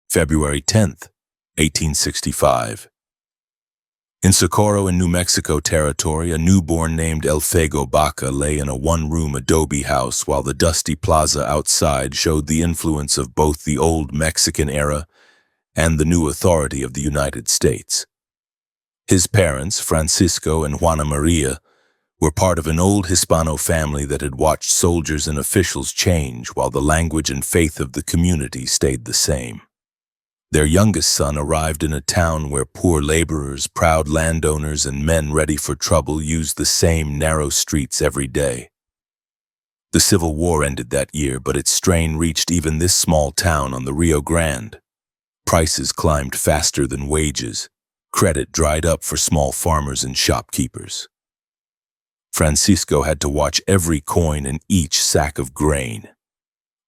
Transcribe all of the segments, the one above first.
February 10th, 1865. In Socorro in New Mexico Territory, a newborn named Elfego Baca lay in a one-room adobe house while the dusty plaza outside showed the influence of both the old Mexican era and the new authority of the United States. His parents, Francisco and Juana Maria, were part of an old Hispano family that had watched soldiers and officials change while the language and faith of the community stayed the same. Their youngest son arrived in a town where poor laborers, proud landowners, and men ready for trouble used the same narrow streets every day. The Civil War ended that year, but its strain reached even this small town on the Rio Grande. Prices climbed faster than wages. Credit dried up for small farmers and shopkeepers. Francisco had to watch every coin and each sack of grain.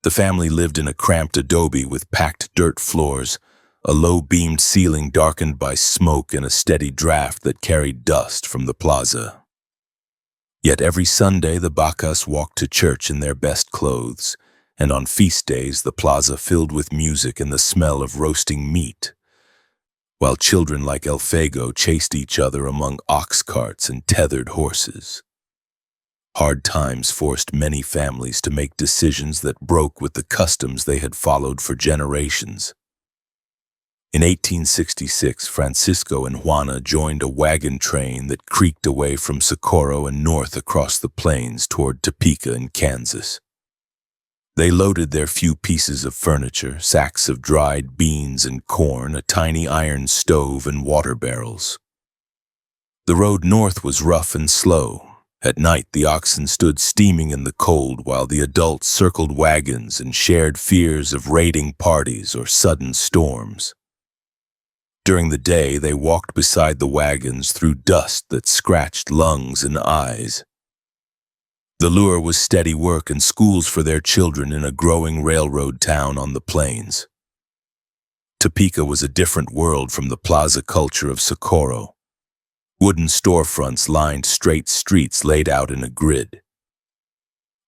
The family lived in a cramped adobe with packed dirt floors, a low-beamed ceiling darkened by smoke and a steady draft that carried dust from the plaza. Yet every Sunday the Bacas walked to church in their best clothes, and on feast days the plaza filled with music and the smell of roasting meat, while children like Elfego chased each other among ox carts and tethered horses. Hard times forced many families to make decisions that broke with the customs they had followed for generations. In 1866, Francisco and Juana joined a wagon train that creaked away from Socorro and north across the plains toward Topeka in Kansas. They loaded their few pieces of furniture, sacks of dried beans and corn, a tiny iron stove, and water barrels. The road north was rough and slow. At night, the oxen stood steaming in the cold while the adults circled wagons and shared fears of raiding parties or sudden storms. During the day, they walked beside the wagons through dust that scratched lungs and eyes. The lure was steady work and schools for their children in a growing railroad town on the plains. Topeka was a different world from the plaza culture of Socorro. Wooden storefronts lined straight streets laid out in a grid.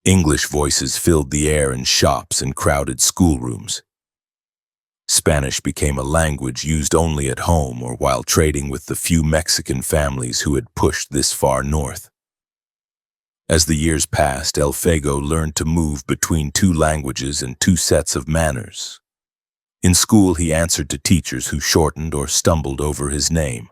English voices filled the air in shops and crowded schoolrooms. Spanish became a language used only at home or while trading with the few Mexican families who had pushed this far north. As the years passed, Elfego learned to move between two languages and two sets of manners. In school, he answered to teachers who shortened or stumbled over his name.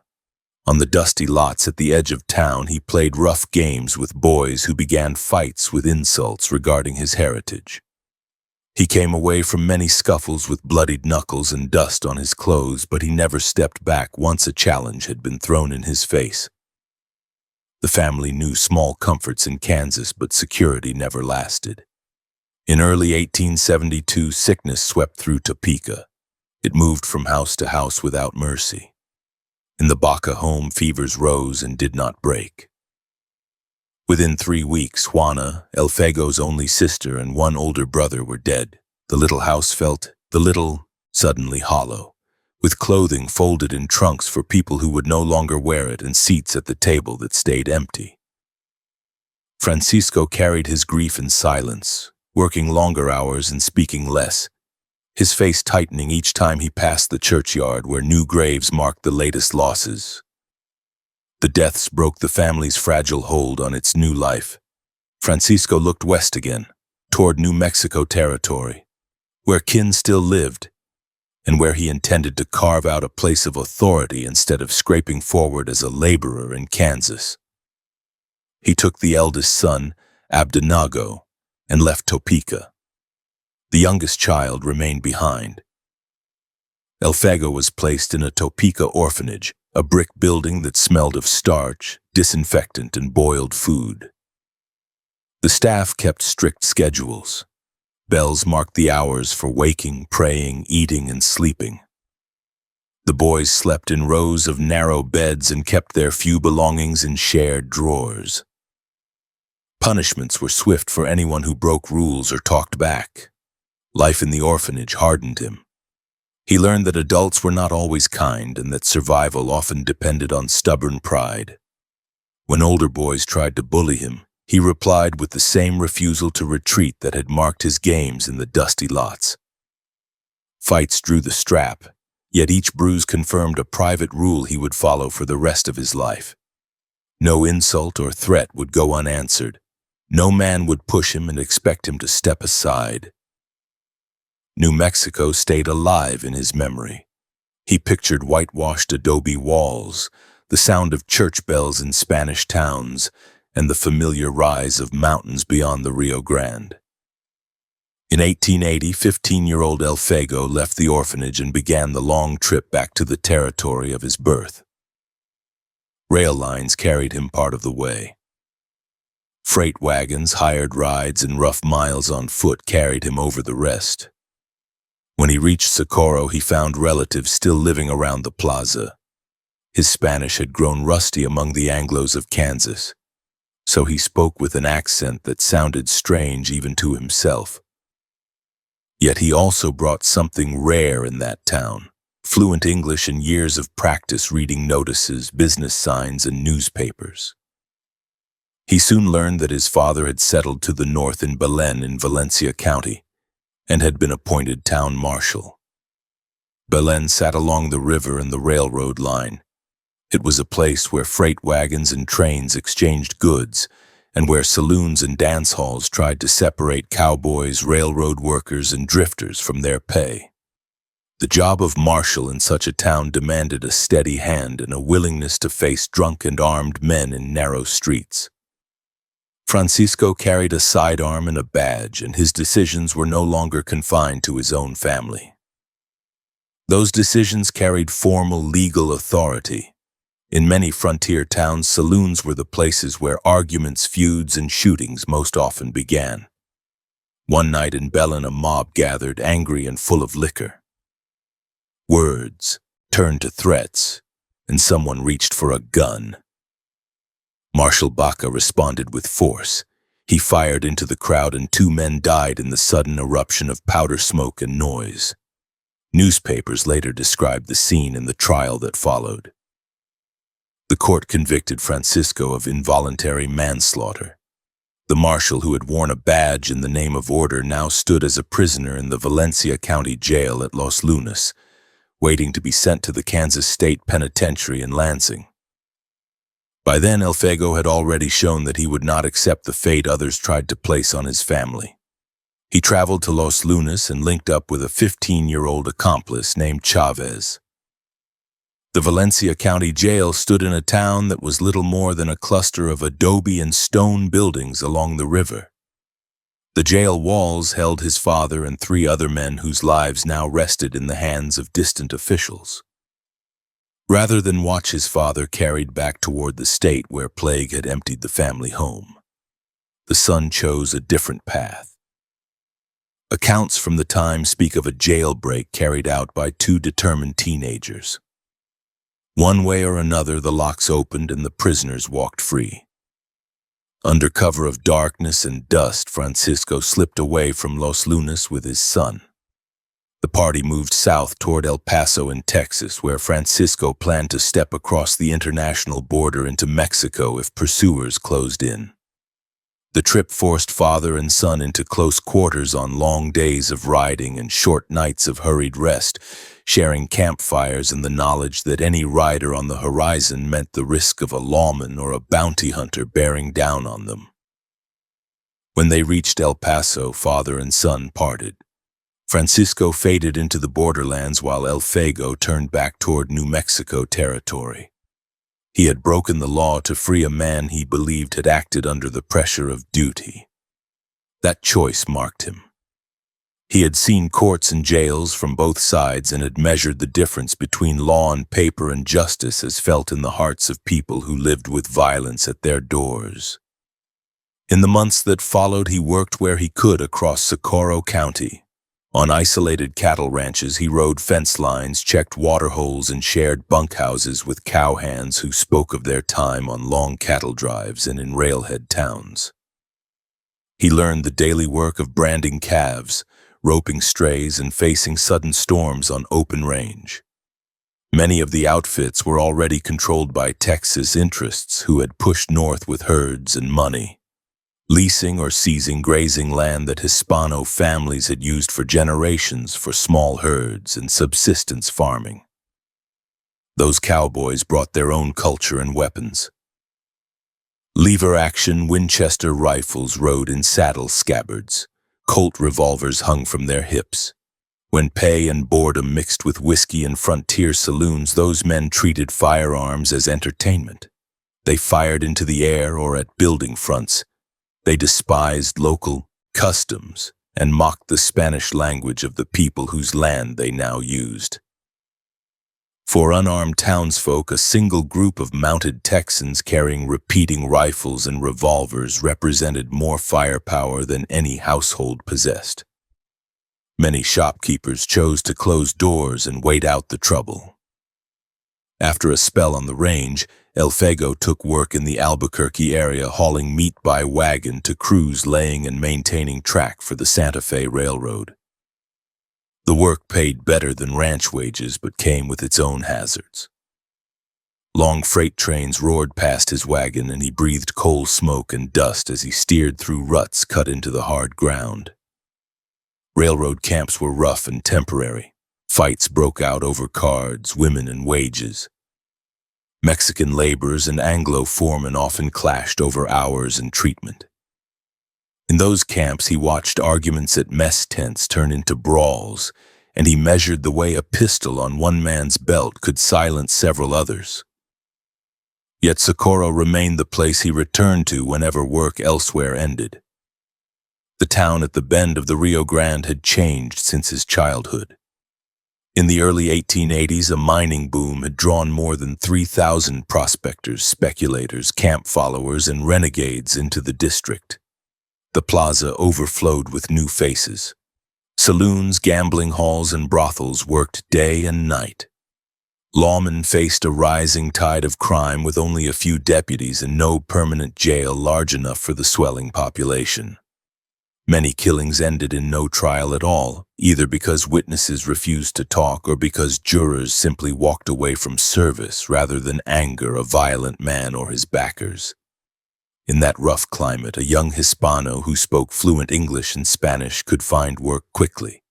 On the dusty lots at the edge of town, he played rough games with boys who began fights with insults regarding his heritage. He came away from many scuffles with bloodied knuckles and dust on his clothes, but he never stepped back once a challenge had been thrown in his face. The family knew small comforts in Kansas, but security never lasted. In early 1872, sickness swept through Topeka. It moved from house to house without mercy. In the Baca home, fevers rose and did not break. Within 3 weeks, Juana, Elfego's only sister, and one older brother were dead. The little house felt suddenly hollow, with clothing folded in trunks for people who would no longer wear it and seats at the table that stayed empty. Francisco carried his grief in silence, working longer hours and speaking less, his face tightening each time he passed the churchyard where new graves marked the latest losses. The deaths broke the family's fragile hold on its new life. Francisco looked west again, toward New Mexico Territory, where kin still lived, and where he intended to carve out a place of authority instead of scraping forward as a laborer in Kansas. He took the eldest son, Abdenago, and left Topeka. The youngest child remained behind. Elfego was placed in a Topeka orphanage, a brick building that smelled of starch, disinfectant, and boiled food. The staff kept strict schedules. Bells marked the hours for waking, praying, eating, and sleeping. The boys slept in rows of narrow beds and kept their few belongings in shared drawers. Punishments were swift for anyone who broke rules or talked back. Life in the orphanage hardened him. He learned that adults were not always kind and that survival often depended on stubborn pride. When older boys tried to bully him, he replied with the same refusal to retreat that had marked his games in the dusty lots. Fights drew the strap, yet each bruise confirmed a private rule he would follow for the rest of his life. No insult or threat would go unanswered. No man would push him and expect him to step aside. New Mexico stayed alive in his memory. He pictured whitewashed adobe walls, the sound of church bells in Spanish towns, and the familiar rise of mountains beyond the Rio Grande. In 1880, 15-year-old Elfego left the orphanage and began the long trip back to the territory of his birth. Rail lines carried him part of the way. Freight wagons, hired rides, and rough miles on foot carried him over the rest. When he reached Socorro, he found relatives still living around the plaza. His Spanish had grown rusty among the Anglos of Kansas, so he spoke with an accent that sounded strange even to himself. Yet he also brought something rare in that town: fluent English and years of practice reading notices, business signs, and newspapers. He soon learned that his father had settled to the north in Belen in Valencia County and had been appointed town marshal. Belen sat along the river and the railroad line. It was a place where freight wagons and trains exchanged goods, and where saloons and dance halls tried to separate cowboys, railroad workers, and drifters from their pay. The job of marshal in such a town demanded a steady hand and a willingness to face drunk and armed men in narrow streets. Francisco carried a sidearm and a badge, and his decisions were no longer confined to his own family. Those decisions carried formal legal authority. In many frontier towns, saloons were the places where arguments, feuds, and shootings most often began. One night in Belen, a mob gathered, angry and full of liquor. Words turned to threats, and someone reached for a gun. Marshal Baca responded with force. He fired into the crowd, and 2 men died in the sudden eruption of powder smoke and noise. Newspapers later described the scene in the trial that followed. The court convicted Francisco of involuntary manslaughter. The marshal, who had worn a badge in the name of order, now stood as a prisoner in the Valencia County Jail at Los Lunas, waiting to be sent to the Kansas State Penitentiary in Lansing. By then, Elfego had already shown that he would not accept the fate others tried to place on his family. He traveled to Los Lunas and linked up with a 15-year-old accomplice named Chavez. The Valencia County Jail stood in a town that was little more than a cluster of adobe and stone buildings along the river. The jail walls held his father and 3 other men whose lives now rested in the hands of distant officials. Rather than watch his father carried back toward the state where plague had emptied the family home, the son chose a different path. Accounts from the time speak of a jailbreak carried out by 2 determined teenagers. One way or another, the locks opened and the prisoners walked free. Under cover of darkness and dust, Francisco slipped away from Los Lunas with his son. The party moved south toward El Paso in Texas, where Francisco planned to step across the international border into Mexico if pursuers closed in. The trip forced father and son into close quarters on long days of riding and short nights of hurried rest, sharing campfires and the knowledge that any rider on the horizon meant the risk of a lawman or a bounty hunter bearing down on them. When they reached El Paso, father and son parted. Francisco faded into the borderlands while Elfego turned back toward New Mexico territory. He had broken the law to free a man he believed had acted under the pressure of duty. That choice marked him. He had seen courts and jails from both sides and had measured the difference between law on paper and justice as felt in the hearts of people who lived with violence at their doors. In the months that followed, he worked where he could across Socorro County. On isolated cattle ranches, he rode fence lines, checked water holes, and shared bunkhouses with cowhands who spoke of their time on long cattle drives and in railhead towns. He learned the daily work of branding calves, roping strays, and facing sudden storms on open range. Many of the outfits were already controlled by Texas interests who had pushed north with herds and money. leasing or seizing grazing land that Hispano families had used for generations for small herds and subsistence farming. Those cowboys brought their own culture and weapons. Lever-action Winchester rifles rode in saddle scabbards. Colt revolvers hung from their hips. When pay and boredom mixed with whiskey in frontier saloons, those men treated firearms as entertainment. They fired into the air or at building fronts. They despised local customs and mocked the Spanish language of the people whose land they now used. For unarmed townsfolk, a single group of mounted Texans carrying repeating rifles and revolvers represented more firepower than any household possessed. Many shopkeepers chose to close doors and wait out the trouble. After a spell on the range, Elfego took work in the Albuquerque area, hauling meat by wagon to crews laying and maintaining track for the Santa Fe Railroad. The work paid better than ranch wages, but came with its own hazards. Long freight trains roared past his wagon, and he breathed coal smoke and dust as he steered through ruts cut into the hard ground. Railroad camps were rough and temporary. Fights broke out over cards, women, and wages. Mexican laborers and Anglo foremen often clashed over hours and treatment. In those camps, he watched arguments at mess tents turn into brawls, and he measured the way a pistol on one man's belt could silence several others. Yet Socorro remained the place he returned to whenever work elsewhere ended. The town at the bend of the Rio Grande had changed since his childhood. In the early 1880s, a mining boom had drawn more than 3,000 prospectors, speculators, camp followers, and renegades into the district. The plaza overflowed with new faces. Saloons, gambling halls, and brothels worked day and night. Lawmen faced a rising tide of crime with only a few deputies and no permanent jail large enough for the swelling population. Many killings ended in no trial at all, either because witnesses refused to talk or because jurors simply walked away from service rather than anger a violent man or his backers. In that rough climate, a young Hispano who spoke fluent English and Spanish could find work quickly.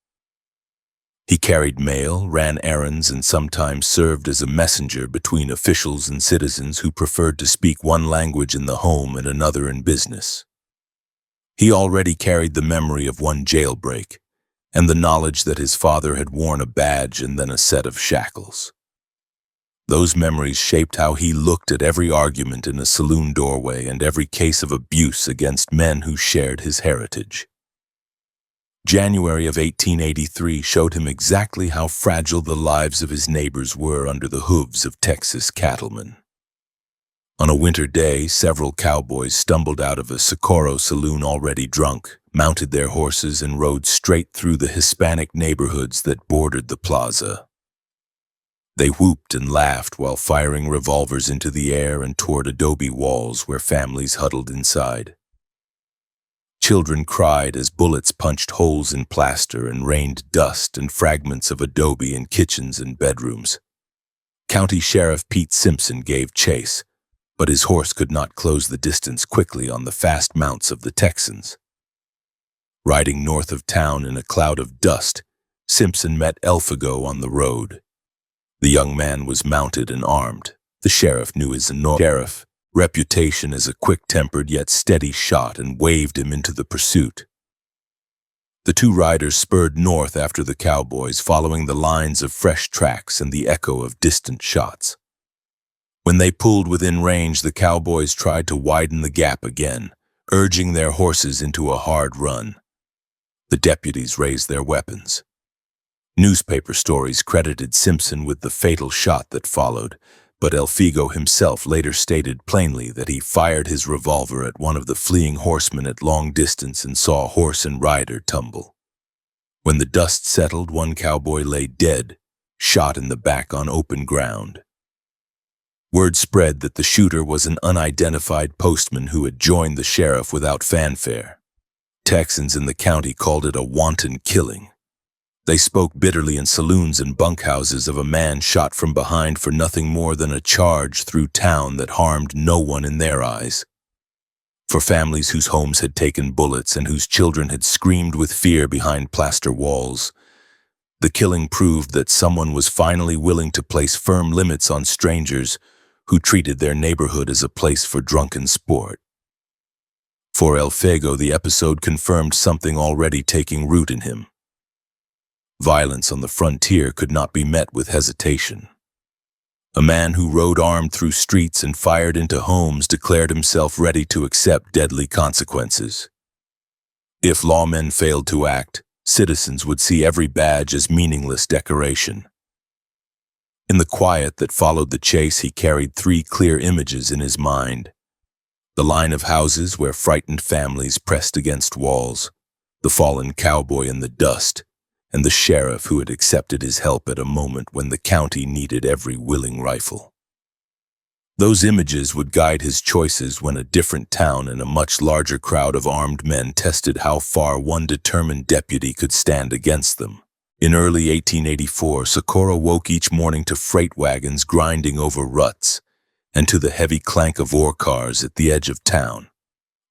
He carried mail, ran errands, and sometimes served as a messenger between officials and citizens who preferred to speak one language in the home and another in business. He already carried the memory of one jailbreak, and the knowledge that his father had worn a badge and then a set of shackles. Those memories shaped how he looked at every argument in a saloon doorway and every case of abuse against men who shared his heritage. January of 1883 showed him exactly how fragile the lives of his neighbors were under the hooves of Texas cattlemen. On a winter day, several cowboys stumbled out of a Socorro saloon already drunk, mounted their horses, and rode straight through the Hispanic neighborhoods that bordered the plaza. They whooped and laughed while firing revolvers into the air and toward adobe walls where families huddled inside. Children cried as bullets punched holes in plaster and rained dust and fragments of adobe in kitchens and bedrooms. County Sheriff Pete Simpson gave chase, but his horse could not close the distance quickly on the fast mounts of the Texans. Riding north of town in a cloud of dust, Simpson met Elfego on the road. The young man was mounted and armed. The sheriff knew his sheriff reputation as a quick-tempered yet steady shot and waved him into the pursuit. The two riders spurred north after the cowboys, following the lines of fresh tracks and the echo of distant shots. When they pulled within range, the cowboys tried to widen the gap again, urging their horses into a hard run. The deputies raised their weapons. Newspaper stories credited Simpson with the fatal shot that followed, but Elfego himself later stated plainly that he fired his revolver at one of the fleeing horsemen at long distance and saw horse and rider tumble. When the dust settled, one cowboy lay dead, shot in the back on open ground. Word spread that the shooter was an unidentified postman who had joined the sheriff without fanfare. Texans in the county called it a wanton killing. They spoke bitterly in saloons and bunkhouses of a man shot from behind for nothing more than a charge through town that harmed no one in their eyes. for families whose homes had taken bullets and whose children had screamed with fear behind plaster walls. The killing proved that someone was finally willing to place firm limits on strangers who treated their neighborhood as a place for drunken sport. For Elfego, the episode confirmed something already taking root in him. Violence on the frontier could not be met with hesitation. A man who rode armed through streets and fired into homes declared himself ready to accept deadly consequences. If lawmen failed to act, citizens would see every badge as meaningless decoration. In the quiet that followed the chase, he carried three clear images in his mind: the line of houses where frightened families pressed against walls, the fallen cowboy in the dust, and the sheriff who had accepted his help at a moment when the county needed every willing rifle. Those images would guide his choices when a different town and a much larger crowd of armed men tested how far one determined deputy could stand against them. In early 1884, Socorro woke each morning to freight wagons grinding over ruts and to the heavy clank of ore cars at the edge of town.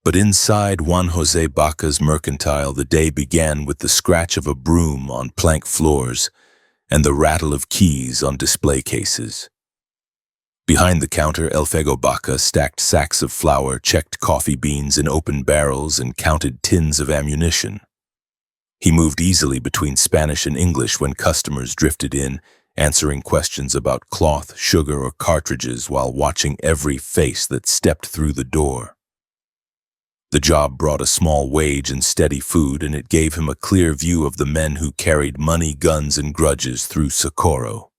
But inside Juan José Baca's mercantile, the day began with the scratch of a broom on plank floors and the rattle of keys on display cases. Behind the counter, Elfego Baca stacked sacks of flour, checked coffee beans in open barrels, and counted tins of ammunition. He moved easily between Spanish and English when customers drifted in, answering questions about cloth, sugar, or cartridges while watching every face that stepped through the door. The job brought a small wage and steady food, and it gave him a clear view of the men who carried money, guns, and grudges through Socorro.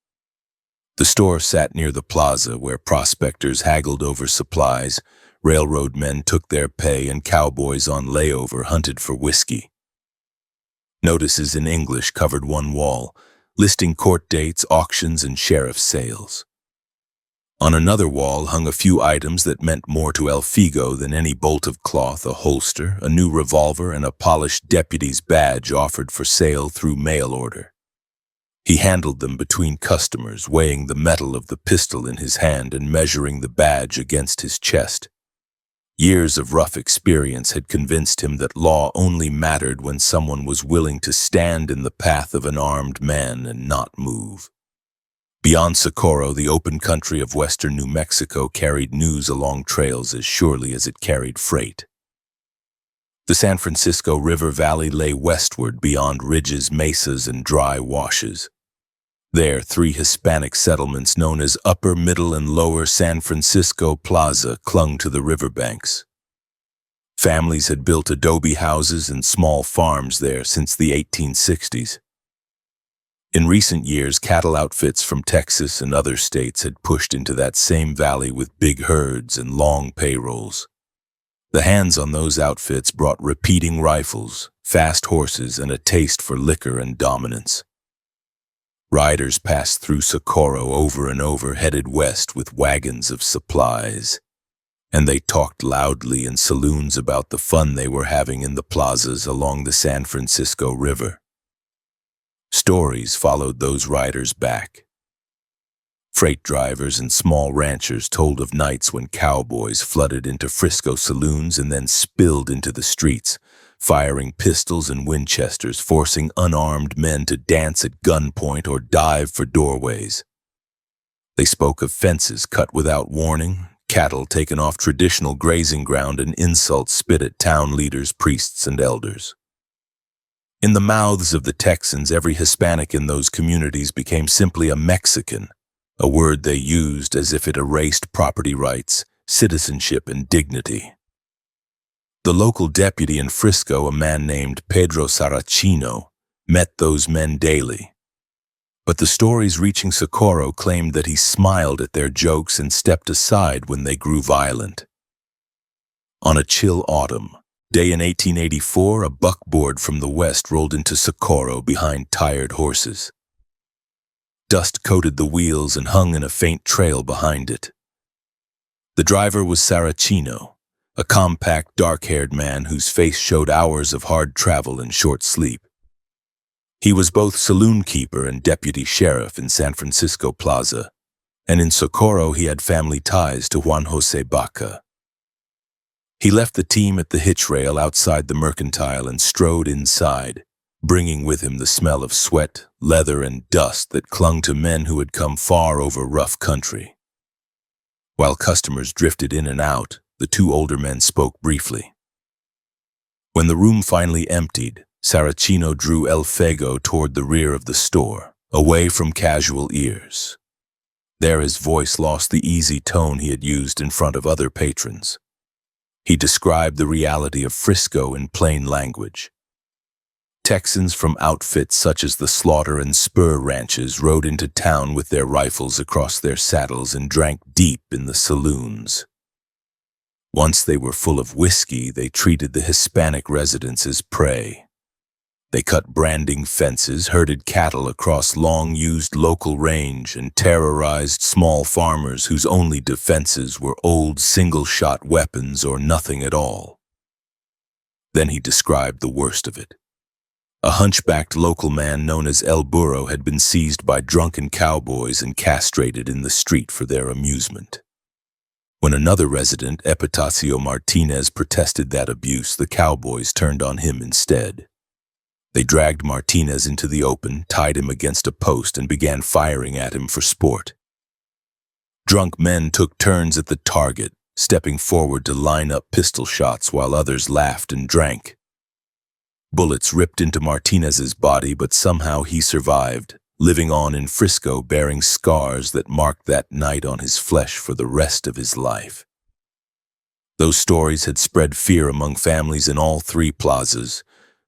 The store sat near the plaza where prospectors haggled over supplies, railroad men took their pay, and cowboys on layover hunted for whiskey. Notices in English covered one wall, listing court dates, auctions, and sheriff sales. On another wall hung a few items that meant more to Elfego than any bolt of cloth: a holster, a new revolver, and a polished deputy's badge offered for sale through mail order. He handled them between customers, weighing the metal of the pistol in his hand and measuring the badge against his chest. Years of rough experience had convinced him that law only mattered when someone was willing to stand in the path of an armed man and not move. Beyond Socorro, the open country of western New Mexico carried news along trails as surely as it carried freight. The San Francisco River Valley lay westward beyond ridges, mesas, and dry washes. There, three Hispanic settlements known as Upper, Middle, and Lower San Francisco Plaza clung to the riverbanks. Families had built adobe houses and small farms there since the 1860s. In recent years, cattle outfits from Texas and other states had pushed into that same valley with big herds and long payrolls. The hands on those outfits brought repeating rifles, fast horses, and a taste for liquor and dominance. Riders passed through Socorro over and over, headed west with wagons of supplies, and they talked loudly in saloons about the fun they were having in the plazas along the San Francisco River. Stories followed those riders back. Freight drivers and small ranchers told of nights when cowboys flooded into Frisco saloons and then spilled into the streets, firing pistols and Winchesters, forcing unarmed men to dance at gunpoint or dive for doorways. They spoke of fences cut without warning, cattle taken off traditional grazing ground, and insults spit at town leaders, priests, and elders. In the mouths of the Texans, every Hispanic in those communities became simply a Mexican, a word they used as if it erased property rights, citizenship, and dignity. The local deputy in Frisco, a man named Pedro Saracino, met those men daily. But the stories reaching Socorro claimed that he smiled at their jokes and stepped aside when they grew violent. On a chill autumn day in 1884, a buckboard from the west rolled into Socorro behind tired horses. Dust coated the wheels and hung in a faint trail behind it. The driver was Saracino, a compact, dark-haired man whose face showed hours of hard travel and short sleep. He was both saloon keeper and deputy sheriff in San Francisco Plaza, and in Socorro he had family ties to Juan José Baca. He left the team at the hitch rail outside the mercantile and strode inside, bringing with him the smell of sweat, leather, and dust that clung to men who had come far over rough country. While customers drifted in and out, the two older men spoke briefly. When the room finally emptied, Saracino drew Elfego toward the rear of the store, away from casual ears. There his voice lost the easy tone he had used in front of other patrons. He described the reality of Frisco in plain language. Texans from outfits such as the Slaughter and Spur ranches rode into town with their rifles across their saddles and drank deep in the saloons. Once they were full of whiskey, they treated the Hispanic residents as prey. They cut branding fences, herded cattle across long-used local range, and terrorized small farmers whose only defenses were old single-shot weapons or nothing at all. Then he described the worst of it. A hunchbacked local man known as El Burro had been seized by drunken cowboys and castrated in the street for their amusement. When another resident, Epitacio Martinez, protested that abuse, the cowboys turned on him instead. They dragged Martinez into the open, tied him against a post, and began firing at him for sport. Drunk men took turns at the target, stepping forward to line up pistol shots while others laughed and drank. Bullets ripped into Martinez's body, but somehow he survived, living on in Frisco, bearing scars that marked that night on his flesh for the rest of his life. Those stories had spread fear among families in all three plazas,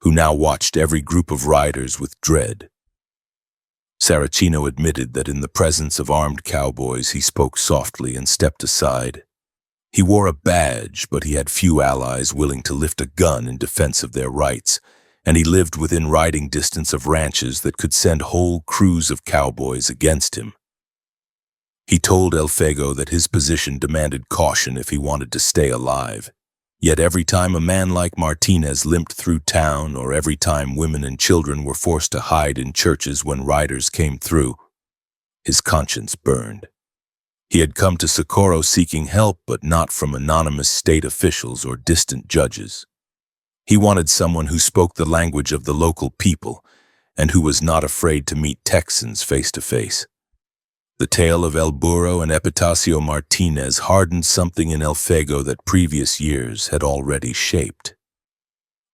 who now watched every group of riders with dread. Saracino admitted that in the presence of armed cowboys he spoke softly and stepped aside. He wore a badge, but he had few allies willing to lift a gun in defense of their rights, and he lived within riding distance of ranches that could send whole crews of cowboys against him. He told Elfego that his position demanded caution if he wanted to stay alive. Yet every time a man like Martinez limped through town, or every time women and children were forced to hide in churches when riders came through, his conscience burned. He had come to Socorro seeking help, but not from anonymous state officials or distant judges. He wanted someone who spoke the language of the local people and who was not afraid to meet Texans face to face. The tale of El Burro and Epitacio Martinez hardened something in Elfego that previous years had already shaped.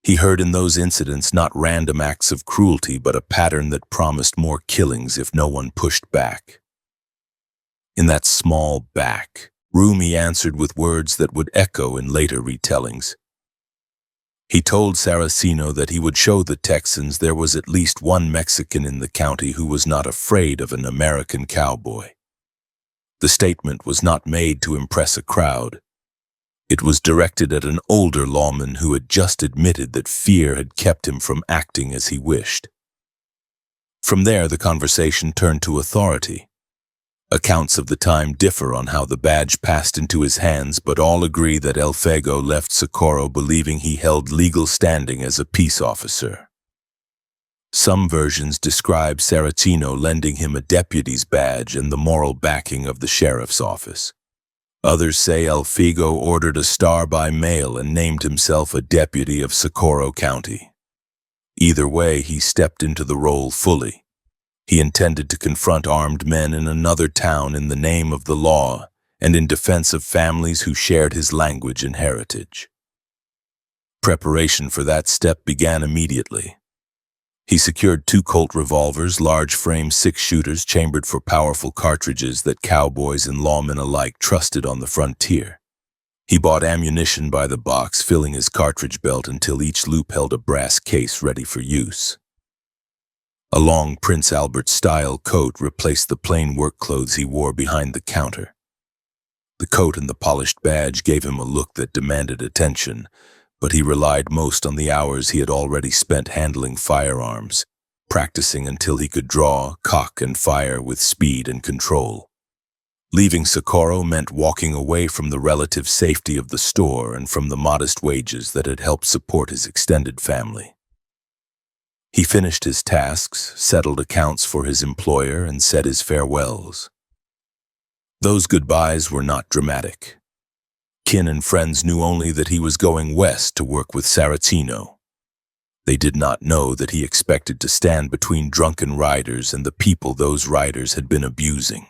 He heard in those incidents not random acts of cruelty, but a pattern that promised more killings if no one pushed back. In that small back room he answered with words that would echo in later retellings. He told Saracino that he would show the Texans there was at least one Mexican in the county who was not afraid of an American cowboy. The statement was not made to impress a crowd. It was directed at an older lawman who had just admitted that fear had kept him from acting as he wished. From there, the conversation turned to authority. Accounts of the time differ on how the badge passed into his hands, but all agree that Elfego left Socorro believing he held legal standing as a peace officer. Some versions describe Saracino lending him a deputy's badge and the moral backing of the sheriff's office. Others say Elfego ordered a star by mail and named himself a deputy of Socorro County. Either way, he stepped into the role fully. He intended to confront armed men in another town in the name of the law and in defense of families who shared his language and heritage. Preparation for that step began immediately. He secured 2 Colt revolvers, large-frame 6-shooters chambered for powerful cartridges that cowboys and lawmen alike trusted on the frontier. He bought ammunition by the box, filling his cartridge belt until each loop held a brass case ready for use. A long Prince Albert-style coat replaced the plain work clothes he wore behind the counter. The coat and the polished badge gave him a look that demanded attention, but he relied most on the hours he had already spent handling firearms, practicing until he could draw, cock, and fire with speed and control. Leaving Socorro meant walking away from the relative safety of the store and from the modest wages that had helped support his extended family. He finished his tasks, settled accounts for his employer, and said his farewells. Those goodbyes were not dramatic. Kin and friends knew only that he was going west to work with Saracino. They did not know that he expected to stand between drunken riders and the people those riders had been abusing.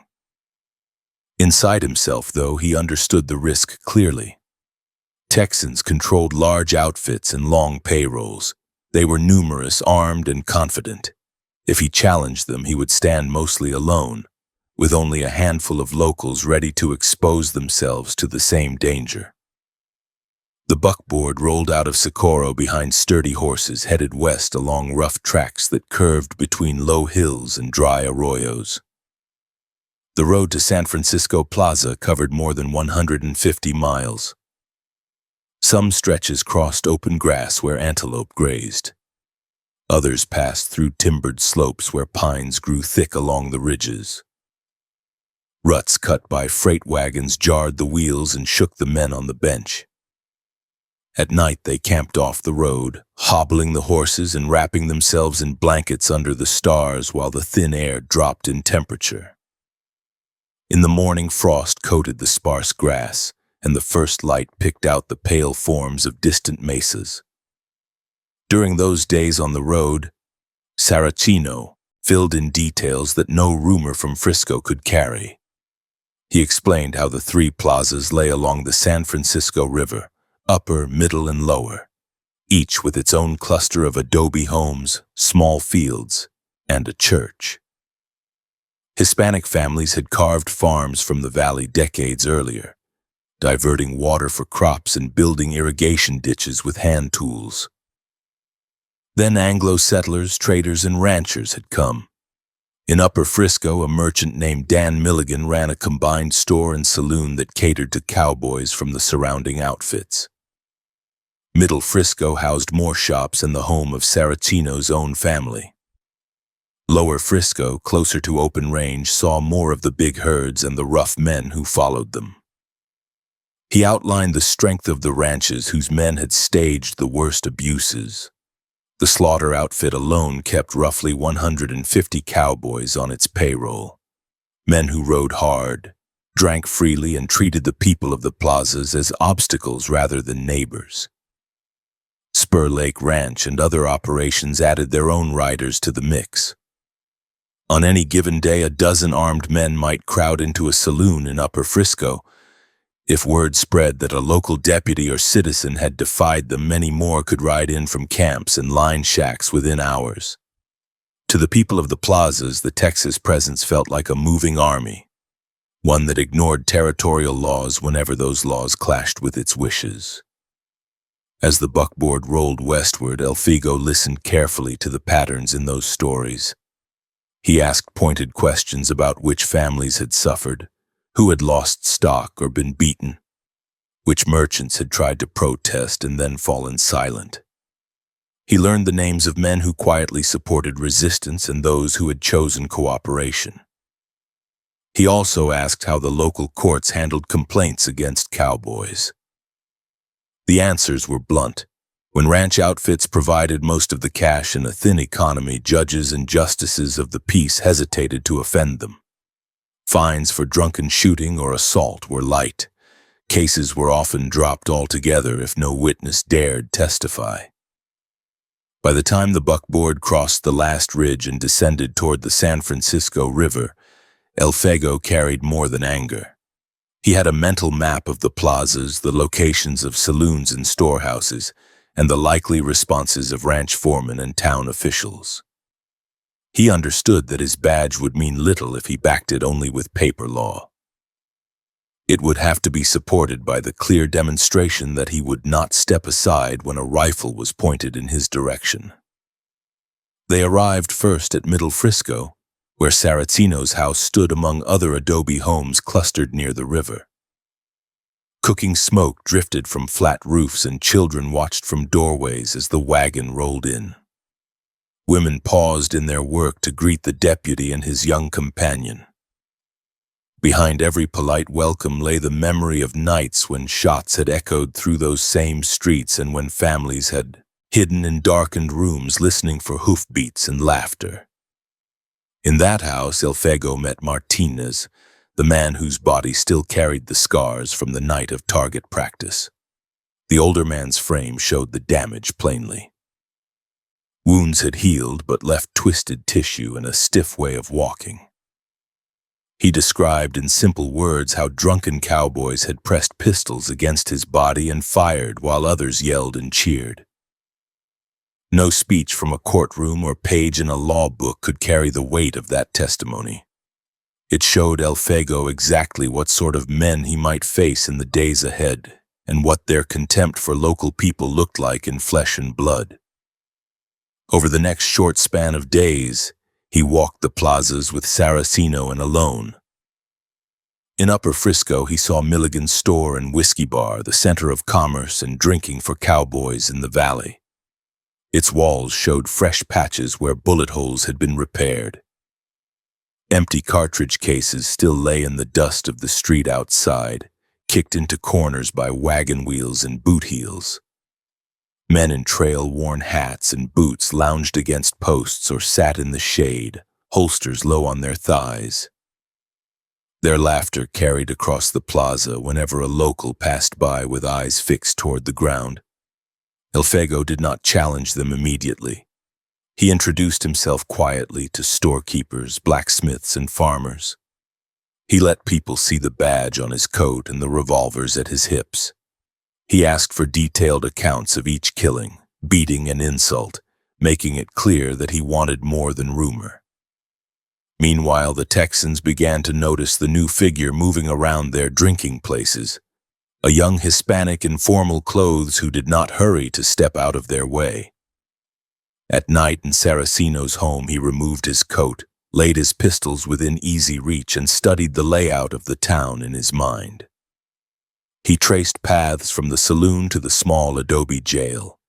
Inside himself, though, he understood the risk clearly. Texans controlled large outfits and long payrolls. They were numerous, armed, and confident. If he challenged them, he would stand mostly alone, with only a handful of locals ready to expose themselves to the same danger. The buckboard rolled out of Socorro behind sturdy horses headed west along rough tracks that curved between low hills and dry arroyos. The road to San Francisco Plaza covered more than 150 miles. Some stretches crossed open grass where antelope grazed. Others passed through timbered slopes where pines grew thick along the ridges. Ruts cut by freight wagons jarred the wheels and shook the men on the bench. At night they camped off the road, hobbling the horses and wrapping themselves in blankets under the stars while the thin air dropped in temperature. In the morning, frost coated the sparse grass, and the first light picked out the pale forms of distant mesas. During those days on the road, Saracino filled in details that no rumor from Frisco could carry. He explained how the three plazas lay along the San Francisco River, upper, middle, and lower, each with its own cluster of adobe homes, small fields, and a church. Hispanic families had carved farms from the valley decades earlier, diverting water for crops and building irrigation ditches with hand tools. Then Anglo settlers, traders, and ranchers had come. In Upper Frisco, a merchant named Dan Milligan ran a combined store and saloon that catered to cowboys from the surrounding outfits. Middle Frisco housed more shops and the home of Saracino's own family. Lower Frisco, closer to open range, saw more of the big herds and the rough men who followed them. He outlined the strength of the ranches whose men had staged the worst abuses. The slaughter outfit alone kept roughly 150 cowboys on its payroll, men who rode hard, drank freely, and treated the people of the plazas as obstacles rather than neighbors. Spur Lake Ranch and other operations added their own riders to the mix. On any given day, a dozen armed men might crowd into a saloon in Upper Frisco. If word spread that a local deputy or citizen had defied them, many more could ride in from camps and line shacks within hours. To the people of the plazas, the Texas presence felt like a moving army, one that ignored territorial laws whenever those laws clashed with its wishes. As the buckboard rolled westward, Elfego listened carefully to the patterns in those stories. He asked pointed questions about which families had suffered, who had lost stock or been beaten, which merchants had tried to protest and then fallen silent. He learned the names of men who quietly supported resistance and those who had chosen cooperation. He also asked how the local courts handled complaints against cowboys. The answers were blunt. When ranch outfits provided most of the cash in a thin economy, judges and justices of the peace hesitated to offend them. Fines for drunken shooting or assault were light. Cases were often dropped altogether if no witness dared testify. By the time the buckboard crossed the last ridge and descended toward the San Francisco River, Elfego carried more than anger. He had a mental map of the plazas, the locations of saloons and storehouses, and the likely responses of ranch foremen and town officials. He understood that his badge would mean little if he backed it only with paper law. It would have to be supported by the clear demonstration that he would not step aside when a rifle was pointed in his direction. They arrived first at Middle Frisco, where Saracino's house stood among other adobe homes clustered near the river. Cooking smoke drifted from flat roofs and children watched from doorways as the wagon rolled in. Women paused in their work to greet the deputy and his young companion. Behind every polite welcome lay the memory of nights when shots had echoed through those same streets and when families had hidden in darkened rooms listening for hoofbeats and laughter. In that house, Elfego met Martinez, the man whose body still carried the scars from the night of target practice. The older man's frame showed the damage plainly. Wounds had healed but left twisted tissue and a stiff way of walking. He described in simple words how drunken cowboys had pressed pistols against his body and fired while others yelled and cheered. No speech from a courtroom or page in a law book could carry the weight of that testimony. It showed Elfego exactly what sort of men he might face in the days ahead and what their contempt for local people looked like in flesh and blood. Over the next short span of days, he walked the plazas with Saraceno and alone. In Upper Frisco, he saw Milligan's store and whiskey bar, the center of commerce and drinking for cowboys in the valley. Its walls showed fresh patches where bullet holes had been repaired. Empty cartridge cases still lay in the dust of the street outside, kicked into corners by wagon wheels and boot heels. Men in trail-worn hats and boots lounged against posts or sat in the shade, holsters low on their thighs. Their laughter carried across the plaza whenever a local passed by with eyes fixed toward the ground. Elfego did not challenge them immediately. He introduced himself quietly to storekeepers, blacksmiths, and farmers. He let people see the badge on his coat and the revolvers at his hips. He asked for detailed accounts of each killing, beating, and insult, making it clear that he wanted more than rumor. Meanwhile, the Texans began to notice the new figure moving around their drinking places, a young Hispanic in formal clothes who did not hurry to step out of their way. At night in Saraceno's home, he removed his coat, laid his pistols within easy reach, and studied the layout of the town in his mind. He traced paths from the saloon to the small adobe jail,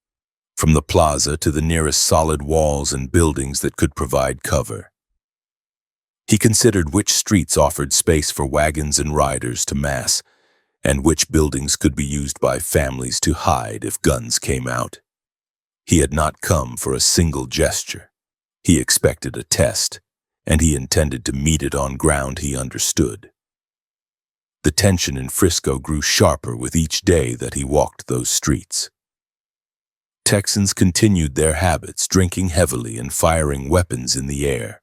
from the plaza to the nearest solid walls and buildings that could provide cover. He considered which streets offered space for wagons and riders to mass, and which buildings could be used by families to hide if guns came out. He had not come for a single gesture. He expected a test, and he intended to meet it on ground he understood. The tension in Frisco grew sharper with each day that he walked those streets. Texans continued their habits, drinking heavily and firing weapons in the air,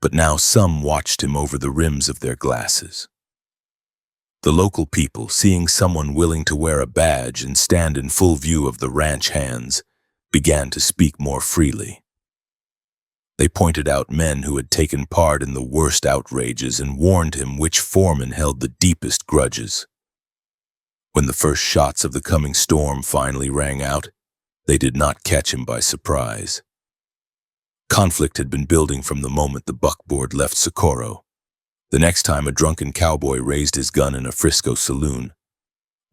but now some watched him over the rims of their glasses. The local people, seeing someone willing to wear a badge and stand in full view of the ranch hands, began to speak more freely. They pointed out men who had taken part in the worst outrages and warned him which foreman held the deepest grudges. When the first shots of the coming storm finally rang out, they did not catch him by surprise. Conflict had been building from the moment the buckboard left Socorro. The next time a drunken cowboy raised his gun in a Frisco saloon,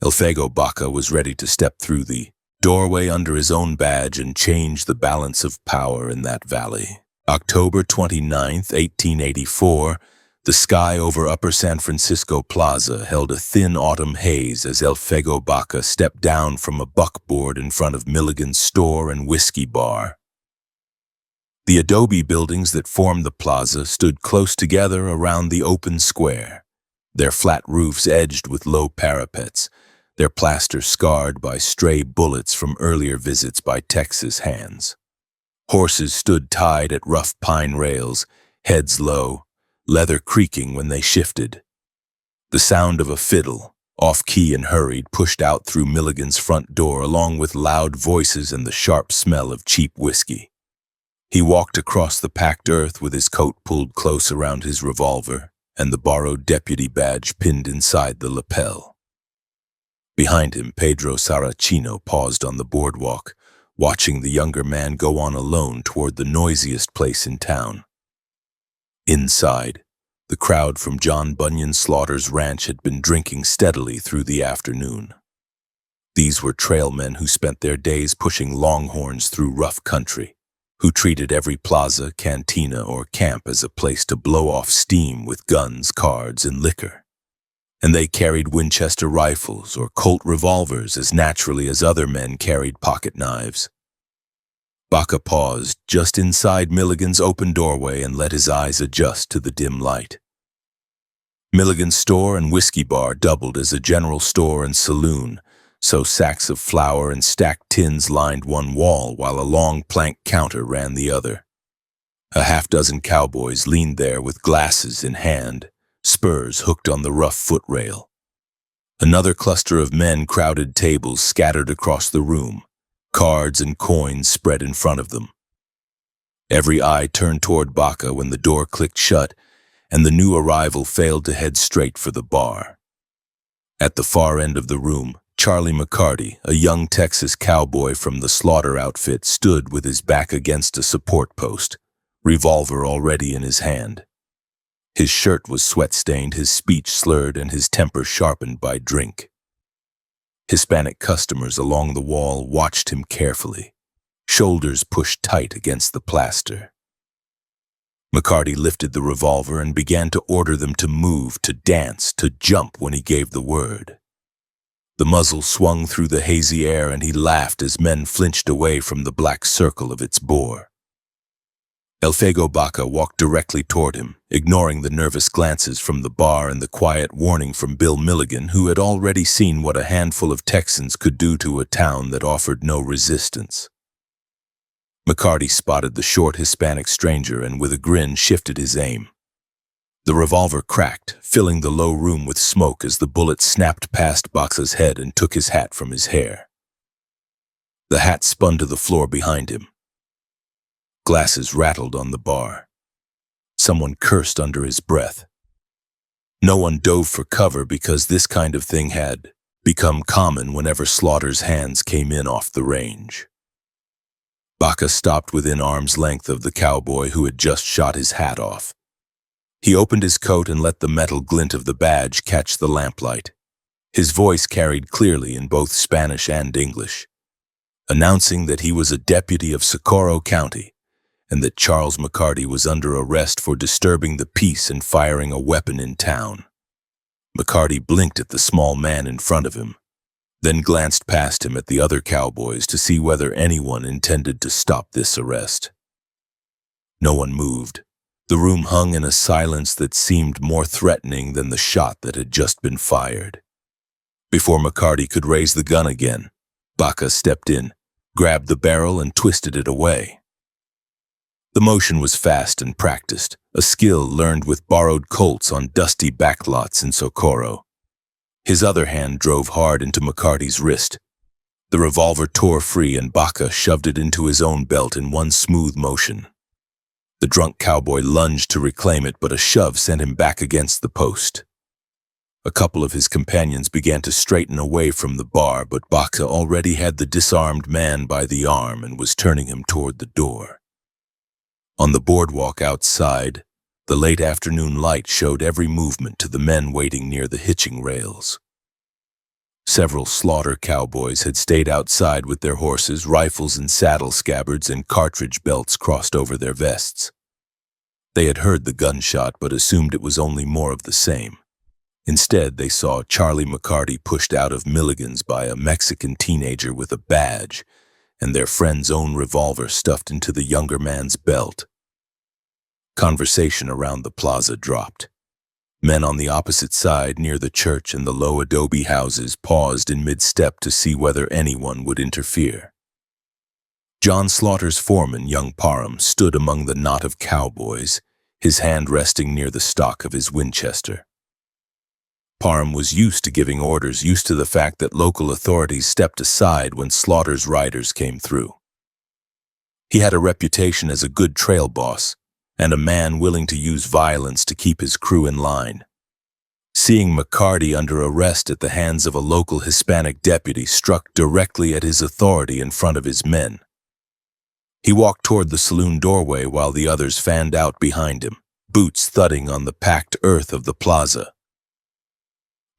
Elfego Baca was ready to step through the doorway under his own badge and change the balance of power in that valley. October 29, 1884, the sky over Upper San Francisco Plaza held a thin autumn haze as Elfego Baca stepped down from a buckboard in front of Milligan's store and whiskey bar. The adobe buildings that formed the plaza stood close together around the open square, their flat roofs edged with low parapets, their plaster scarred by stray bullets from earlier visits by Texas hands. Horses stood tied at rough pine rails, heads low, leather creaking when they shifted. The sound of a fiddle, off-key and hurried, pushed out through Milligan's front door along with loud voices and the sharp smell of cheap whiskey. He walked across the packed earth with his coat pulled close around his revolver and the borrowed deputy badge pinned inside the lapel. Behind him, Pedro Saraceno paused on the boardwalk, watching the younger man go on alone toward the noisiest place in town. Inside, the crowd from John Bunyan Slaughter's ranch had been drinking steadily through the afternoon. These were trailmen who spent their days pushing longhorns through rough country, who treated every plaza, cantina, or camp as a place to blow off steam with guns, cards, and liquor. And they carried Winchester rifles or Colt revolvers as naturally as other men carried pocket knives. Baca paused just inside Milligan's open doorway and let his eyes adjust to the dim light. Milligan's store and whiskey bar doubled as a general store and saloon, so sacks of flour and stacked tins lined one wall while a long plank counter ran the other. A half-dozen cowboys leaned there with glasses in hand, spurs hooked on the rough footrail. Another cluster of men crowded tables scattered across the room, cards and coins spread in front of them. Every eye turned toward Baca when the door clicked shut, and the new arrival failed to head straight for the bar. At the far end of the room, Charlie McCarty, a young Texas cowboy from the slaughter outfit, stood with his back against a support post, revolver already in his hand. His shirt was sweat-stained, his speech slurred, and his temper sharpened by drink. Hispanic customers along the wall watched him carefully, shoulders pushed tight against the plaster. McCarty lifted the revolver and began to order them to move, to dance, to jump when he gave the word. The muzzle swung through the hazy air and he laughed as men flinched away from the black circle of its bore. Elfego Baca walked directly toward him, ignoring the nervous glances from the bar and the quiet warning from Bill Milligan, who had already seen what a handful of Texans could do to a town that offered no resistance. McCarty spotted the short Hispanic stranger and with a grin shifted his aim. The revolver cracked, filling the low room with smoke as the bullet snapped past Baca's head and took his hat from his hair. The hat spun to the floor behind him. Glasses rattled on the bar. Someone cursed under his breath. No one dove for cover because this kind of thing had become common whenever Slaughter's hands came in off the range. Baca stopped within arm's length of the cowboy who had just shot his hat off. He opened his coat and let the metal glint of the badge catch the lamplight. His voice carried clearly in both Spanish and English, announcing that he was a deputy of Socorro County and that Charles McCarty was under arrest for disturbing the peace and firing a weapon in town. McCarty blinked at the small man in front of him, then glanced past him at the other cowboys to see whether anyone intended to stop this arrest. No one moved. The room hung in a silence that seemed more threatening than the shot that had just been fired. Before McCarty could raise the gun again, Baca stepped in, grabbed the barrel and twisted it away. The motion was fast and practiced, a skill learned with borrowed Colts on dusty backlots in Socorro. His other hand drove hard into McCarty's wrist. The revolver tore free and Baca shoved it into his own belt in one smooth motion. The drunk cowboy lunged to reclaim it, but a shove sent him back against the post. A couple of his companions began to straighten away from the bar, but Baca already had the disarmed man by the arm and was turning him toward the door. On the boardwalk outside, the late afternoon light showed every movement to the men waiting near the hitching rails. Several slaughter cowboys had stayed outside with their horses, rifles and saddle scabbards and cartridge belts crossed over their vests. They had heard the gunshot but assumed it was only more of the same. Instead, they saw Charlie McCarty pushed out of Milligan's by a Mexican teenager with a badge and their friend's own revolver stuffed into the younger man's belt. Conversation around the plaza dropped. Men on the opposite side, near the church and the low adobe houses, paused in mid-step to see whether anyone would interfere. John Slaughter's foreman, young Parham, stood among the knot of cowboys, his hand resting near the stock of his Winchester. Parham was used to giving orders, used to the fact that local authorities stepped aside when Slaughter's riders came through. He had a reputation as a good trail boss, and a man willing to use violence to keep his crew in line. Seeing McCarty under arrest at the hands of a local Hispanic deputy struck directly at his authority in front of his men. He walked toward the saloon doorway while the others fanned out behind him, boots thudding on the packed earth of the plaza.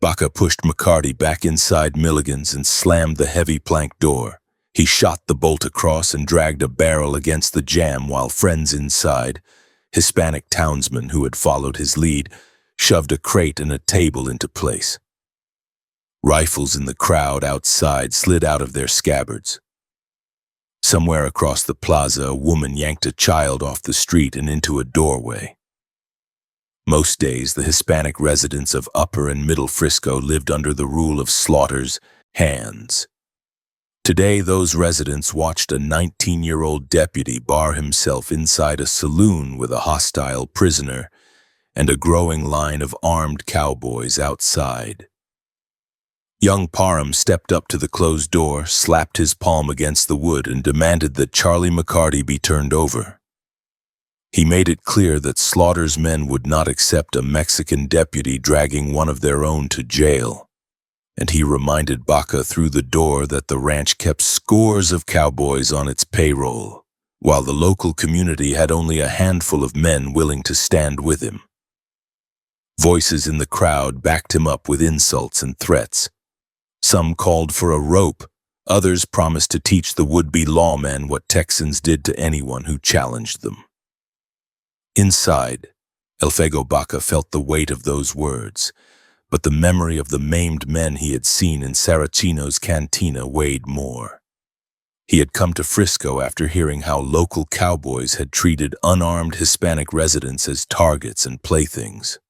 Baca pushed McCarty back inside Milligan's and slammed the heavy plank door. He shot the bolt across and dragged a barrel against the jamb while friends inside, Hispanic townsmen who had followed his lead, shoved a crate and a table into place. Rifles in the crowd outside slid out of their scabbards. Somewhere across the plaza, a woman yanked a child off the street and into a doorway. Most days, the Hispanic residents of Upper and Middle Frisco lived under the rule of Slaughter's hands. Today, those residents watched a 19-year-old deputy bar himself inside a saloon with a hostile prisoner and a growing line of armed cowboys outside. Young Parham stepped up to the closed door, slapped his palm against the wood, and demanded that Charlie McCarty be turned over. He made it clear that Slaughter's men would not accept a Mexican deputy dragging one of their own to jail, and he reminded Baca through the door that the ranch kept scores of cowboys on its payroll, while the local community had only a handful of men willing to stand with him. Voices in the crowd backed him up with insults and threats. Some called for a rope, others promised to teach the would-be lawman what Texans did to anyone who challenged them. Inside, Elfego Baca felt the weight of those words, but the memory of the maimed men he had seen in Saraceno's cantina weighed more. He had come to Frisco after hearing how local cowboys had treated unarmed Hispanic residents as targets and playthings.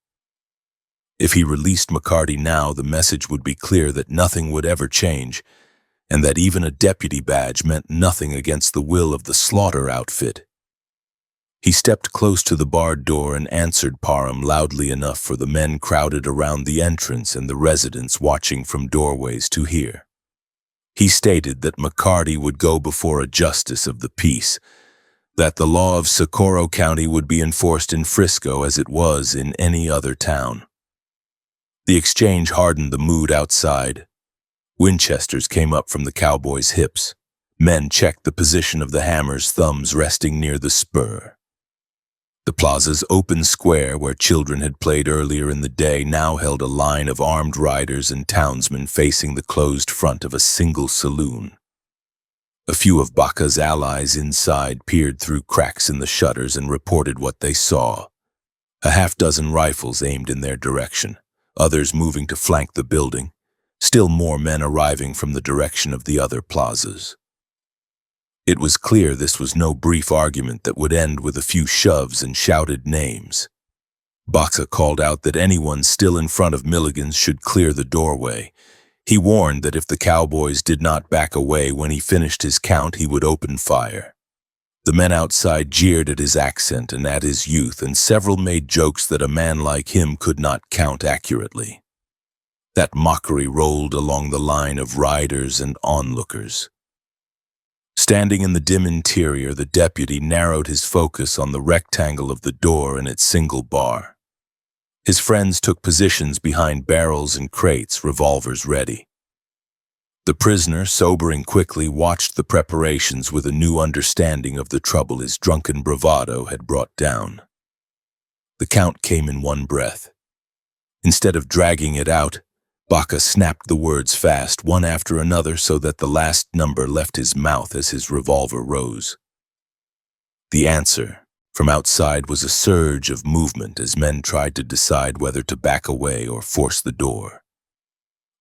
If he released McCarty now, the message would be clear that nothing would ever change, and that even a deputy badge meant nothing against the will of the Slaughter outfit. He stepped close to the barred door and answered Parham loudly enough for the men crowded around the entrance and the residents watching from doorways to hear. He stated that McCarty would go before a justice of the peace, that the law of Socorro County would be enforced in Frisco as it was in any other town. The exchange hardened the mood outside. Winchesters came up from the cowboys' hips. Men checked the position of the hammers, thumbs resting near the spur. The plaza's open square, where children had played earlier in the day, now held a line of armed riders and townsmen facing the closed front of a single saloon. A few of Baca's allies inside peered through cracks in the shutters and reported what they saw. A half-dozen rifles aimed in their direction, others moving to flank the building, still more men arriving from the direction of the other plazas. It was clear this was no brief argument that would end with a few shoves and shouted names. Baca called out that anyone still in front of Milligan's should clear the doorway. He warned that if the cowboys did not back away when he finished his count, he would open fire. The men outside jeered at his accent and at his youth, and several made jokes that a man like him could not count accurately. That mockery rolled along the line of riders and onlookers. Standing in the dim interior, the deputy narrowed his focus on the rectangle of the door and its single bar. His friends took positions behind barrels and crates, revolvers ready. The prisoner, sobering quickly, watched the preparations with a new understanding of the trouble his drunken bravado had brought down. The count came in one breath. Instead of dragging it out, Baca snapped the words fast, one after another, so that the last number left his mouth as his revolver rose. The answer from outside was a surge of movement as men tried to decide whether to back away or force the door.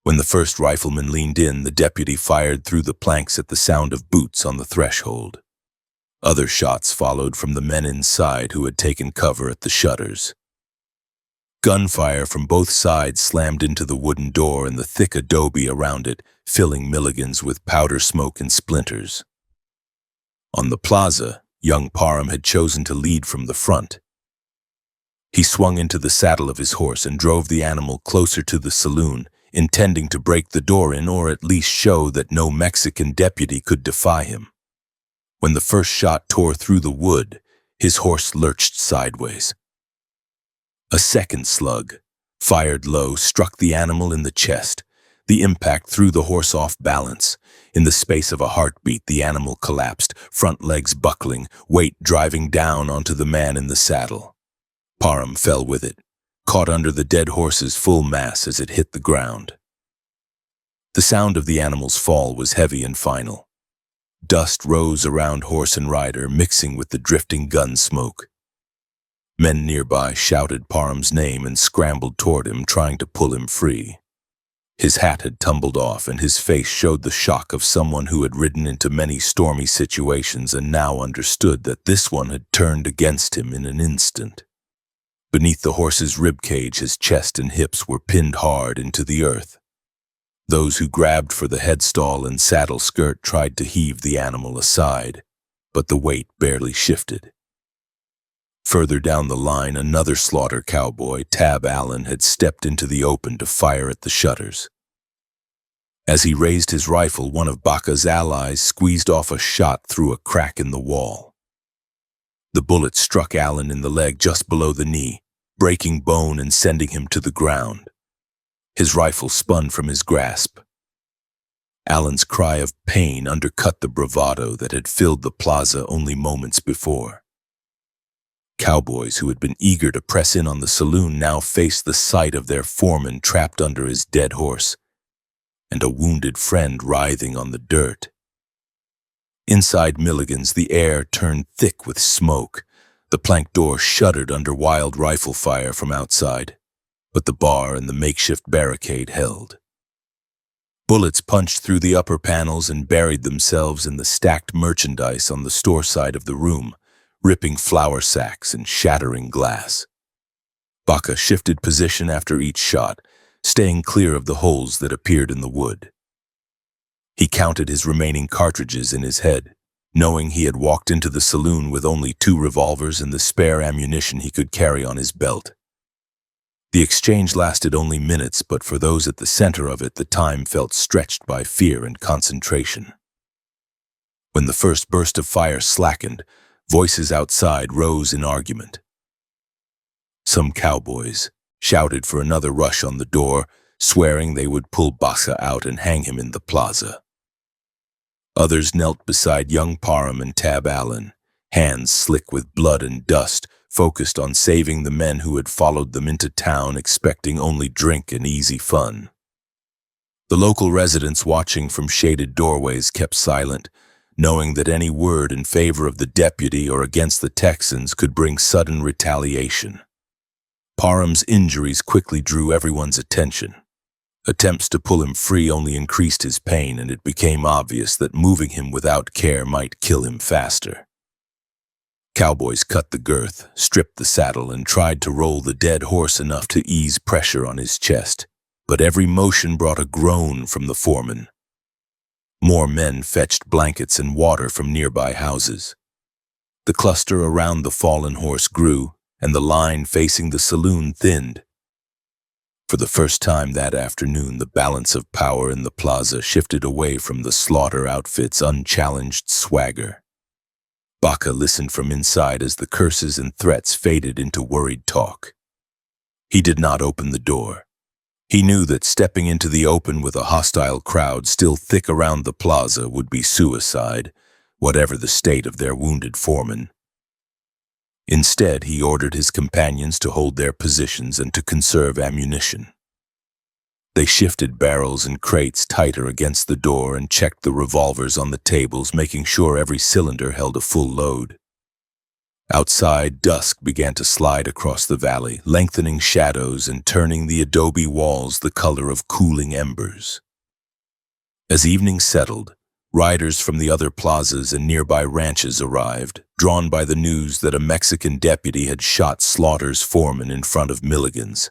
When the first rifleman leaned in, the deputy fired through the planks at the sound of boots on the threshold. Other shots followed from the men inside who had taken cover at the shutters. Gunfire from both sides slammed into the wooden door and the thick adobe around it, filling Milligan's with powder smoke and splinters. On the plaza, young Parham had chosen to lead from the front. He swung into the saddle of his horse and drove the animal closer to the saloon, intending to break the door in or at least show that no Mexican deputy could defy him. When the first shot tore through the wood, his horse lurched sideways. A second slug, fired low, struck the animal in the chest. The impact threw the horse off balance. In the space of a heartbeat, the animal collapsed, front legs buckling, weight driving down onto the man in the saddle. Parham fell with it, caught under the dead horse's full mass as it hit the ground. The sound of the animal's fall was heavy and final. Dust rose around horse and rider, mixing with the drifting gun smoke. Men nearby shouted Parham's name and scrambled toward him, trying to pull him free. His hat had tumbled off, and his face showed the shock of someone who had ridden into many stormy situations and now understood that this one had turned against him in an instant. Beneath the horse's ribcage, his chest and hips were pinned hard into the earth. Those who grabbed for the headstall and saddle skirt tried to heave the animal aside, but the weight barely shifted. Further down the line, another slaughter cowboy, Tab Allen, had stepped into the open to fire at the shutters. As he raised his rifle, one of Baca's allies squeezed off a shot through a crack in the wall. The bullet struck Allen in the leg just below the knee, breaking bone and sending him to the ground. His rifle spun from his grasp. Allen's cry of pain undercut the bravado that had filled the plaza only moments before. Cowboys who had been eager to press in on the saloon now faced the sight of their foreman trapped under his dead horse, and a wounded friend writhing on the dirt. Inside Milligan's, the air turned thick with smoke. The plank door shuddered under wild rifle fire from outside, but the bar and the makeshift barricade held. Bullets punched through the upper panels and buried themselves in the stacked merchandise on the store side of the room, ripping flour sacks and shattering glass. Baca shifted position after each shot, staying clear of the holes that appeared in the wood. He counted his remaining cartridges in his head, knowing he had walked into the saloon with only 2 revolvers and the spare ammunition he could carry on his belt. The exchange lasted only minutes, but for those at the center of it, the time felt stretched by fear and concentration. When the first burst of fire slackened, voices outside rose in argument. Some cowboys shouted for another rush on the door, swearing they would pull Baca out and hang him in the plaza. Others knelt beside young Parham and Tab Allen, hands slick with blood and dust, focused on saving the men who had followed them into town expecting only drink and easy fun. The local residents watching from shaded doorways kept silent, knowing that any word in favor of the deputy or against the Texans could bring sudden retaliation. Parham's injuries quickly drew everyone's attention. Attempts to pull him free only increased his pain, and it became obvious that moving him without care might kill him faster. Cowboys cut the girth, stripped the saddle, and tried to roll the dead horse enough to ease pressure on his chest, but every motion brought a groan from the foreman. More men fetched blankets and water from nearby houses. The cluster around the fallen horse grew, and the line facing the saloon thinned. For the first time that afternoon, the balance of power in the plaza shifted away from the slaughter outfit's unchallenged swagger. Baca listened from inside as the curses and threats faded into worried talk. He did not open the door. He knew that stepping into the open with a hostile crowd still thick around the plaza would be suicide, whatever the state of their wounded foreman. Instead, he ordered his companions to hold their positions and to conserve ammunition. They shifted barrels and crates tighter against the door and checked the revolvers on the tables, making sure every cylinder held a full load. Outside, dusk began to slide across the valley, lengthening shadows and turning the adobe walls the color of cooling embers. As evening settled, riders from the other plazas and nearby ranches arrived, drawn by the news that a Mexican deputy had shot Slaughter's foreman in front of Milligan's.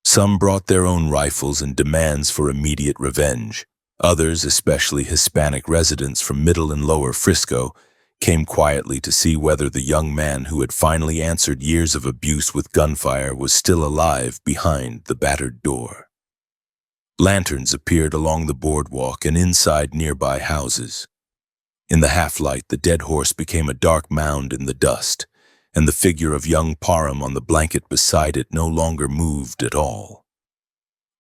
Some brought their own rifles and demands for immediate revenge. Others, especially Hispanic residents from Middle and Lower Frisco, came quietly to see whether the young man who had finally answered years of abuse with gunfire was still alive behind the battered door. Lanterns appeared along the boardwalk and inside nearby houses. In the half-light, the dead horse became a dark mound in the dust, and the figure of young Parham on the blanket beside it no longer moved at all.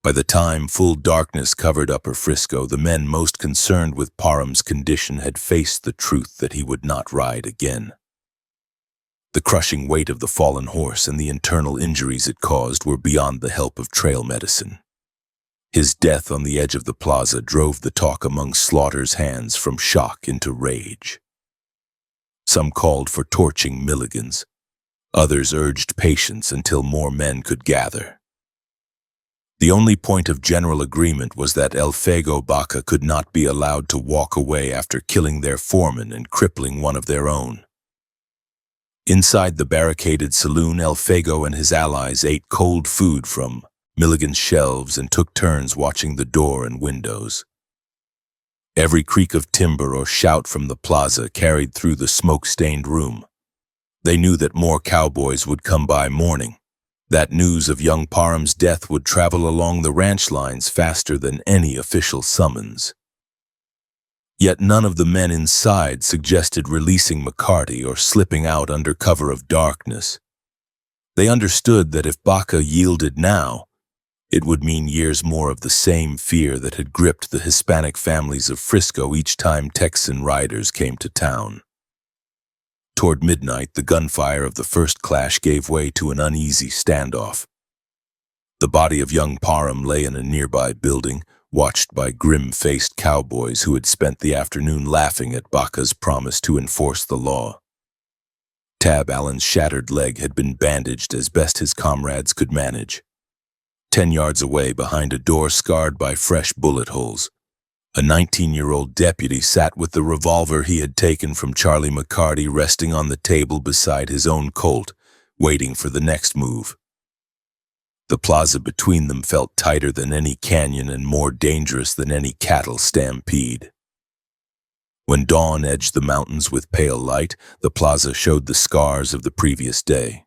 By the time full darkness covered Upper Frisco, the men most concerned with Parham's condition had faced the truth that he would not ride again. The crushing weight of the fallen horse and the internal injuries it caused were beyond the help of trail medicine. His death on the edge of the plaza drove the talk among Slaughter's hands from shock into rage. Some called for torching Milligan's. Others urged patience until more men could gather. The only point of general agreement was that Elfego Baca could not be allowed to walk away after killing their foreman and crippling one of their own. Inside the barricaded saloon, Elfego and his allies ate cold food from Milligan's shelves and took turns watching the door and windows. Every creak of timber or shout from the plaza carried through the smoke-stained room. They knew that more cowboys would come by morning. That news of young Parham's death would travel along the ranch lines faster than any official summons. Yet none of the men inside suggested releasing McCarty or slipping out under cover of darkness. They understood that if Baca yielded now, it would mean years more of the same fear that had gripped the Hispanic families of Frisco each time Texan riders came to town. Toward midnight, the gunfire of the first clash gave way to an uneasy standoff. The body of young Parham lay in a nearby building, watched by grim-faced cowboys who had spent the afternoon laughing at Baca's promise to enforce the law. Tab Allen's shattered leg had been bandaged as best his comrades could manage. 10 yards away, behind a door scarred by fresh bullet holes, a 19-year-old deputy sat with the revolver he had taken from Charlie McCarty resting on the table beside his own Colt, waiting for the next move. The plaza between them felt tighter than any canyon and more dangerous than any cattle stampede. When dawn edged the mountains with pale light, the plaza showed the scars of the previous day.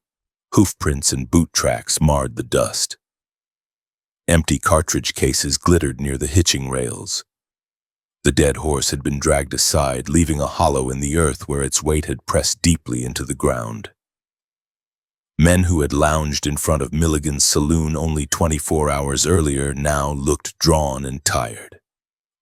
Hoofprints and boot tracks marred the dust. Empty cartridge cases glittered near the hitching rails. The dead horse had been dragged aside, leaving a hollow in the earth where its weight had pressed deeply into the ground. Men who had lounged in front of Milligan's saloon only 24 hours earlier now looked drawn and tired.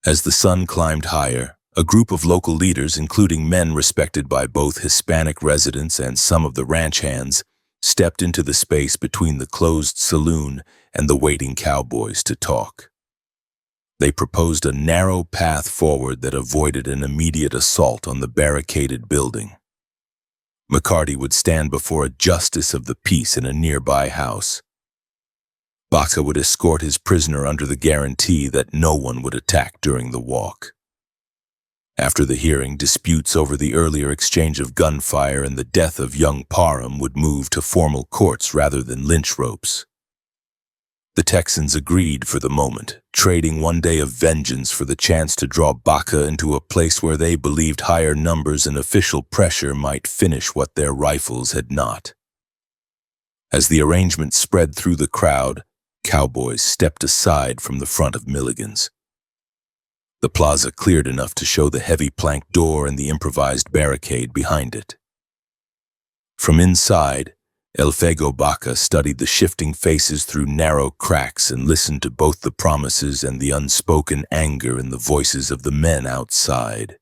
As the sun climbed higher, a group of local leaders, including men respected by both Hispanic residents and some of the ranch hands, stepped into the space between the closed saloon and the waiting cowboys to talk. They proposed a narrow path forward that avoided an immediate assault on the barricaded building. McCarty would stand before a justice of the peace in a nearby house. Baca would escort his prisoner under the guarantee that no one would attack during the walk. After the hearing, disputes over the earlier exchange of gunfire and the death of young Parham would move to formal courts rather than lynch ropes. The Texans agreed for the moment, trading one day of vengeance for the chance to draw Baca into a place where they believed higher numbers and official pressure might finish what their rifles had not. As the arrangement spread through the crowd, cowboys stepped aside from the front of Milligan's. The plaza cleared enough to show the heavy plank door and the improvised barricade behind it. From inside, Elfego Baca studied the shifting faces through narrow cracks and listened to both the promises and the unspoken anger in the voices of the men outside.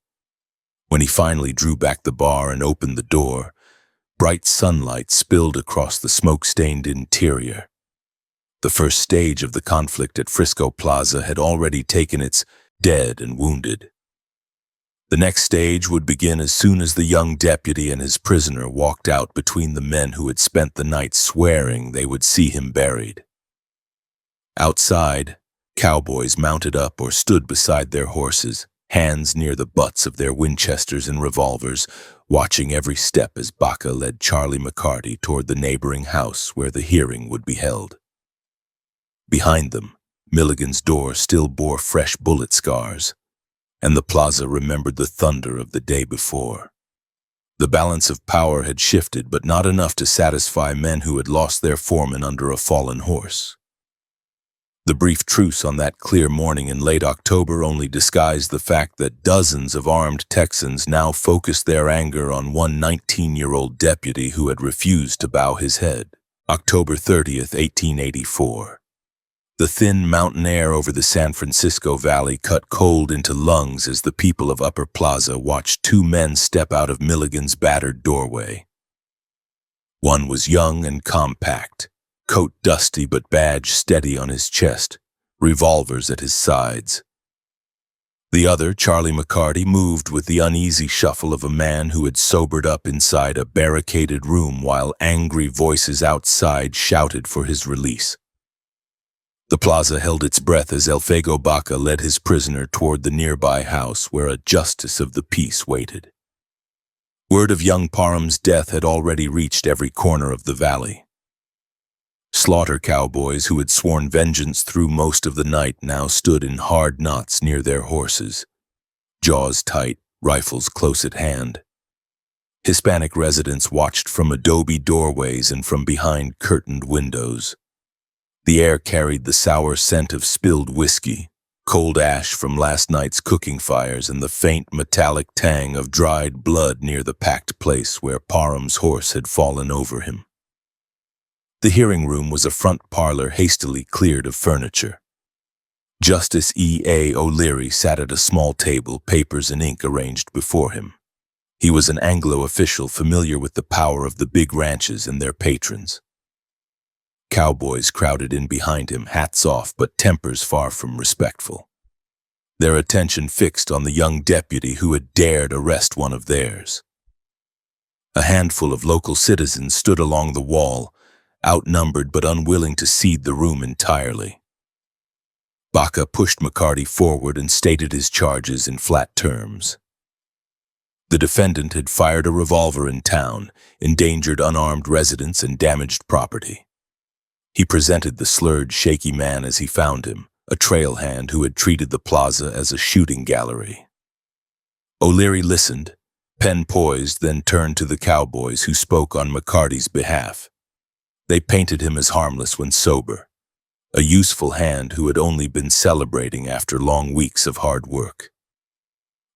When he finally drew back the bar and opened the door, bright sunlight spilled across the smoke-stained interior. The first stage of the conflict at Frisco Plaza had already taken its dead and wounded. The next stage would begin as soon as the young deputy and his prisoner walked out between the men who had spent the night swearing they would see him buried. Outside, cowboys mounted up or stood beside their horses, hands near the butts of their Winchesters and revolvers, watching every step as Baca led Charlie McCarty toward the neighboring house where the hearing would be held. Behind them, Milligan's door still bore fresh bullet scars, and the plaza remembered the thunder of the day before. The balance of power had shifted, but not enough to satisfy men who had lost their foreman under a fallen horse. The brief truce on that clear morning in late October only disguised the fact that dozens of armed Texans now focused their anger on one 19-year-old deputy who had refused to bow his head. October 30th, 1884. The thin mountain air over the San Francisco Valley cut cold into lungs as the people of Upper Plaza watched two men step out of Milligan's battered doorway. One was young and compact, coat dusty but badge steady on his chest, revolvers at his sides. The other, Charlie McCarty, moved with the uneasy shuffle of a man who had sobered up inside a barricaded room while angry voices outside shouted for his release. The plaza held its breath as Elfego Baca led his prisoner toward the nearby house where a justice of the peace waited. Word of young Parham's death had already reached every corner of the valley. Slaughter cowboys who had sworn vengeance through most of the night now stood in hard knots near their horses, jaws tight, rifles close at hand. Hispanic residents watched from adobe doorways and from behind curtained windows. The air carried the sour scent of spilled whiskey, cold ash from last night's cooking fires, and the faint metallic tang of dried blood near the packed place where Parham's horse had fallen over him. The hearing room was a front parlor hastily cleared of furniture. Justice E.A. O'Leary sat at a small table, papers and ink arranged before him. He was an Anglo official familiar with the power of the big ranches and their patrons. Cowboys crowded in behind him, hats off, but tempers far from respectful. Their attention fixed on the young deputy who had dared arrest one of theirs. A handful of local citizens stood along the wall, outnumbered but unwilling to cede the room entirely. Baca pushed McCarty forward and stated his charges in flat terms. The defendant had fired a revolver in town, endangered unarmed residents and damaged property. He presented the slurred, shaky man as he found him, a trail hand who had treated the plaza as a shooting gallery. O'Leary listened, pen poised, then turned to the cowboys who spoke on McCarty's behalf. They painted him as harmless when sober, a useful hand who had only been celebrating after long weeks of hard work.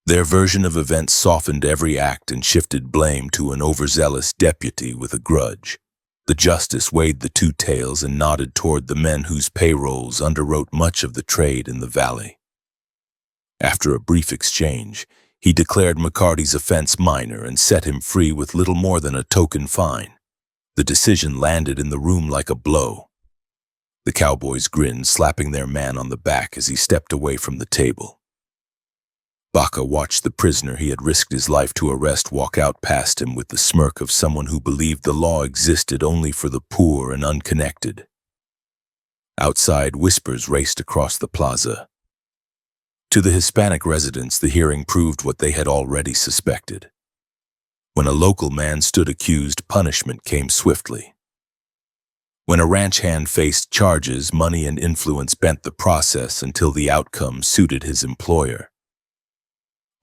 Their version of events softened every act and shifted blame to an overzealous deputy with a grudge. The justice weighed the two tales and nodded toward the men whose payrolls underwrote much of the trade in the valley. After a brief exchange, he declared McCarty's offense minor and set him free with little more than a token fine. The decision landed in the room like a blow. The cowboys grinned, slapping their man on the back as he stepped away from the table. Baca watched the prisoner he had risked his life to arrest walk out past him with the smirk of someone who believed the law existed only for the poor and unconnected. Outside, whispers raced across the plaza. To the Hispanic residents, the hearing proved what they had already suspected. When a local man stood accused, punishment came swiftly. When a ranch hand faced charges, money and influence bent the process until the outcome suited his employer.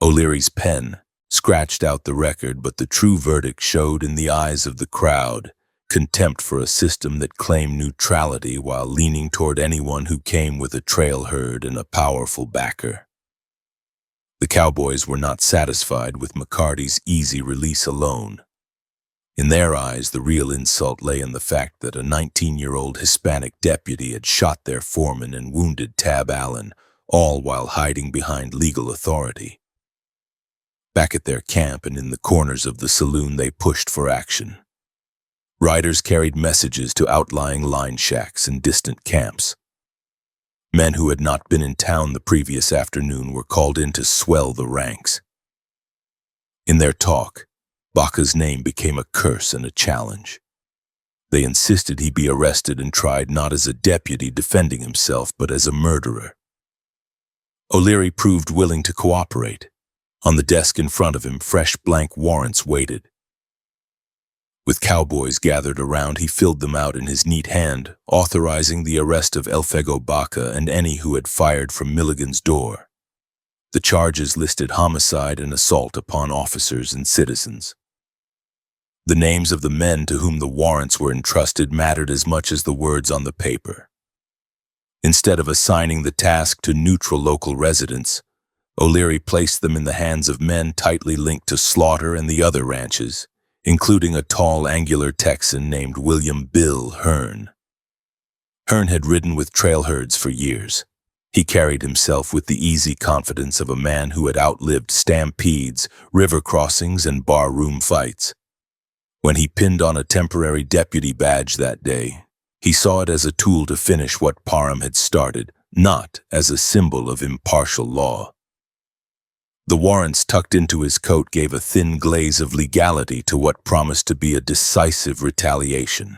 O'Leary's pen scratched out the record, but the true verdict showed in the eyes of the crowd, contempt for a system that claimed neutrality while leaning toward anyone who came with a trail herd and a powerful backer. The cowboys were not satisfied with McCarty's easy release alone. In their eyes, the real insult lay in the fact that a 19-year-old Hispanic deputy had shot their foreman and wounded Tab Allen, all while hiding behind legal authority. Back at their camp and in the corners of the saloon, they pushed for action. Riders carried messages to outlying line shacks and distant camps. Men who had not been in town the previous afternoon were called in to swell the ranks. In their talk, Baca's name became a curse and a challenge. They insisted he be arrested and tried not as a deputy defending himself, but as a murderer. O'Leary proved willing to cooperate. On the desk in front of him, fresh blank warrants waited. With cowboys gathered around, he filled them out in his neat hand, authorizing the arrest of Elfego Baca and any who had fired from Milligan's door. The charges listed homicide and assault upon officers and citizens. The names of the men to whom the warrants were entrusted mattered as much as the words on the paper. Instead of assigning the task to neutral local residents, O'Leary placed them in the hands of men tightly linked to Slaughter and the other ranches, including a tall, angular Texan named William "Bill" Hearn. Hearn had ridden with trail herds for years. He carried himself with the easy confidence of a man who had outlived stampedes, river crossings, and barroom fights. When he pinned on a temporary deputy badge that day, he saw it as a tool to finish what Parham had started, not as a symbol of impartial law. The warrants tucked into his coat gave a thin glaze of legality to what promised to be a decisive retaliation.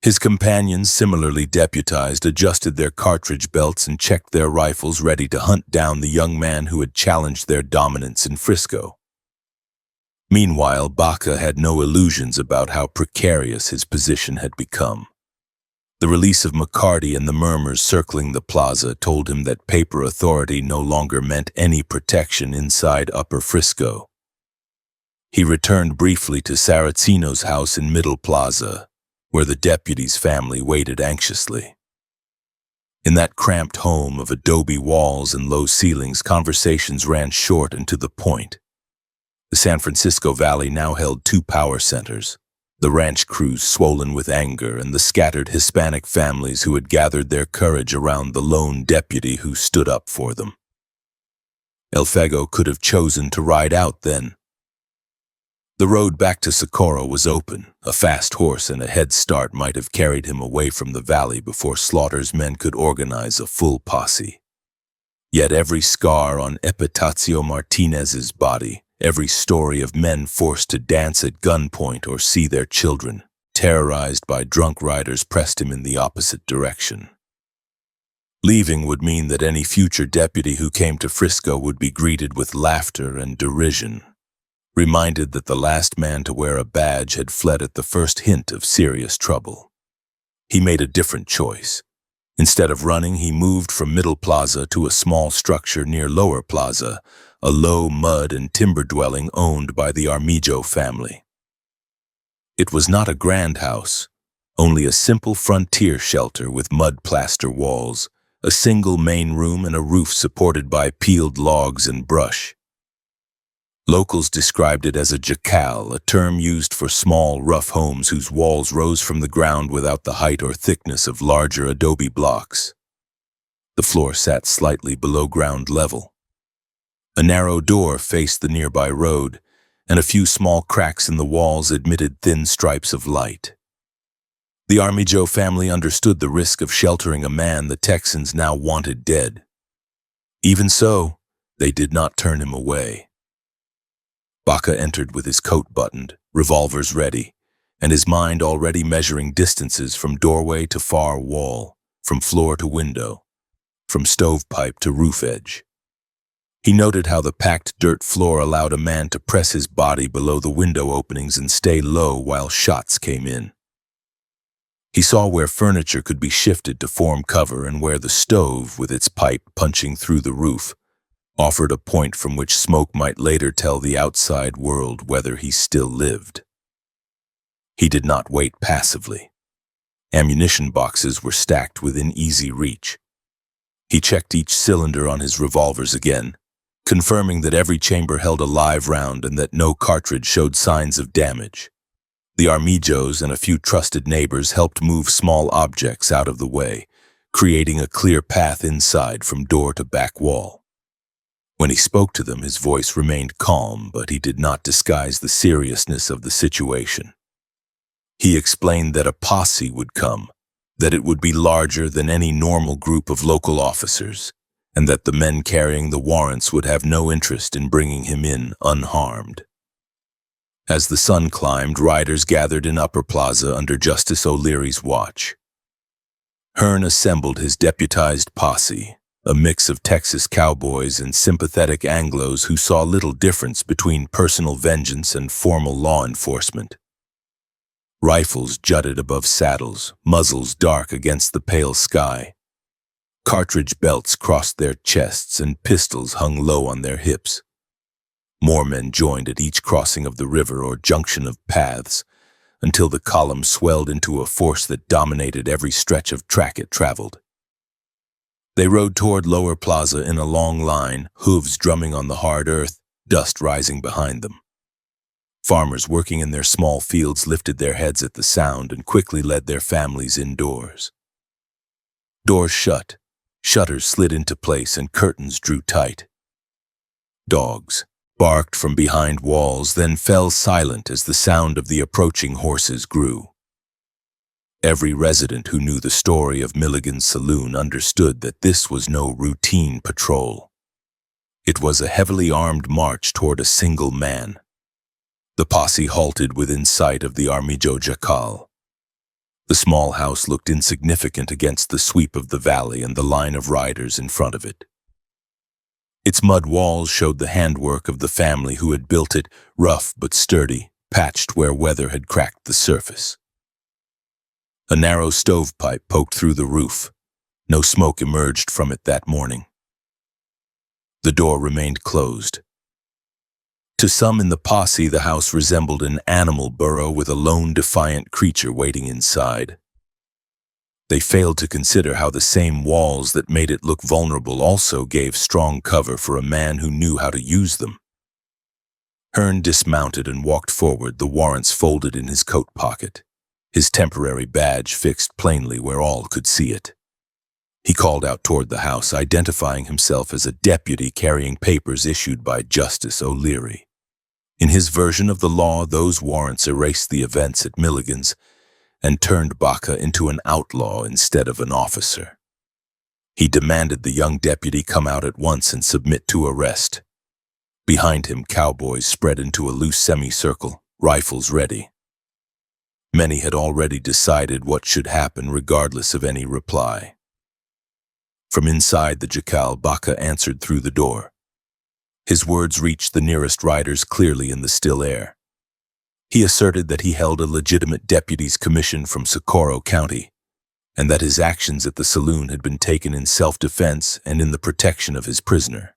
His companions, similarly deputized, adjusted their cartridge belts and checked their rifles, ready to hunt down the young man who had challenged their dominance in Frisco. Meanwhile, Baca had no illusions about how precarious his position had become. The release of McCarty and the murmurs circling the plaza told him that paper authority no longer meant any protection inside Upper Frisco. He returned briefly to Saraceno's house in Middle Plaza, where the deputy's family waited anxiously. In that cramped home of adobe walls and low ceilings, conversations ran short and to the point. The San Francisco Valley now held two power centers, the ranch crews swollen with anger and the scattered Hispanic families who had gathered their courage around the lone deputy who stood up for them. Elfego could have chosen to ride out then. The road back to Socorro was open. A fast horse and a head start might have carried him away from the valley before Slaughter's men could organize a full posse. Yet every scar on Epitazio Martinez's body, every story of men forced to dance at gunpoint or see their children, terrorized by drunk riders, pressed him in the opposite direction. Leaving would mean that any future deputy who came to Frisco would be greeted with laughter and derision, reminded that the last man to wear a badge had fled at the first hint of serious trouble. He made a different choice. Instead of running, he moved from Middle Plaza to a small structure near Lower Plaza, a low mud and timber dwelling owned by the Armijo family. It was not a grand house, only a simple frontier shelter with mud plaster walls, a single main room and a roof supported by peeled logs and brush. Locals described it as a jacal, a term used for small, rough homes whose walls rose from the ground without the height or thickness of larger adobe blocks. The floor sat slightly below ground level. A narrow door faced the nearby road, and a few small cracks in the walls admitted thin stripes of light. The Armijo family understood the risk of sheltering a man the Texans now wanted dead. Even so, they did not turn him away. Baca entered with his coat buttoned, revolvers ready, and his mind already measuring distances from doorway to far wall, from floor to window, from stovepipe to roof edge. He noted how the packed dirt floor allowed a man to press his body below the window openings and stay low while shots came in. He saw where furniture could be shifted to form cover and where the stove, with its pipe punching through the roof, offered a point from which smoke might later tell the outside world whether he still lived. He did not wait passively. Ammunition boxes were stacked within easy reach. He checked each cylinder on his revolvers again, confirming that every chamber held a live round and that no cartridge showed signs of damage. The Armijos and a few trusted neighbors helped move small objects out of the way, creating a clear path inside from door to back wall. When he spoke to them, his voice remained calm, but he did not disguise the seriousness of the situation. He explained that a posse would come, that it would be larger than any normal group of local officers, and that the men carrying the warrants would have no interest in bringing him in unharmed. As the sun climbed, riders gathered in Upper Plaza under Justice O'Leary's watch. Hearn assembled his deputized posse, a mix of Texas cowboys and sympathetic Anglos who saw little difference between personal vengeance and formal law enforcement. Rifles jutted above saddles, muzzles dark against the pale sky. Cartridge belts crossed their chests and pistols hung low on their hips. More men joined at each crossing of the river or junction of paths, until the column swelled into a force that dominated every stretch of track it traveled. They rode toward Lower Plaza in a long line, hooves drumming on the hard earth, dust rising behind them. Farmers working in their small fields lifted their heads at the sound and quickly led their families indoors. Doors shut, shutters slid into place, and curtains drew tight. Dogs barked from behind walls, then fell silent as the sound of the approaching horses grew. Every resident who knew the story of Milligan's Saloon understood that this was no routine patrol. It was a heavily armed march toward a single man. The posse halted within sight of the Armijo jacal. The small house looked insignificant against the sweep of the valley and the line of riders in front of it. Its mud walls showed the handwork of the family who had built it, rough but sturdy, patched where weather had cracked the surface. A narrow stovepipe poked through the roof. No smoke emerged from it that morning. The door remained closed. To some in the posse, the house resembled an animal burrow with a lone, defiant creature waiting inside. They failed to consider how the same walls that made it look vulnerable also gave strong cover for a man who knew how to use them. Hearn dismounted and walked forward, the warrants folded in his coat pocket, his temporary badge fixed plainly where all could see it. He called out toward the house, identifying himself as a deputy carrying papers issued by Justice O'Leary. In his version of the law, those warrants erased the events at Milligan's and turned Baca into an outlaw instead of an officer. He demanded the young deputy come out at once and submit to arrest. Behind him, cowboys spread into a loose semicircle, rifles ready. Many had already decided what should happen regardless of any reply. From inside the jacal, Baca answered through the door. His words reached the nearest riders clearly in the still air. He asserted that he held a legitimate deputy's commission from Socorro County, and that his actions at the saloon had been taken in self-defense and in the protection of his prisoner.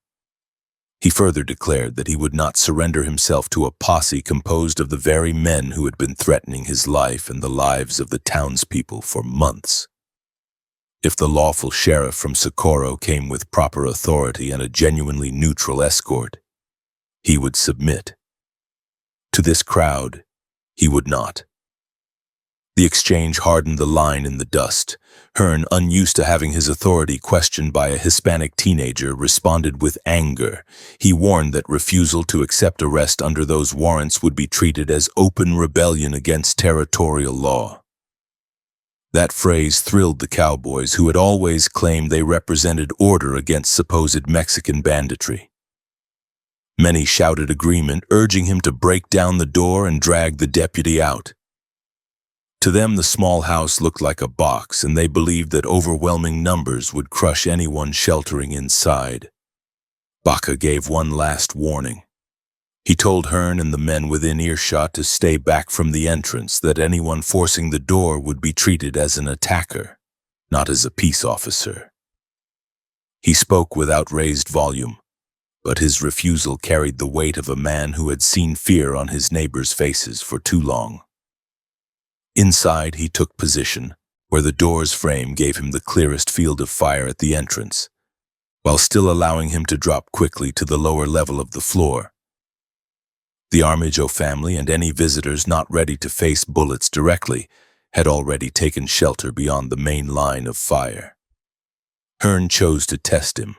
He further declared that he would not surrender himself to a posse composed of the very men who had been threatening his life and the lives of the townspeople for months. If the lawful sheriff from Socorro came with proper authority and a genuinely neutral escort, he would submit. To this crowd, he would not. The exchange hardened the line in the dust. Hearn, unused to having his authority questioned by a Hispanic teenager, responded with anger. He warned that refusal to accept arrest under those warrants would be treated as open rebellion against territorial law. That phrase thrilled the cowboys, who had always claimed they represented order against supposed Mexican banditry. Many shouted agreement, urging him to break down the door and drag the deputy out. To them, the small house looked like a box, and they believed that overwhelming numbers would crush anyone sheltering inside. Baca gave one last warning. He told Hearn and the men within earshot to stay back from the entrance, that anyone forcing the door would be treated as an attacker, not as a peace officer. He spoke without raised volume, but his refusal carried the weight of a man who had seen fear on his neighbors' faces for too long. Inside, he took position, where the door's frame gave him the clearest field of fire at the entrance, while still allowing him to drop quickly to the lower level of the floor. The Armijo family and any visitors not ready to face bullets directly had already taken shelter beyond the main line of fire. Hearn chose to test him.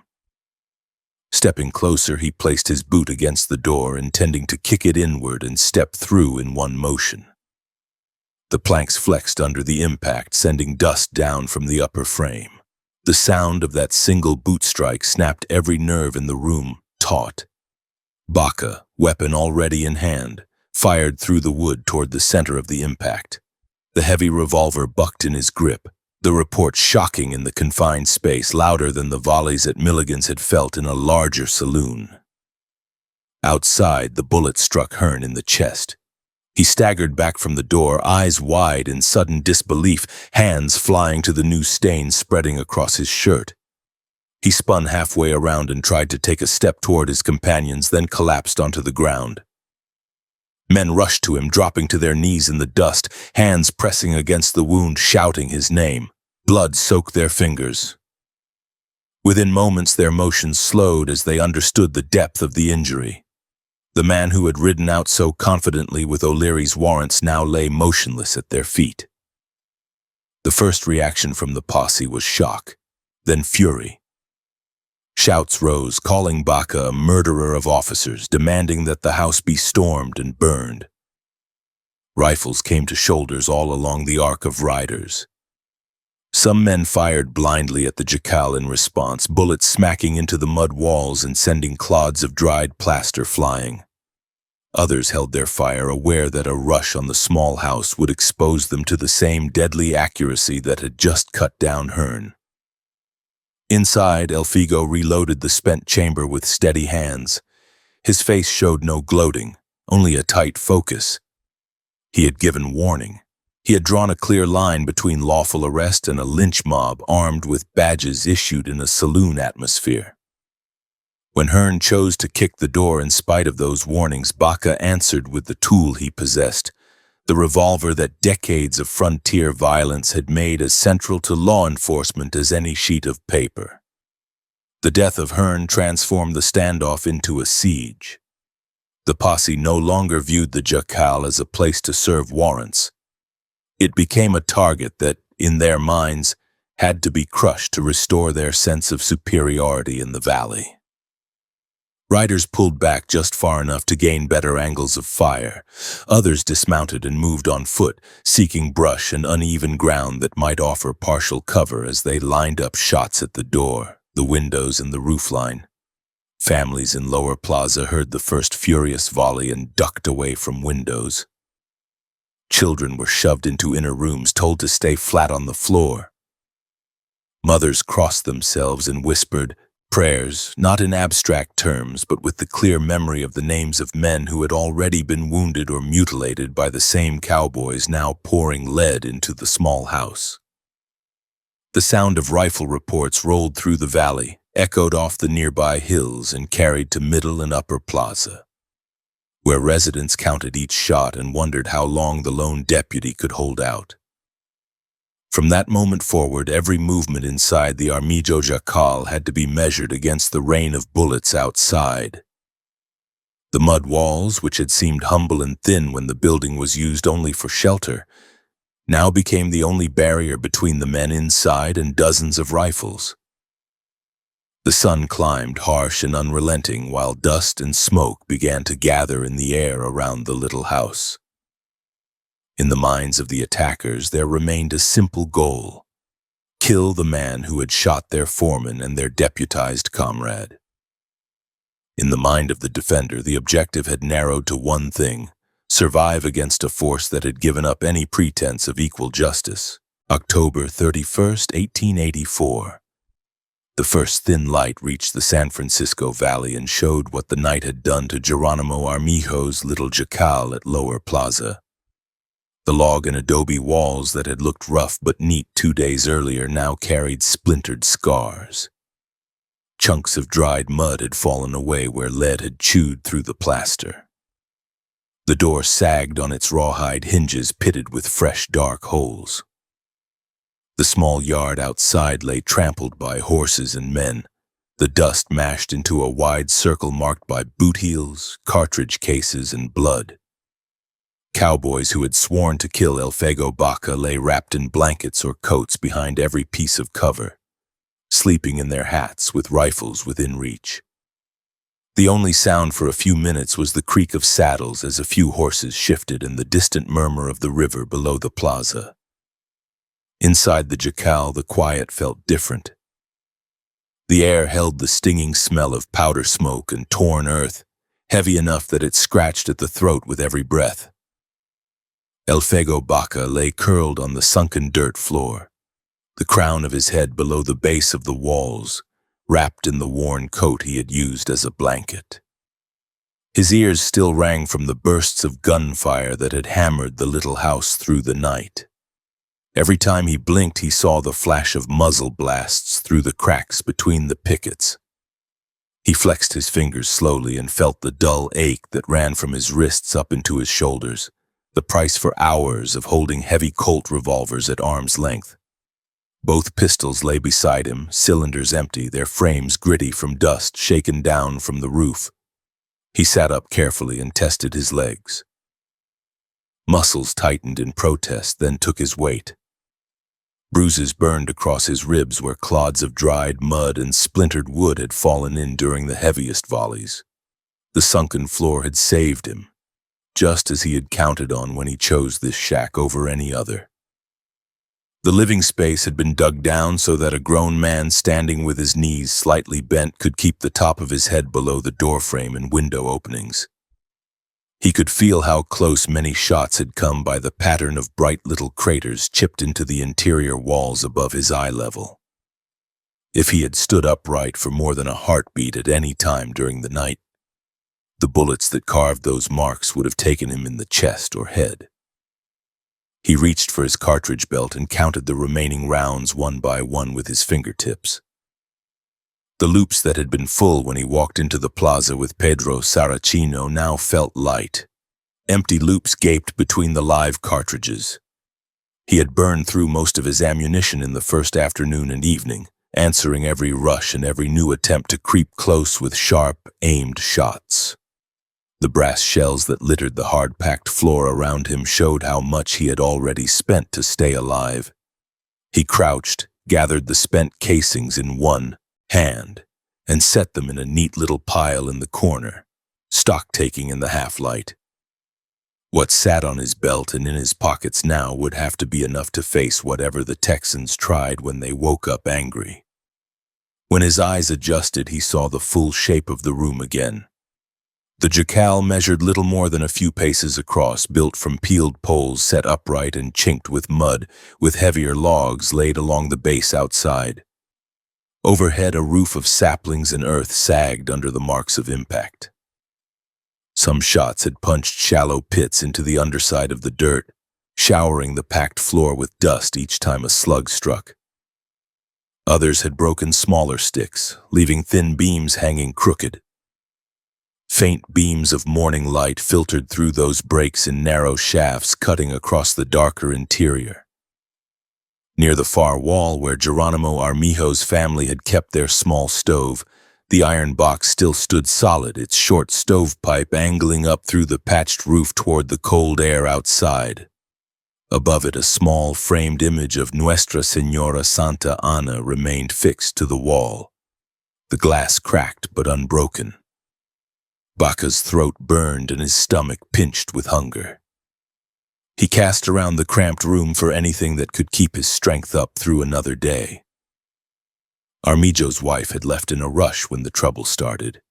Stepping closer, he placed his boot against the door, intending to kick it inward and step through in one motion. The planks flexed under the impact, sending dust down from the upper frame. The sound of that single boot strike snapped every nerve in the room taut. Baca, weapon already in hand, fired through the wood toward the center of the impact. The heavy revolver bucked in his grip, the report shocking in the confined space, louder than the volleys at Milligan's had felt in a larger saloon. Outside, the bullet struck Hearn in the chest. He staggered back from the door, eyes wide in sudden disbelief, hands flying to the new stain spreading across his shirt. He spun halfway around and tried to take a step toward his companions, then collapsed onto the ground. Men rushed to him, dropping to their knees in the dust, hands pressing against the wound, shouting his name. Blood soaked their fingers. Within moments, their motions slowed as they understood the depth of the injury. The man who had ridden out so confidently with O'Leary's warrants now lay motionless at their feet. The first reaction from the posse was shock, then fury. Shouts rose, calling Baca a murderer of officers, demanding that the house be stormed and burned. Rifles came to shoulders all along the arc of riders. Some men fired blindly at the jacal in response, bullets smacking into the mud walls and sending clods of dried plaster flying. Others held their fire, aware that a rush on the small house would expose them to the same deadly accuracy that had just cut down Hearn. Inside, Elfego reloaded the spent chamber with steady hands. His face showed no gloating, only a tight focus. He had given warning. He had drawn a clear line between lawful arrest and a lynch mob armed with badges issued in a saloon atmosphere. When Hearn chose to kick the door in spite of those warnings, Baca answered with the tool he possessed, the revolver that decades of frontier violence had made as central to law enforcement as any sheet of paper. The death of Hearn transformed the standoff into a siege. The posse no longer viewed the jacal as a place to serve warrants. It became a target that, in their minds, had to be crushed to restore their sense of superiority in the valley. Riders pulled back just far enough to gain better angles of fire. Others dismounted and moved on foot, seeking brush and uneven ground that might offer partial cover as they lined up shots at the door, the windows, and the roofline. Families in Lower Plaza heard the first furious volley and ducked away from windows. Children were shoved into inner rooms, told to stay flat on the floor. Mothers crossed themselves and whispered prayers, not in abstract terms, but with the clear memory of the names of men who had already been wounded or mutilated by the same cowboys now pouring lead into the small house. The sound of rifle reports rolled through the valley, echoed off the nearby hills, and carried to Middle and Upper Plaza, where residents counted each shot and wondered how long the lone deputy could hold out. From that moment forward, every movement inside the Armijo Jacal had to be measured against the rain of bullets outside. The mud walls, which had seemed humble and thin when the building was used only for shelter, now became the only barrier between the men inside and dozens of rifles. The sun climbed, harsh and unrelenting, while dust and smoke began to gather in the air around the little house. In the minds of the attackers, there remained a simple goal: kill the man who had shot their foreman and their deputized comrade. In the mind of the defender, the objective had narrowed to one thing: survive against a force that had given up any pretense of equal justice. October 31st, 1884. The first thin light reached the San Francisco Valley and showed what the night had done to Geronimo Armijo's little jacal at Lower Plaza. The log and adobe walls that had looked rough but neat 2 days earlier now carried splintered scars. Chunks of dried mud had fallen away where lead had chewed through the plaster. The door sagged on its rawhide hinges, pitted with fresh, dark holes. The small yard outside lay trampled by horses and men, the dust mashed into a wide circle marked by boot heels, cartridge cases, and blood. Cowboys who had sworn to kill Elfego Baca lay wrapped in blankets or coats behind every piece of cover, sleeping in their hats with rifles within reach. The only sound for a few minutes was the creak of saddles as a few horses shifted and the distant murmur of the river below the plaza. Inside the jacal, the quiet felt different. The air held the stinging smell of powder smoke and torn earth, heavy enough that it scratched at the throat with every breath. Elfego Baca lay curled on the sunken dirt floor, the crown of his head below the base of the walls, wrapped in the worn coat he had used as a blanket. His ears still rang from the bursts of gunfire that had hammered the little house through the night. Every time he blinked, he saw the flash of muzzle blasts through the cracks between the pickets. He flexed his fingers slowly and felt the dull ache that ran from his wrists up into his shoulders, the price for hours of holding heavy Colt revolvers at arm's length. Both pistols lay beside him, cylinders empty, their frames gritty from dust shaken down from the roof. He sat up carefully and tested his legs. Muscles tightened in protest, then took his weight. Bruises burned across his ribs where clods of dried mud and splintered wood had fallen in during the heaviest volleys. The sunken floor had saved him, just as he had counted on when he chose this shack over any other. The living space had been dug down so that a grown man standing with his knees slightly bent could keep the top of his head below the doorframe and window openings. He could feel how close many shots had come by the pattern of bright little craters chipped into the interior walls above his eye level. If he had stood upright for more than a heartbeat at any time during the night, the bullets that carved those marks would have taken him in the chest or head. He reached for his cartridge belt and counted the remaining rounds one by one with his fingertips. The loops that had been full when he walked into the plaza with Pedro Saracino now felt light. Empty loops gaped between the live cartridges. He had burned through most of his ammunition in the first afternoon and evening, answering every rush and every new attempt to creep close with sharp, aimed shots. The brass shells that littered the hard-packed floor around him showed how much he had already spent to stay alive. He crouched, gathered the spent casings in one hand, and set them in a neat little pile in the corner, stock-taking in the half-light. What sat on his belt and in his pockets now would have to be enough to face whatever the Texans tried when they woke up angry. When his eyes adjusted, he saw the full shape of the room again. The jacal measured little more than a few paces across, built from peeled poles set upright and chinked with mud, with heavier logs laid along the base outside. Overhead, a roof of saplings and earth sagged under the marks of impact. Some shots had punched shallow pits into the underside of the dirt, showering the packed floor with dust each time a slug struck. Others had broken smaller sticks, leaving thin beams hanging crooked. Faint beams of morning light filtered through those breaks in narrow shafts cutting across the darker interior. Near the far wall where Geronimo Armijo's family had kept their small stove, the iron box still stood solid, its short stovepipe angling up through the patched roof toward the cold air outside. Above it, a small framed image of Nuestra Señora Santa Ana remained fixed to the wall, the glass cracked but unbroken. Baca's throat burned and his stomach pinched with hunger. He cast around the cramped room for anything that could keep his strength up through another day. Armijo's wife had left in a rush when the trouble started,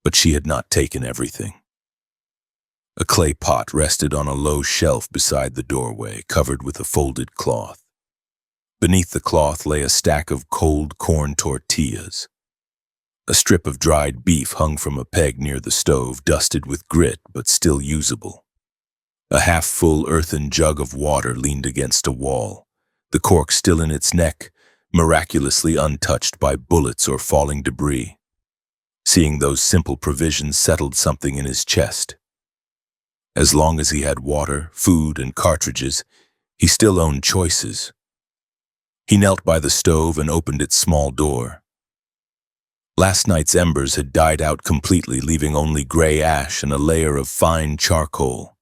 but she had not taken everything. A clay pot rested on a low shelf beside the doorway, covered with a folded cloth. Beneath the cloth lay a stack of cold corn tortillas. A strip of dried beef hung from a peg near the stove, dusted with grit but still usable. A half-full earthen jug of water leaned against a wall, the cork still in its neck, miraculously untouched by bullets or falling debris. Seeing those simple provisions settled something in his chest. As long as he had water, food, and cartridges, he still owned choices. He knelt by the stove and opened its small door. Last night's embers had died out completely, leaving only gray ash and a layer of fine charcoal.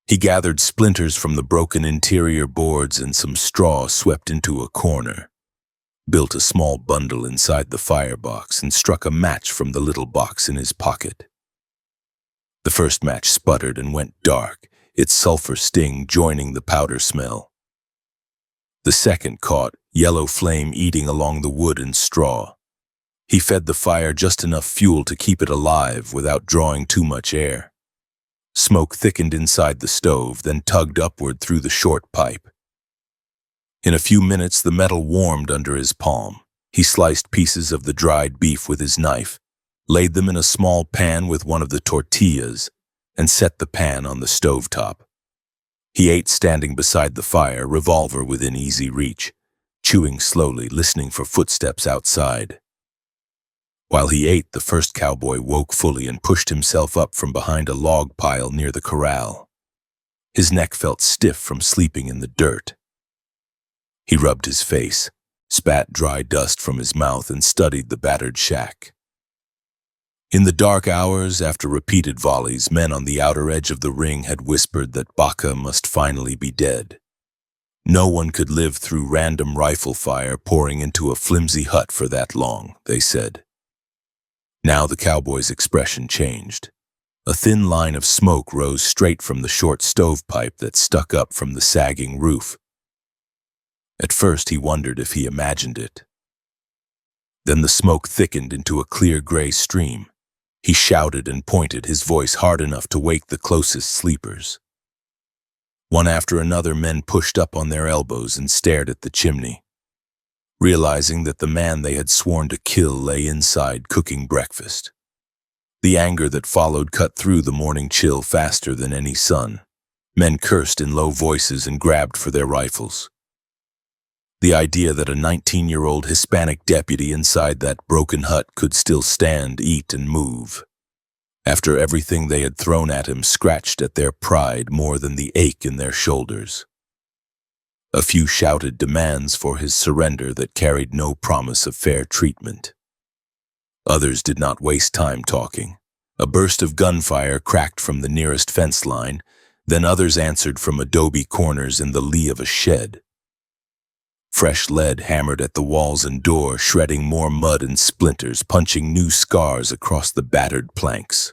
He gathered splinters from the broken interior boards and some straw swept into a corner, built a small bundle inside the firebox, and struck a match from the little box in his pocket. The first match sputtered and went dark, its sulfur sting joining the powder smell. The second caught, yellow flame eating along the wood and straw. He fed the fire just enough fuel to keep it alive without drawing too much air. Smoke thickened inside the stove, then tugged upward through the short pipe. In a few minutes, the metal warmed under his palm. He sliced pieces of the dried beef with his knife, laid them in a small pan with one of the tortillas, and set the pan on the stovetop. He ate standing beside the fire, revolver within easy reach, chewing slowly, listening for footsteps outside. While he ate, the first cowboy woke fully and pushed himself up from behind a log pile near the corral. His neck felt stiff from sleeping in the dirt. He rubbed his face, spat dry dust from his mouth, and studied the battered shack. In the dark hours, after repeated volleys, men on the outer edge of the ring had whispered that Baca must finally be dead. No one could live through random rifle fire pouring into a flimsy hut for that long, they said. Now the cowboy's expression changed. A thin line of smoke rose straight from the short stovepipe that stuck up from the sagging roof. At first he wondered if he imagined it. Then the smoke thickened into a clear gray stream. He shouted and pointed, his voice hard enough to wake the closest sleepers. One after another, men pushed up on their elbows and stared at the chimney. realizing that the man they had sworn to kill lay inside cooking breakfast. The anger that followed cut through the morning chill faster than any sun. Men cursed in low voices and grabbed for their rifles. The idea that a 19-year-old Hispanic deputy inside that broken hut could still stand, eat, and move, after everything they had thrown at him, scratched at their pride more than the ache in their shoulders. A few shouted demands for his surrender that carried no promise of fair treatment. Others did not waste time talking. A burst of gunfire cracked from the nearest fence line, then others answered from adobe corners in the lee of a shed. Fresh lead hammered at the walls and door, shredding more mud and splinters, punching new scars across the battered planks.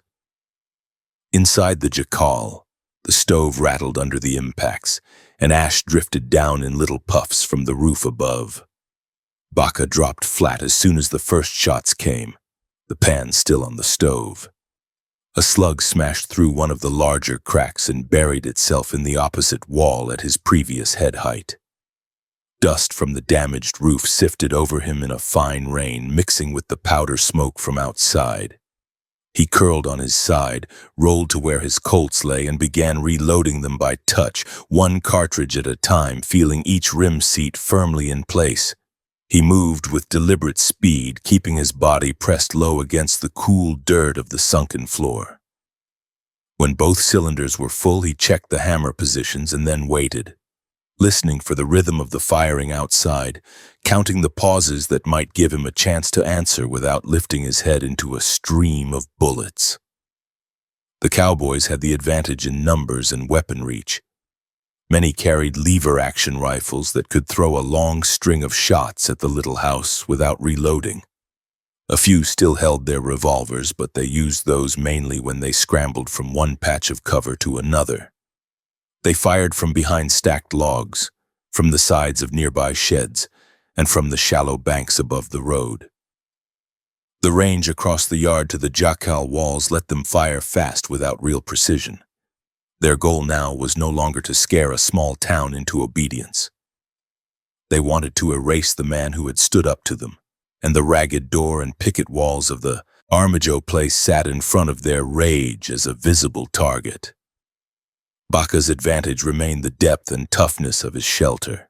Inside the jacal, the stove rattled under the impacts, and ash drifted down in little puffs from the roof above. Baca dropped flat as soon as the first shots came, the pan still on the stove. A slug smashed through one of the larger cracks and buried itself in the opposite wall at his previous head height. Dust from the damaged roof sifted over him in a fine rain, mixing with the powder smoke from outside. He curled on his side, rolled to where his Colts lay, and began reloading them by touch, one cartridge at a time, feeling each rim seat firmly in place. He moved with deliberate speed, keeping his body pressed low against the cool dirt of the sunken floor. When both cylinders were full, he checked the hammer positions and then waited, listening for the rhythm of the firing outside, counting the pauses that might give him a chance to answer without lifting his head into a stream of bullets. The cowboys had the advantage in numbers and weapon reach. Many carried lever-action rifles that could throw a long string of shots at the little house without reloading. A few still held their revolvers, but they used those mainly when they scrambled from one patch of cover to another. They fired from behind stacked logs, from the sides of nearby sheds, and from the shallow banks above the road. The range across the yard to the jacal walls let them fire fast without real precision. Their goal now was no longer to scare a small town into obedience. They wanted to erase the man who had stood up to them, and the ragged door and picket walls of the Armijo place sat in front of their rage as a visible target. Baca's advantage remained the depth and toughness of his shelter.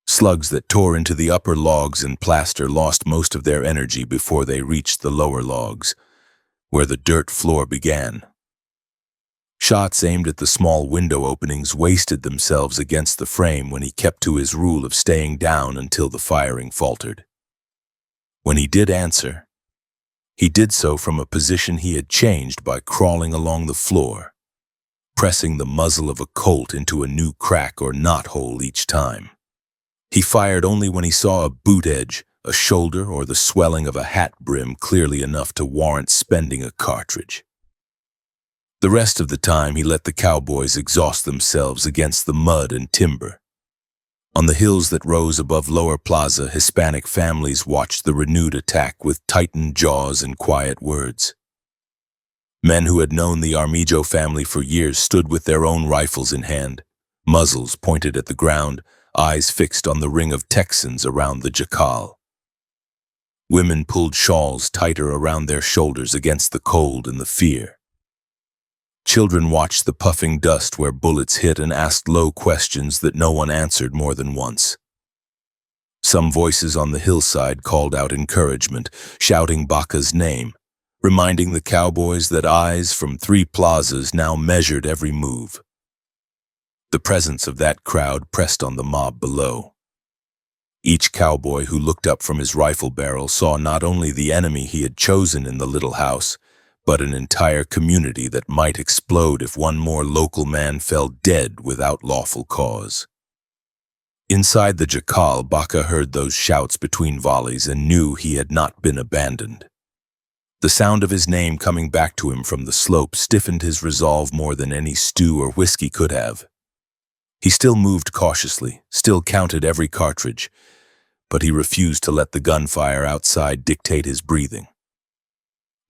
Slugs that tore into the upper logs and plaster lost most of their energy before they reached the lower logs, where the dirt floor began. Shots aimed at the small window openings wasted themselves against the frame when he kept to his rule of staying down until the firing faltered. When he did answer, he did so from a position he had changed by crawling along the floor, pressing the muzzle of a Colt into a new crack or knot hole each time. He fired only when he saw a boot edge, a shoulder, or the swelling of a hat brim clearly enough to warrant spending a cartridge. The rest of the time he let the cowboys exhaust themselves against the mud and timber. On the hills that rose above Lower Plaza, Hispanic families watched the renewed attack with tightened jaws and quiet words. Men who had known the Armijo family for years stood with their own rifles in hand, muzzles pointed at the ground, eyes fixed on the ring of Texans around the jacal. Women pulled shawls tighter around their shoulders against the cold and the fear. Children watched the puffing dust where bullets hit and asked low questions that no one answered more than once. Some voices on the hillside called out encouragement, shouting Baca's name, reminding the cowboys that eyes from 3 plazas now measured every move. The presence of that crowd pressed on the mob below. Each cowboy who looked up from his rifle barrel saw not only the enemy he had chosen in the little house, but an entire community that might explode if one more local man fell dead without lawful cause. Inside the jacal, Baca heard those shouts between volleys and knew he had not been abandoned. The sound of his name coming back to him from the slope stiffened his resolve more than any stew or whiskey could have. He still moved cautiously, still counted every cartridge, but he refused to let the gunfire outside dictate his breathing.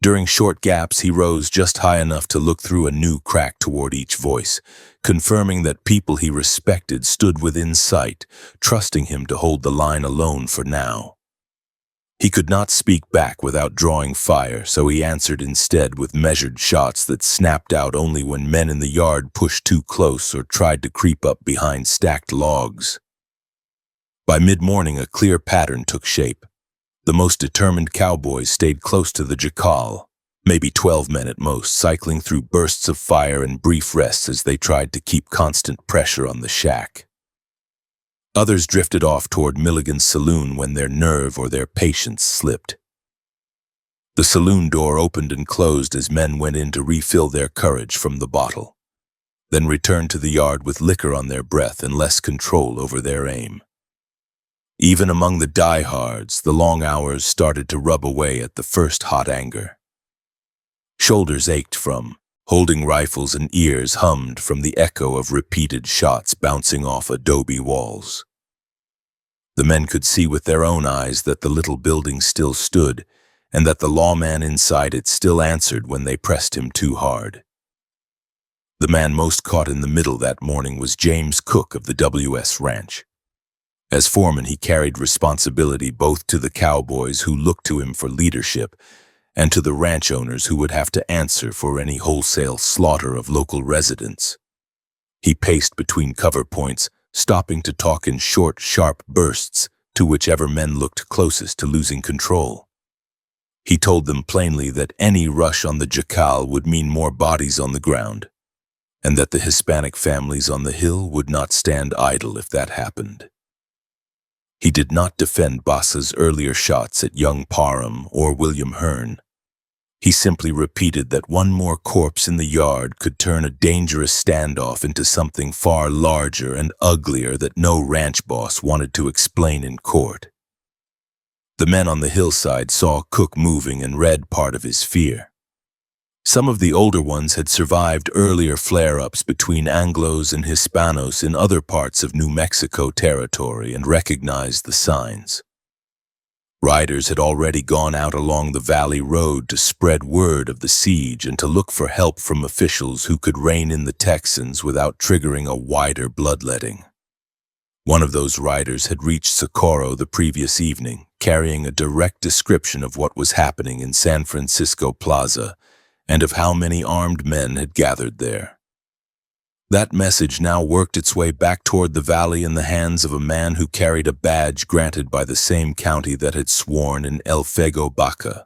During short gaps, he rose just high enough to look through a new crack toward each voice, confirming that people he respected stood within sight, trusting him to hold the line alone for now. He could not speak back without drawing fire, so he answered instead with measured shots that snapped out only when men in the yard pushed too close or tried to creep up behind stacked logs. By mid-morning, a clear pattern took shape. The most determined cowboys stayed close to the jacal, maybe 12 men at most, cycling through bursts of fire and brief rests as they tried to keep constant pressure on the shack. Others drifted off toward Milligan's saloon when their nerve or their patience slipped. The saloon door opened and closed as men went in to refill their courage from the bottle, then returned to the yard with liquor on their breath and less control over their aim. Even among the diehards, the long hours started to rub away at the first hot anger. Shoulders ached from holding rifles and ears hummed from the echo of repeated shots bouncing off adobe walls. The men could see with their own eyes that the little building still stood, and that the lawman inside it still answered when they pressed him too hard. The man most caught in the middle that morning was James Cook of the W.S. Ranch. As foreman, he carried responsibility both to the cowboys who looked to him for leadership and to the ranch owners who would have to answer for any wholesale slaughter of local residents. He paced between cover points, stopping to talk in short, sharp bursts to whichever men looked closest to losing control. He told them plainly that any rush on the jacal would mean more bodies on the ground, and that the Hispanic families on the hill would not stand idle if that happened. He did not defend Baca's earlier shots at young Parham or William Hearn. He simply repeated that one more corpse in the yard could turn a dangerous standoff into something far larger and uglier that no ranch boss wanted to explain in court. The men on the hillside saw Cook moving and read part of his fear. Some of the older ones had survived earlier flare-ups between Anglos and Hispanos in other parts of New Mexico territory and recognized the signs. Riders had already gone out along the valley road to spread word of the siege and to look for help from officials who could rein in the Texans without triggering a wider bloodletting. One of those riders had reached Socorro the previous evening, carrying a direct description of what was happening in San Francisco Plaza and of how many armed men had gathered there. That message now worked its way back toward the valley in the hands of a man who carried a badge granted by the same county that had sworn in Elfego Baca.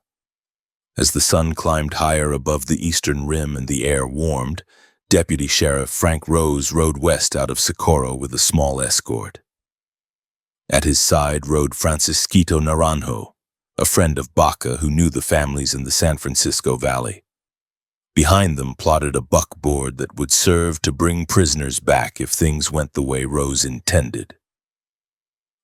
As the sun climbed higher above the eastern rim and the air warmed, Deputy Sheriff Frank Rose rode west out of Socorro with a small escort. At his side rode Francisquito Naranjo, a friend of Baca who knew the families in the San Francisco Valley. Behind them plotted a buckboard that would serve to bring prisoners back if things went the way Rose intended.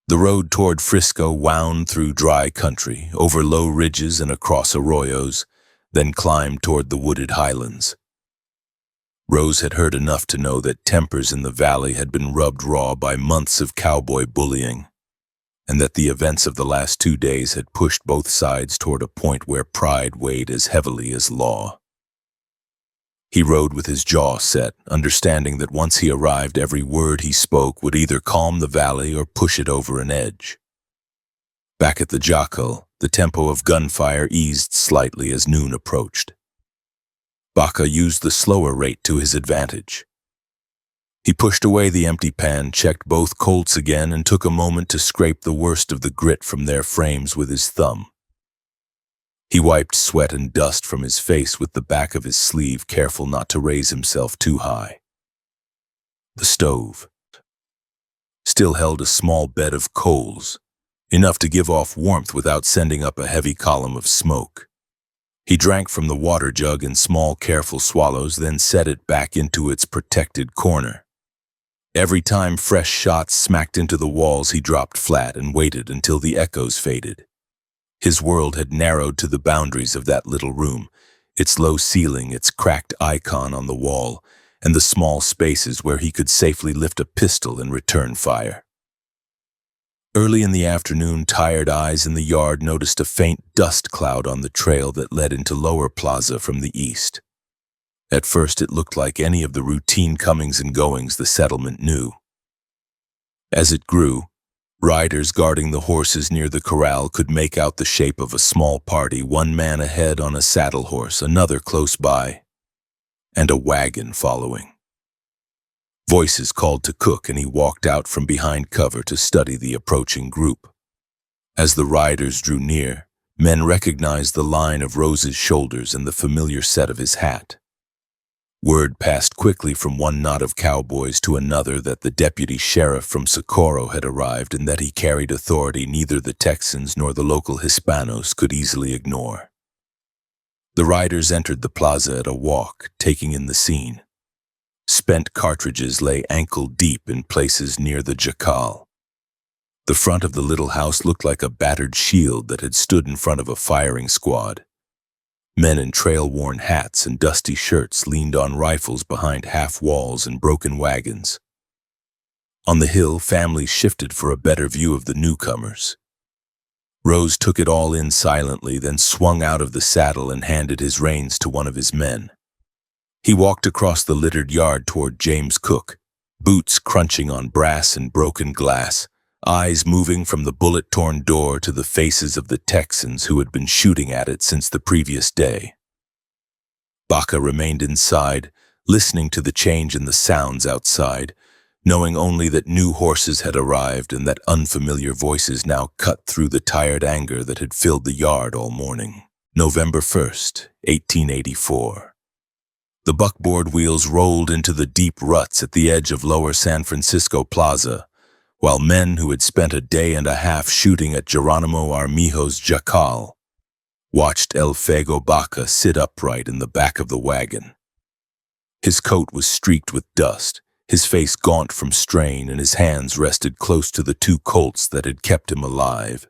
The road toward Frisco wound through dry country, over low ridges and across arroyos, then climbed toward the wooded highlands. Rose had heard enough to know that tempers in the valley had been rubbed raw by months of cowboy bullying, and that the events of the last 2 days had pushed both sides toward a point where pride weighed as heavily as law. He rode with his jaw set, understanding that once he arrived, every word he spoke would either calm the valley or push it over an edge. Back at the jacal, the tempo of gunfire eased slightly as noon approached. Baca used the slower rate to his advantage. He pushed away the empty pan, checked both Colts again, and took a moment to scrape the worst of the grit from their frames with his thumb. He wiped sweat and dust from his face with the back of his sleeve, careful not to raise himself too high. The stove still held a small bed of coals, enough to give off warmth without sending up a heavy column of smoke. He drank from the water jug in small, careful swallows, then set it back into its protected corner. Every time fresh shots smacked into the walls, he dropped flat and waited until the echoes faded. His world had narrowed to the boundaries of that little room, its low ceiling, its cracked icon on the wall, and the small spaces where he could safely lift a pistol and return fire. Early in the afternoon, tired eyes in the yard noticed a faint dust cloud on the trail that led into Lower Plaza from the east. At first it looked like any of the routine comings and goings the settlement knew. As it grew, riders guarding the horses near the corral could make out the shape of a small party, one man ahead on a saddle horse, another close by, and a wagon following. Voices called to Cook, and he walked out from behind cover to study the approaching group. As the riders drew near, men recognized the line of Rose's shoulders and the familiar set of his hat. Word passed quickly from one knot of cowboys to another that the deputy sheriff from Socorro had arrived and that he carried authority neither the Texans nor the local Hispanos could easily ignore. The riders entered the plaza at a walk, taking in the scene. Spent cartridges lay ankle-deep in places near the jacal. The front of the little house looked like a battered shield that had stood in front of a firing squad. Men in trail-worn hats and dusty shirts leaned on rifles behind half walls and broken wagons. On the hill, families shifted for a better view of the newcomers. Rose took it all in silently, then swung out of the saddle and handed his reins to one of his men. He walked across the littered yard toward James Cook, boots crunching on brass and broken glass, eyes moving from the bullet-torn door to the faces of the Texans who had been shooting at it since the previous day. Baca remained inside, listening to the change in the sounds outside, knowing only that new horses had arrived and that unfamiliar voices now cut through the tired anger that had filled the yard all morning. November 1st, 1884. The buckboard wheels rolled into the deep ruts at the edge of Lower San Francisco Plaza, while men who had spent a day and a half shooting at Geronimo Armijo's jacal watched Elfego Baca sit upright in the back of the wagon. His coat was streaked with dust, his face gaunt from strain, and his hands rested close to the two Colts that had kept him alive.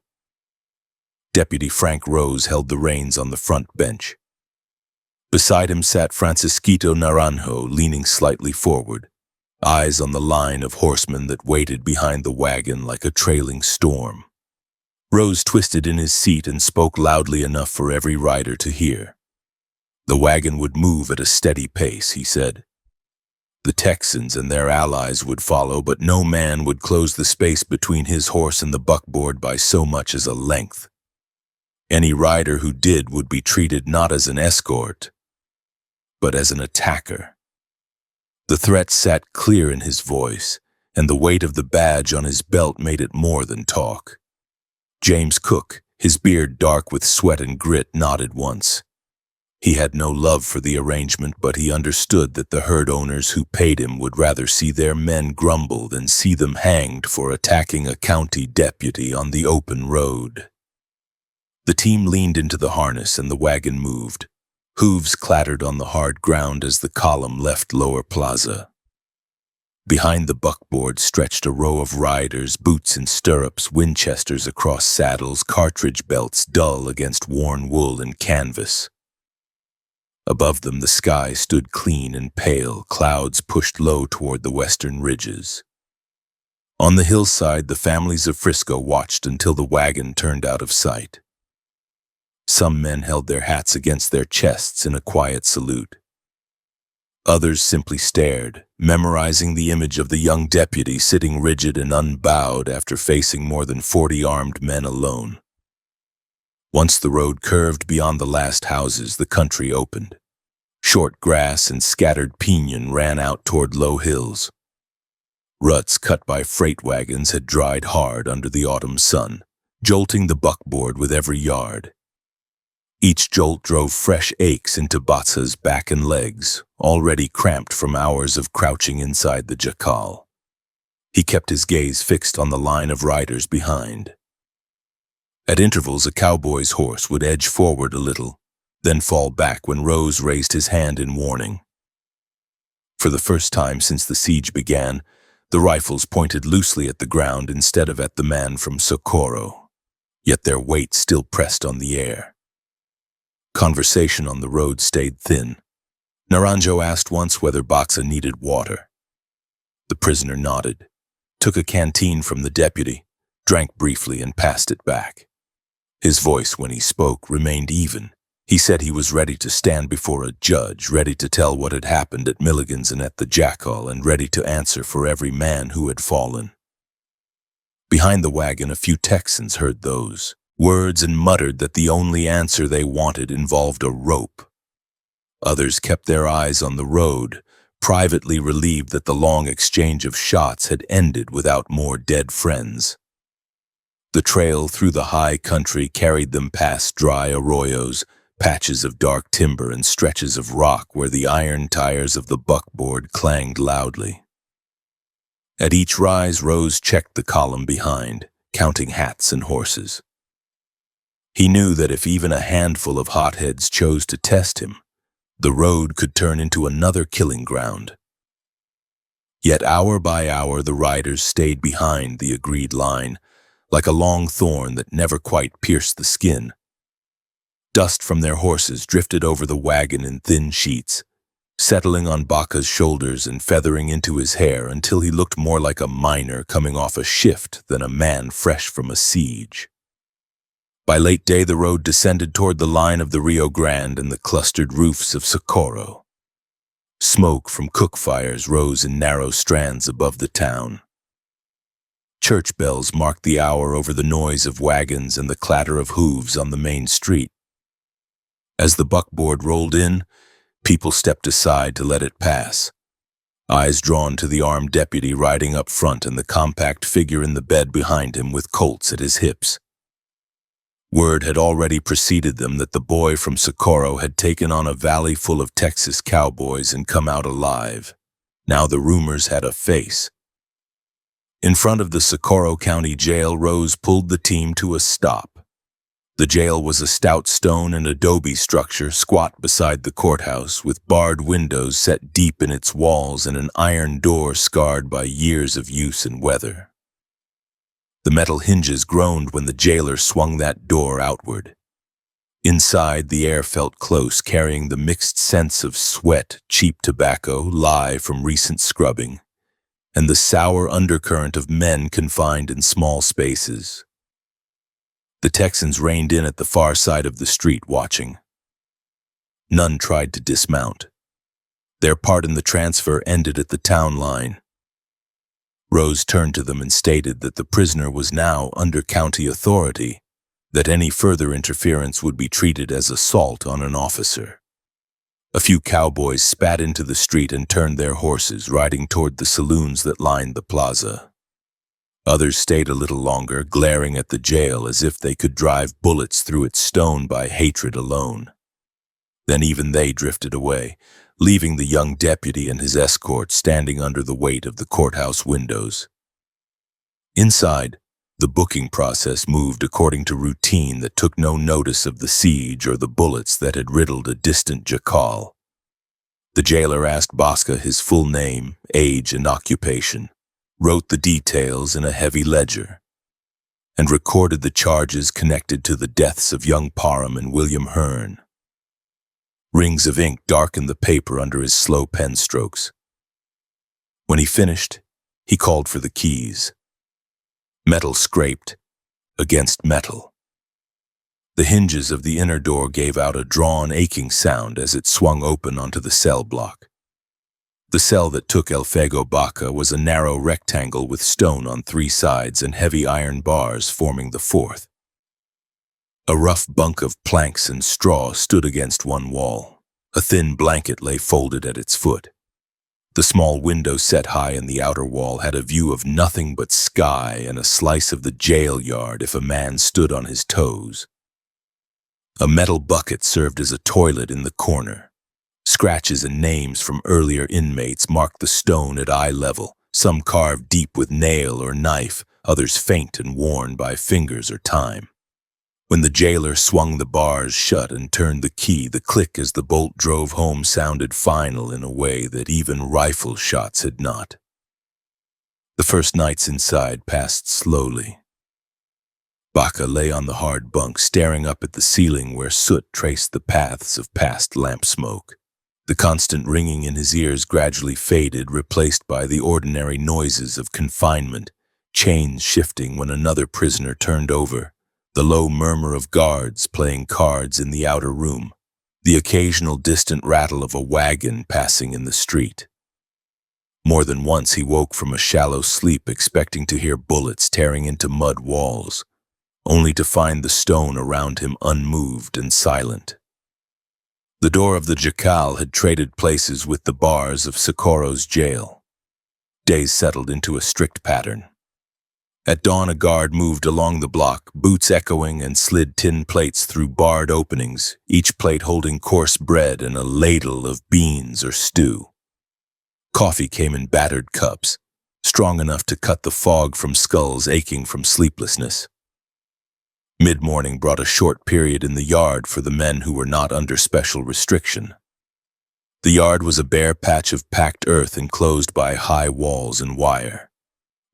Deputy Frank Rose held the reins on the front bench. Beside him sat Francisquito Naranjo, leaning slightly forward, eyes on the line of horsemen that waited behind the wagon like a trailing storm. Rose twisted in his seat and spoke loudly enough for every rider to hear. The wagon would move at a steady pace, he said. The Texans and their allies would follow, but no man would close the space between his horse and the buckboard by so much as a length. Any rider who did would be treated not as an escort, but as an attacker. The threat sat clear in his voice, and the weight of the badge on his belt made it more than talk. James Cook, his beard dark with sweat and grit, nodded once. He had no love for the arrangement, but he understood that the herd owners who paid him would rather see their men grumble than see them hanged for attacking a county deputy on the open road. The team leaned into the harness and the wagon moved. Hooves clattered on the hard ground as the column left Lower Plaza. Behind the buckboard stretched a row of riders, boots in stirrups, Winchesters across saddles, cartridge belts dull against worn wool and canvas. Above them the sky stood clean and pale, clouds pushed low toward the western ridges. On the hillside, the families of Frisco watched until the wagon turned out of sight. Some men held their hats against their chests in a quiet salute. Others simply stared, memorizing the image of the young deputy sitting rigid and unbowed after facing more than 40 armed men alone. Once the road curved beyond the last houses, the country opened. Short grass and scattered piñon ran out toward low hills. Ruts cut by freight wagons had dried hard under the autumn sun, jolting the buckboard with every yard. Each jolt drove fresh aches into Baca's back and legs, already cramped from hours of crouching inside the jacal. He kept his gaze fixed on the line of riders behind. At intervals, a cowboy's horse would edge forward a little, then fall back when Rose raised his hand in warning. For the first time since the siege began, the rifles pointed loosely at the ground instead of at the man from Socorro, yet their weight still pressed on the air. Conversation on the road stayed thin. Naranjo asked once whether Baca needed water. The prisoner nodded, took a canteen from the deputy, drank briefly and passed it back. His voice, when he spoke, remained even. He said he was ready to stand before a judge, ready to tell what had happened at Milligan's and at the Jacal, and ready to answer for every man who had fallen. Behind the wagon, a few Texans heard those words and muttered that the only answer they wanted involved a rope. Others kept their eyes on the road, privately relieved that the long exchange of shots had ended without more dead friends. The trail through the high country carried them past dry arroyos, patches of dark timber and stretches of rock where the iron tires of the buckboard clanged loudly. At each rise, Rose checked the column behind, counting hats and horses. He knew that if even a handful of hotheads chose to test him, the road could turn into another killing ground. Yet hour by hour the riders stayed behind the agreed line, like a long thorn that never quite pierced the skin. Dust from their horses drifted over the wagon in thin sheets, settling on Baca's shoulders and feathering into his hair until he looked more like a miner coming off a shift than a man fresh from a siege. By late day, the road descended toward the line of the Rio Grande and the clustered roofs of Socorro. Smoke from cook fires rose in narrow strands above the town. Church bells marked the hour over the noise of wagons and the clatter of hooves on the main street. As the buckboard rolled in, people stepped aside to let it pass, eyes drawn to the armed deputy riding up front and the compact figure in the bed behind him with Colts at his hips. Word had already preceded them that the boy from Socorro had taken on a valley full of Texas cowboys and come out alive. Now the rumors had a face. In front of the Socorro County Jail, Rose pulled the team to a stop. The jail was a stout stone and adobe structure squat beside the courthouse, with barred windows set deep in its walls and an iron door scarred by years of use and weather. The metal hinges groaned when the jailer swung that door outward. Inside, the air felt close, carrying the mixed scents of sweat, cheap tobacco, lye from recent scrubbing, and the sour undercurrent of men confined in small spaces. The Texans reined in at the far side of the street, watching. None tried to dismount. Their part in the transfer ended at the town line. Rose turned to them and stated that the prisoner was now under county authority, that any further interference would be treated as assault on an officer. A few cowboys spat into the street and turned their horses, riding toward the saloons that lined the plaza. Others stayed a little longer, glaring at the jail as if they could drive bullets through its stone by hatred alone. Then even they drifted away, leaving the young deputy and his escort standing under the weight of the courthouse windows. Inside, the booking process moved according to routine that took no notice of the siege or the bullets that had riddled a distant jacal. The jailer asked Baca his full name, age, and occupation, wrote the details in a heavy ledger, and recorded the charges connected to the deaths of young Parham and William Hearn. Rings of ink darkened the paper under his slow pen strokes. When he finished, he called for the keys. Metal scraped against metal. The hinges of the inner door gave out a drawn, aching sound as it swung open onto the cell block. The cell that took Elfego Baca was a narrow rectangle with stone on 3 sides and heavy iron bars forming the 4th. A rough bunk of planks and straw stood against one wall. A thin blanket lay folded at its foot. The small window set high in the outer wall had a view of nothing but sky and a slice of the jail yard if a man stood on his toes. A metal bucket served as a toilet in the corner. Scratches and names from earlier inmates marked the stone at eye level, some carved deep with nail or knife, others faint and worn by fingers or time. When the jailer swung the bars shut and turned the key, the click as the bolt drove home sounded final in a way that even rifle shots had not. The first nights inside passed slowly. Baca lay on the hard bunk, staring up at the ceiling where soot traced the paths of past lamp smoke. The constant ringing in his ears gradually faded, replaced by the ordinary noises of confinement, chains shifting when another prisoner turned over, the low murmur of guards playing cards in the outer room, the occasional distant rattle of a wagon passing in the street. More than once he woke from a shallow sleep expecting to hear bullets tearing into mud walls, only to find the stone around him unmoved and silent. The door of the jacal had traded places with the bars of Socorro's jail. Days settled into a strict pattern. At dawn, a guard moved along the block, boots echoing, and slid tin plates through barred openings, each plate holding coarse bread and a ladle of beans or stew. Coffee came in battered cups, strong enough to cut the fog from skulls aching from sleeplessness. Mid-morning brought a short period in the yard for the men who were not under special restriction. The yard was a bare patch of packed earth enclosed by high walls and wire.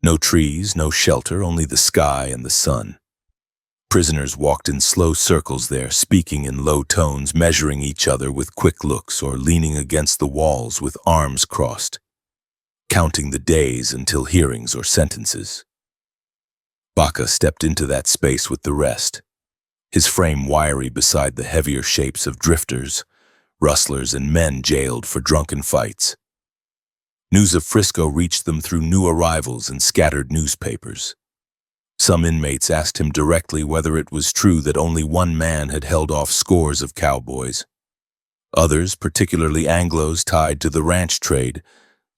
No trees, no shelter, only the sky and the sun. Prisoners walked in slow circles there, speaking in low tones, measuring each other with quick looks or leaning against the walls with arms crossed, counting the days until hearings or sentences. Baca stepped into that space with the rest, his frame wiry beside the heavier shapes of drifters, rustlers, and men jailed for drunken fights. News of Frisco reached them through new arrivals and scattered newspapers. Some inmates asked him directly whether it was true that only one man had held off scores of cowboys. Others, particularly Anglos tied to the ranch trade,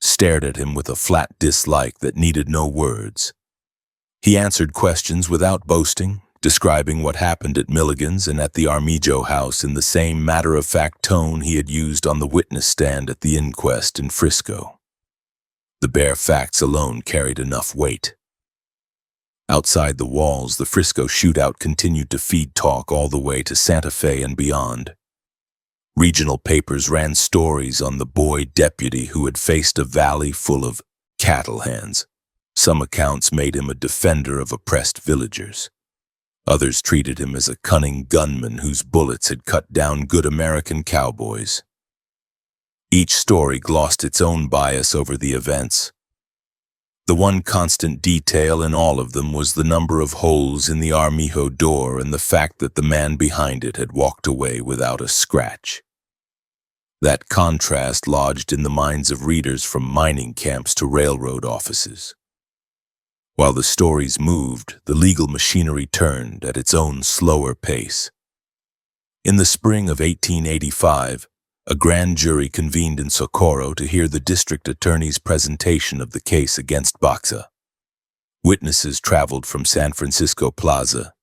stared at him with a flat dislike that needed no words. He answered questions without boasting, describing what happened at Milligan's and at the Armijo house in the same matter-of-fact tone he had used on the witness stand at the inquest in Frisco. The bare facts alone carried enough weight. Outside the walls, the Frisco shootout continued to feed talk all the way to Santa Fe and beyond. Regional papers ran stories on the boy deputy who had faced a valley full of cattle hands. Some accounts made him a defender of oppressed villagers. Others treated him as a cunning gunman whose bullets had cut down good American cowboys. Each story glossed its own bias over the events. The one constant detail in all of them was the number of holes in the Armijo door and the fact that the man behind it had walked away without a scratch. That contrast lodged in the minds of readers from mining camps to railroad offices. While the stories moved, the legal machinery turned at its own slower pace. In the spring of 1885, a grand jury convened in Socorro to hear the district attorney's presentation of the case against Baca. Witnesses traveled from San Francisco Plaza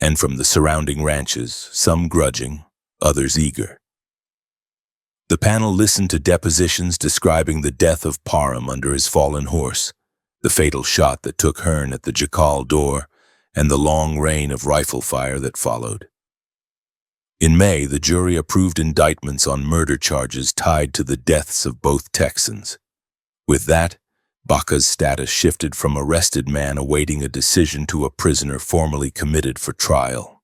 and from the surrounding ranches, some grudging, others eager. The panel listened to depositions describing the death of Parham under his fallen horse, the fatal shot that took Hearn at the jacal door, and the long rain of rifle fire that followed. In May, the jury approved indictments on murder charges tied to the deaths of both Texans. With that, Baca's status shifted from arrested man awaiting a decision to a prisoner formally committed for trial.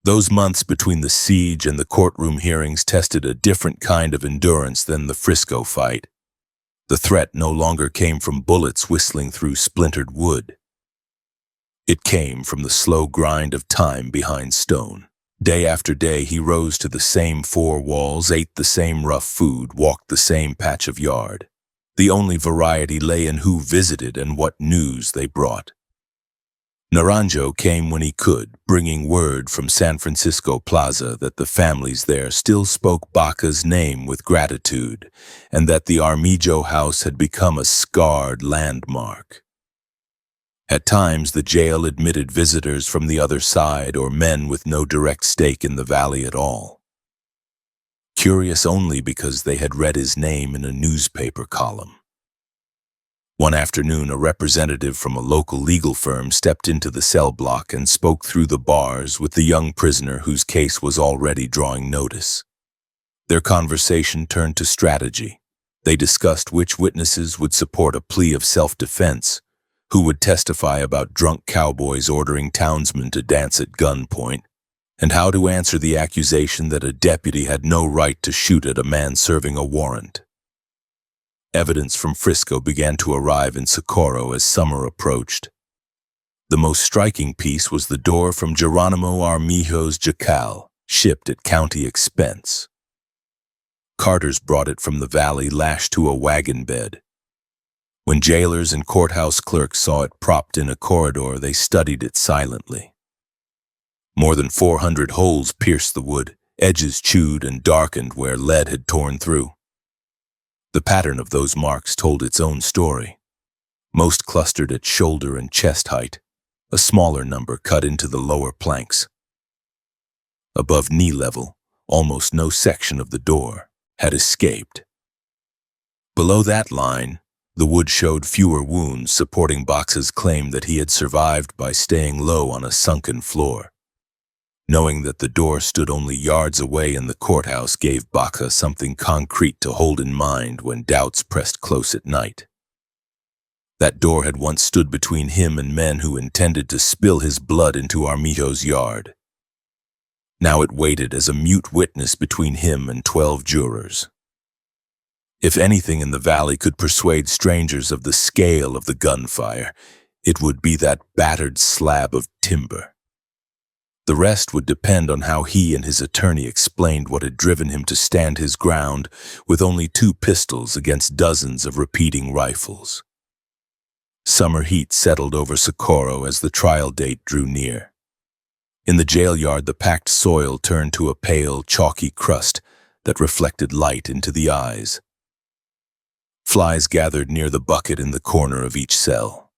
Those months between the siege and the courtroom hearings tested a different kind of endurance than the Frisco fight. The threat no longer came from bullets whistling through splintered wood. It came from the slow grind of time behind stone. Day after day, he rose to the same four walls, ate the same rough food, walked the same patch of yard. The only variety lay in who visited and what news they brought. Naranjo came when he could, bringing word from San Francisco Plaza that the families there still spoke Baca's name with gratitude and that the Armijo house had become a scarred landmark. At times, the jail admitted visitors from the other side or men with no direct stake in the valley at all. Curious only because they had read his name in a newspaper column. One afternoon, a representative from a local legal firm stepped into the cell block and spoke through the bars with the young prisoner whose case was already drawing notice. Their conversation turned to strategy. They discussed which witnesses would support a plea of self-defense, who would testify about drunk cowboys ordering townsmen to dance at gunpoint, and how to answer the accusation that a deputy had no right to shoot at a man serving a warrant. Evidence from Frisco began to arrive in Socorro as summer approached. The most striking piece was the door from Geronimo Armijo's jacal, shipped at county expense. Carters brought it from the valley lashed to a wagon bed. When jailers and courthouse clerks saw it propped in a corridor, they studied it silently. More than 400 holes pierced the wood, edges chewed and darkened where lead had torn through. The pattern of those marks told its own story. Most clustered at shoulder and chest height, a smaller number cut into the lower planks. Above knee level, almost no section of the door had escaped. Below that line, the wood showed fewer wounds, supporting Baca's claim that he had survived by staying low on a sunken floor. Knowing that the door stood only yards away in the courthouse gave Baca something concrete to hold in mind when doubts pressed close at night. That door had once stood between him and men who intended to spill his blood into Armijo's yard. Now it waited as a mute witness between him and 12 jurors. If anything in the valley could persuade strangers of the scale of the gunfire, it would be that battered slab of timber. The rest would depend on how he and his attorney explained what had driven him to stand his ground with only 2 pistols against dozens of repeating rifles. Summer heat settled over Socorro as the trial date drew near. In the jail yard, the packed soil turned to a pale, chalky crust that reflected light into the eyes. Flies gathered near the bucket in the corner of each cell.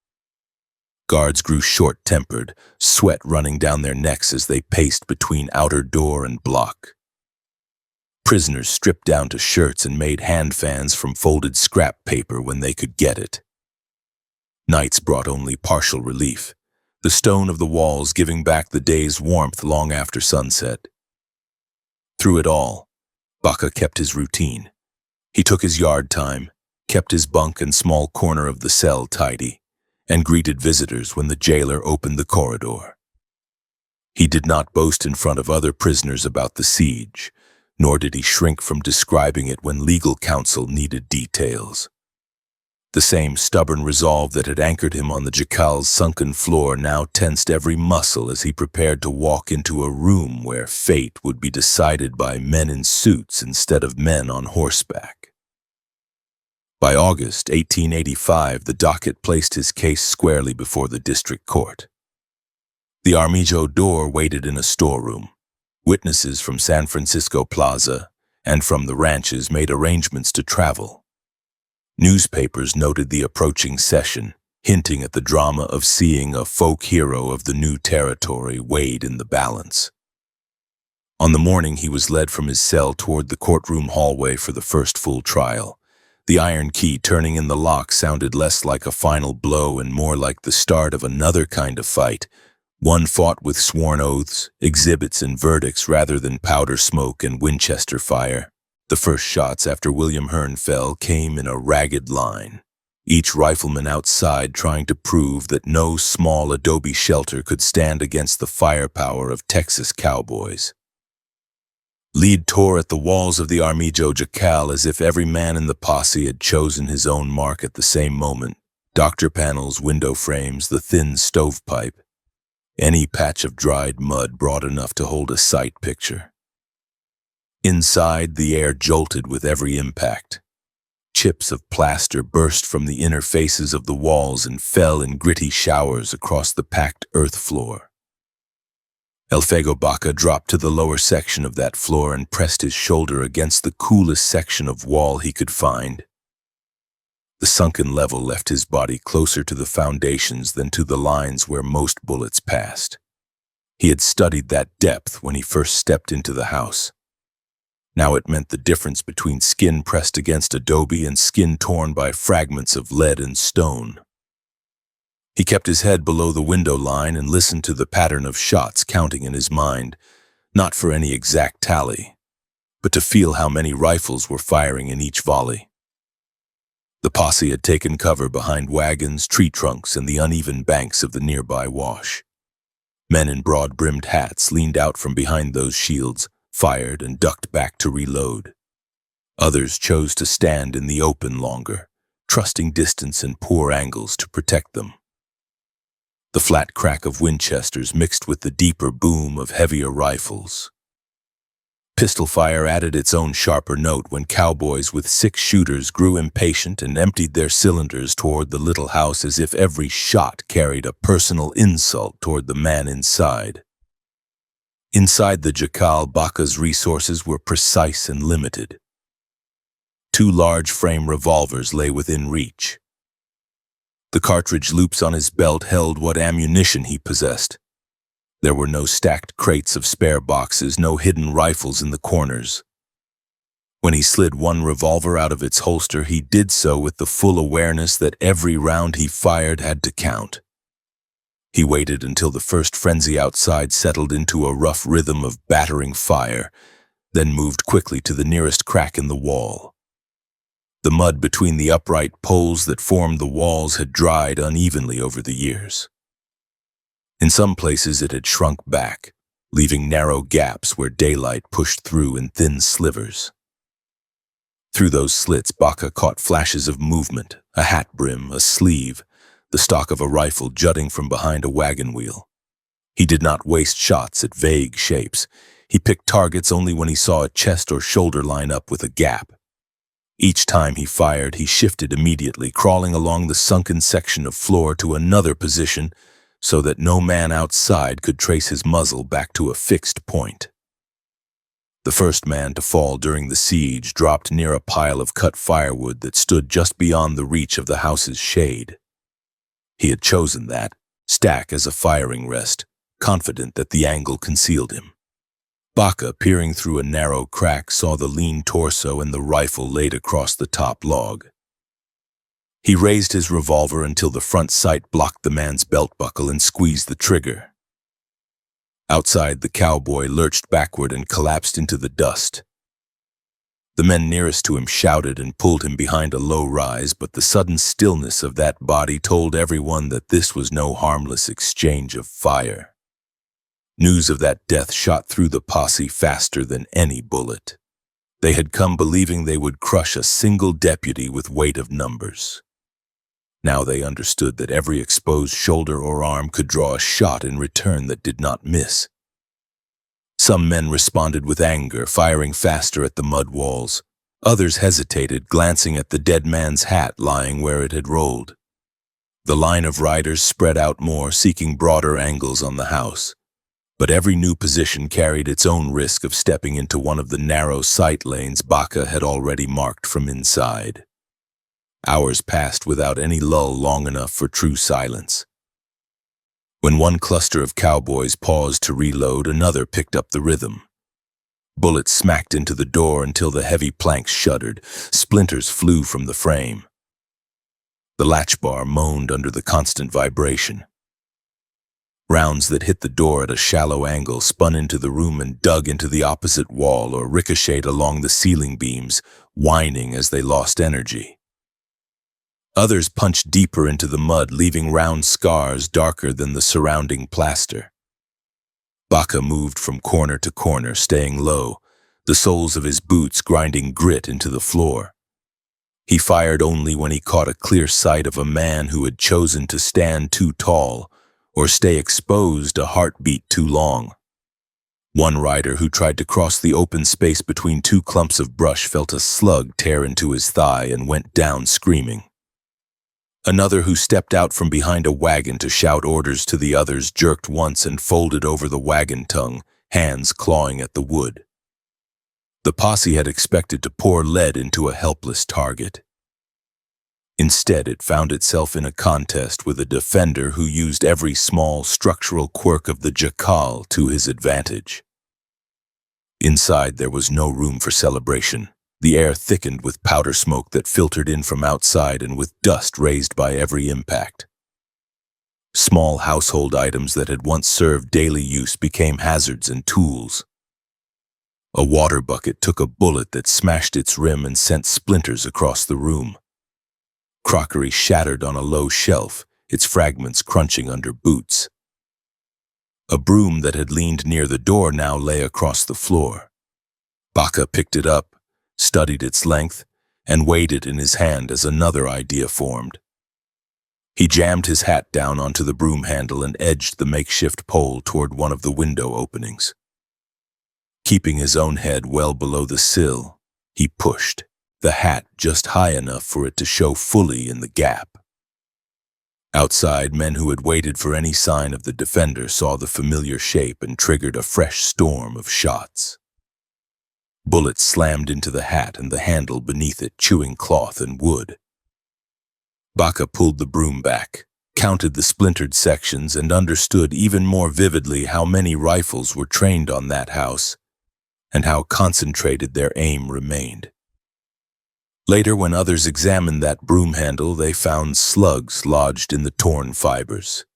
Guards grew short-tempered, sweat running down their necks as they paced between outer door and block. Prisoners stripped down to shirts and made hand fans from folded scrap paper when they could get it. Nights brought only partial relief, the stone of the walls giving back the day's warmth long after sunset. Through it all, Baca kept his routine. He took his yard time, kept his bunk and small corner of the cell tidy, and greeted visitors when the jailer opened the corridor. He did not boast in front of other prisoners about the siege, nor did he shrink from describing it when legal counsel needed details. The same stubborn resolve that had anchored him on the jacal's sunken floor now tensed every muscle as he prepared to walk into a room where fate would be decided by men in suits instead of men on horseback. By August 1885, the docket placed his case squarely before the district court. The Armijo door waited in a storeroom. Witnesses from San Francisco Plaza and from the ranches made arrangements to travel. Newspapers noted the approaching session, hinting at the drama of seeing a folk hero of the new territory weighed in the balance. On the morning he was led from his cell toward the courtroom hallway for the first full trial. The iron key turning in the lock sounded less like a final blow and more like the start of another kind of fight, one fought with sworn oaths, exhibits, and verdicts rather than powder smoke and Winchester fire. The first shots after William Hearn fell came in a ragged line, each rifleman outside trying to prove that no small adobe shelter could stand against the firepower of Texas cowboys. Lead tore at the walls of the Armijo jacal as if every man in the posse had chosen his own mark at the same moment. Doctor panels, window frames, the thin stovepipe. Any patch of dried mud broad enough to hold a sight picture. Inside, the air jolted with every impact. Chips of plaster burst from the inner faces of the walls and fell in gritty showers across the packed earth floor. Elfego Baca dropped to the lower section of that floor and pressed his shoulder against the coolest section of wall he could find. The sunken level left his body closer to the foundations than to the lines where most bullets passed. He had studied that depth when he first stepped into the house. Now it meant the difference between skin pressed against adobe and skin torn by fragments of lead and stone. He kept his head below the window line and listened to the pattern of shots counting in his mind, not for any exact tally, but to feel how many rifles were firing in each volley. The posse had taken cover behind wagons, tree trunks, and the uneven banks of the nearby wash. Men in broad-brimmed hats leaned out from behind those shields, fired and ducked back to reload. Others chose to stand in the open longer, trusting distance and poor angles to protect them. the flat crack of Winchesters mixed with the deeper boom of heavier rifles. Pistol fire added its own sharper note when cowboys with 6 shooters grew impatient and emptied their cylinders toward the little house as if every shot carried a personal insult toward the man inside. Inside the jacal, Baca's resources were precise and limited. 2 large frame revolvers lay within reach. The cartridge loops on his belt held what ammunition he possessed. There were no stacked crates of spare boxes, no hidden rifles in the corners. When he slid one revolver out of its holster, he did so with the full awareness that every round he fired had to count. He waited until the first frenzy outside settled into a rough rhythm of battering fire, then moved quickly to the nearest crack in the wall. The mud between the upright poles that formed the walls had dried unevenly over the years. In some places it had shrunk back, leaving narrow gaps where daylight pushed through in thin slivers. Through those slits, Baca caught flashes of movement, a hat brim, a sleeve, the stock of a rifle jutting from behind a wagon wheel. He did not waste shots at vague shapes. He picked targets only when he saw a chest or shoulder line up with a gap. Each time he fired, he shifted immediately, crawling along the sunken section of floor to another position so that no man outside could trace his muzzle back to a fixed point. The first man to fall during the siege dropped near a pile of cut firewood that stood just beyond the reach of the house's shade. He had chosen that stack as a firing rest, confident that the angle concealed him. Baca, peering through a narrow crack, saw the lean torso and the rifle laid across the top log. He raised his revolver until the front sight blocked the man's belt buckle and squeezed the trigger. Outside, the cowboy lurched backward and collapsed into the dust. The men nearest to him shouted and pulled him behind a low rise, but the sudden stillness of that body told everyone that this was no harmless exchange of fire. News of that death shot through the posse faster than any bullet. They had come believing they would crush a single deputy with weight of numbers. Now they understood that every exposed shoulder or arm could draw a shot in return that did not miss. Some men responded with anger, firing faster at the mud walls. Others hesitated, glancing at the dead man's hat lying where it had rolled. The line of riders spread out more, seeking broader angles on the house. But every new position carried its own risk of stepping into one of the narrow sight lanes Baca had already marked from inside. Hours passed without any lull long enough for true silence. When one cluster of cowboys paused to reload, another picked up the rhythm. Bullets smacked into the door until the heavy planks shuddered. Splinters flew from the frame. The latch bar moaned under the constant vibration. Rounds that hit the door at a shallow angle spun into the room and dug into the opposite wall or ricocheted along the ceiling beams, whining as they lost energy. Others punched deeper into the mud, leaving round scars darker than the surrounding plaster. Baca moved from corner to corner, staying low, the soles of his boots grinding grit into the floor. He fired only when he caught a clear sight of a man who had chosen to stand too tall or stay exposed a heartbeat too long. One rider who tried to cross the open space between 2 clumps of brush felt a slug tear into his thigh and went down screaming. Another who stepped out from behind a wagon to shout orders to the others jerked once and folded over the wagon tongue, hands clawing at the wood. The posse had expected to pour lead into a helpless target. Instead, it found itself in a contest with a defender who used every small structural quirk of the jacal to his advantage. Inside, there was no room for celebration. The air thickened with powder smoke that filtered in from outside and with dust raised by every impact. Small household items that had once served daily use became hazards and tools. A water bucket took a bullet that smashed its rim and sent splinters across the room. Crockery shattered on a low shelf, its fragments crunching under boots. A broom that had leaned near the door now lay across the floor. Baca picked it up, studied its length, and weighed it in his hand as another idea formed. He jammed his hat down onto the broom handle and edged the makeshift pole toward one of the window openings. Keeping his own head well below the sill, he pushed, the hat just high enough for it to show fully in the gap. Outside, men who had waited for any sign of the defender saw the familiar shape and triggered a fresh storm of shots. Bullets slammed into the hat and the handle beneath it, chewing cloth and wood. Baca pulled the broom back, counted the splintered sections, and understood even more vividly how many rifles were trained on that house and how concentrated their aim remained. Later, when others examined that broom handle, they found slugs lodged in the torn fibers.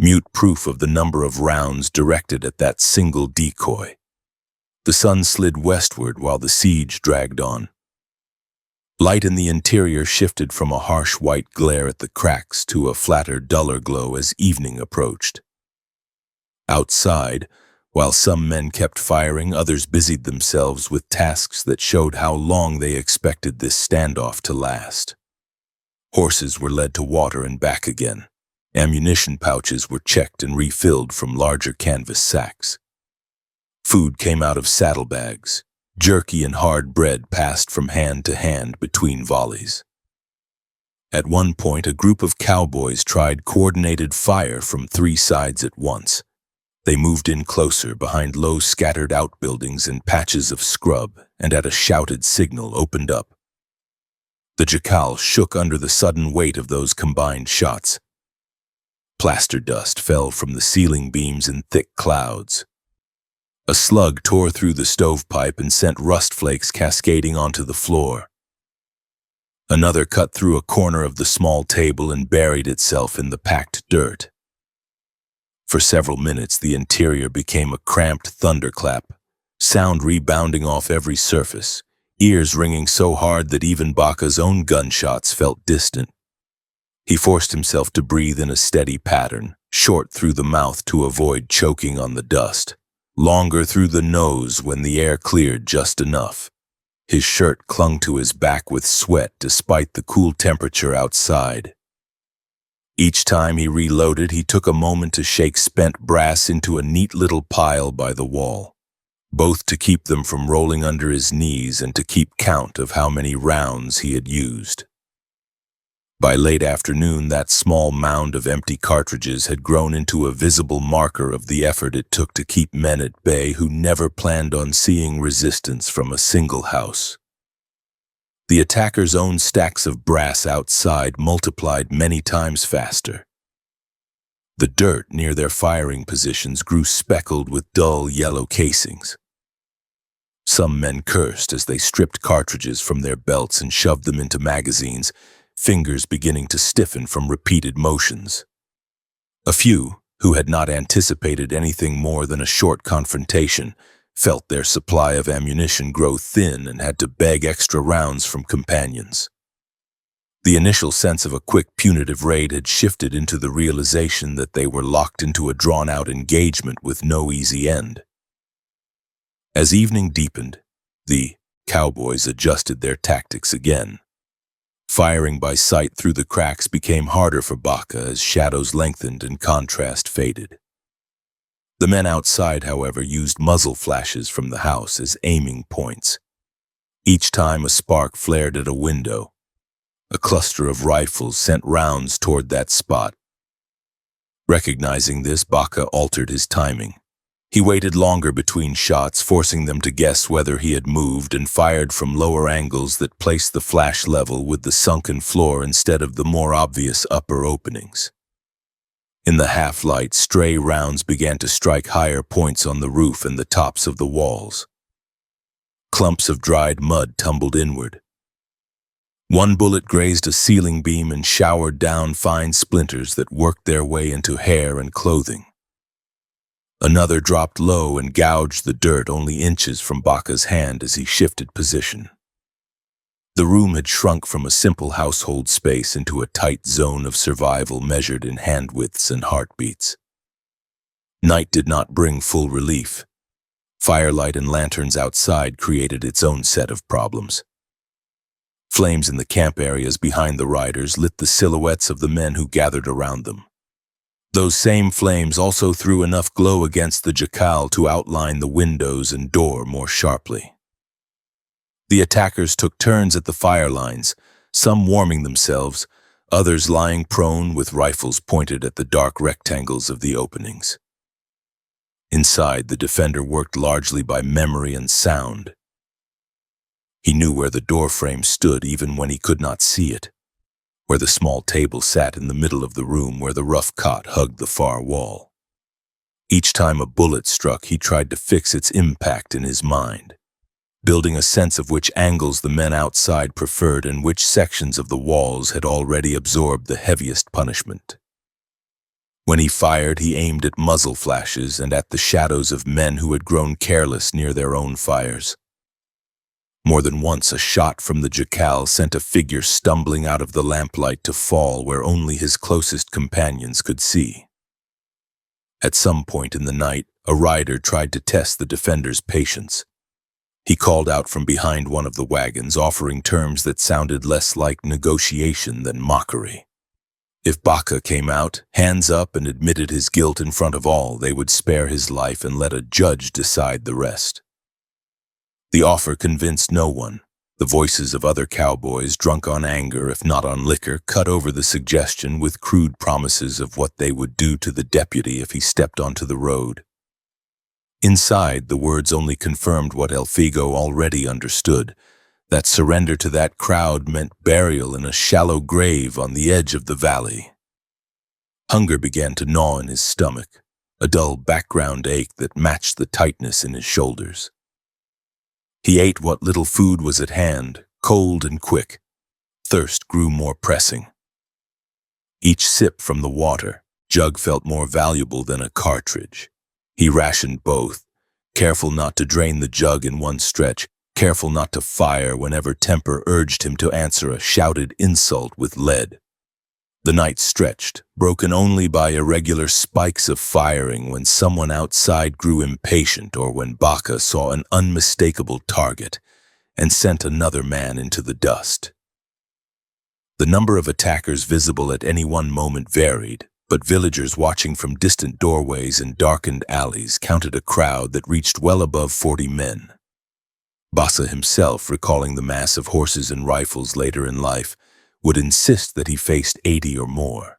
Mute proof of the number of rounds directed at that single decoy. The sun slid westward while the siege dragged on. Light in the interior shifted from a harsh white glare at the cracks to a flatter, duller glow as evening approached. Outside, while some men kept firing, others busied themselves with tasks that showed how long they expected this standoff to last. Horses were led to water and back again. Ammunition pouches were checked and refilled from larger canvas sacks. Food came out of saddlebags. Jerky and hard bread passed from hand to hand between volleys. At one point, a group of cowboys tried coordinated fire from 3 sides at once. They moved in closer behind low scattered outbuildings and patches of scrub, and at a shouted signal opened up. The jacal shook under the sudden weight of those combined shots. Plaster dust fell from the ceiling beams in thick clouds. A slug tore through the stovepipe and sent rust flakes cascading onto the floor. Another cut through a corner of the small table and buried itself in the packed dirt. For several minutes, the interior became a cramped thunderclap, sound rebounding off every surface, ears ringing so hard that even Baca's own gunshots felt distant. He forced himself to breathe in a steady pattern, short through the mouth to avoid choking on the dust, longer through the nose when the air cleared just enough. His shirt clung to his back with sweat despite the cool temperature outside. Each time he reloaded, he took a moment to shake spent brass into a neat little pile by the wall, both to keep them from rolling under his knees and to keep count of how many rounds he had used. By late afternoon, that small mound of empty cartridges had grown into a visible marker of the effort it took to keep men at bay who never planned on seeing resistance from a single house. The attackers' own stacks of brass outside multiplied many times faster. The dirt near their firing positions grew speckled with dull yellow casings. Some men cursed as they stripped cartridges from their belts and shoved them into magazines, fingers beginning to stiffen from repeated motions. A few, who had not anticipated anything more than a short confrontation, felt their supply of ammunition grow thin and had to beg extra rounds from companions. The initial sense of a quick punitive raid had shifted into the realization that they were locked into a drawn-out engagement with no easy end. As evening deepened, the cowboys adjusted their tactics again. Firing by sight through the cracks became harder for Baca as shadows lengthened and contrast faded. The men outside, however, used muzzle flashes from the house as aiming points. Each time a spark flared at a window, a cluster of rifles sent rounds toward that spot. Recognizing this, Baca altered his timing. He waited longer between shots, forcing them to guess whether he had moved, and fired from lower angles that placed the flash level with the sunken floor instead of the more obvious upper openings. In the half-light, stray rounds began to strike higher points on the roof and the tops of the walls. Clumps of dried mud tumbled inward. One bullet grazed a ceiling beam and showered down fine splinters that worked their way into hair and clothing. Another dropped low and gouged the dirt only inches from Baca's hand as he shifted position. The room had shrunk from a simple household space into a tight zone of survival measured in hand widths and heartbeats. Night did not bring full relief. Firelight and lanterns outside created its own set of problems. Flames in the camp areas behind the riders lit the silhouettes of the men who gathered around them. Those same flames also threw enough glow against the jacal to outline the windows and door more sharply. The attackers took turns at the fire lines, some warming themselves, others lying prone with rifles pointed at the dark rectangles of the openings. Inside, the defender worked largely by memory and sound. He knew where the door frame stood even when he could not see it, where the small table sat in the middle of the room, where the rough cot hugged the far wall. Each time a bullet struck, he tried to fix its impact in his mind, building a sense of which angles the men outside preferred and which sections of the walls had already absorbed the heaviest punishment. When he fired, he aimed at muzzle flashes and at the shadows of men who had grown careless near their own fires. More than once, a shot from the jacal sent a figure stumbling out of the lamplight to fall where only his closest companions could see. At some point in the night, a rider tried to test the defender's patience. He called out from behind one of the wagons, offering terms that sounded less like negotiation than mockery. If Baca came out, hands up, and admitted his guilt in front of all, they would spare his life and let a judge decide the rest. The offer convinced no one. The voices of other cowboys, drunk on anger if not on liquor, cut over the suggestion with crude promises of what they would do to the deputy if he stepped onto the road. Inside, the words only confirmed what Elfego already understood, that surrender to that crowd meant burial in a shallow grave on the edge of the valley. Hunger began to gnaw in his stomach, a dull background ache that matched the tightness in his shoulders. He ate what little food was at hand, cold and quick. Thirst grew more pressing. Each sip from the water jug felt more valuable than a cartridge. He rationed both, careful not to drain the jug in one stretch, careful not to fire whenever temper urged him to answer a shouted insult with lead. The night stretched, broken only by irregular spikes of firing when someone outside grew impatient or when Baca saw an unmistakable target and sent another man into the dust. The number of attackers visible at any one moment varied, but villagers watching from distant doorways and darkened alleys counted a crowd that reached well above 40 men. Baca himself, recalling the mass of horses and rifles later in life, would insist that he faced 80 or more.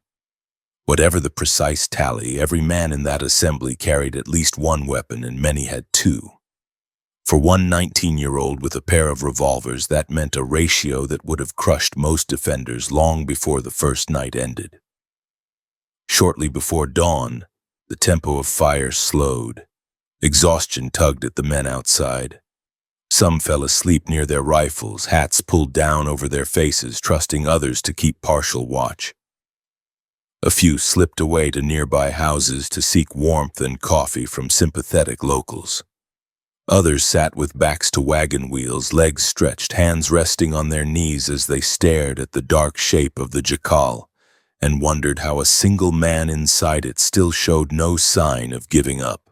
Whatever the precise tally, every man in that assembly carried at least one weapon and many had two. For one 19-year-old with a pair of revolvers, that meant a ratio that would have crushed most defenders long before the first night ended. Shortly before dawn, the tempo of fire slowed. Exhaustion tugged at the men outside. Some fell asleep near their rifles, hats pulled down over their faces, trusting others to keep partial watch. A few slipped away to nearby houses to seek warmth and coffee from sympathetic locals. Others sat with backs to wagon wheels, legs stretched, hands resting on their knees as they stared at the dark shape of the jacal and wondered how a single man inside it still showed no sign of giving up.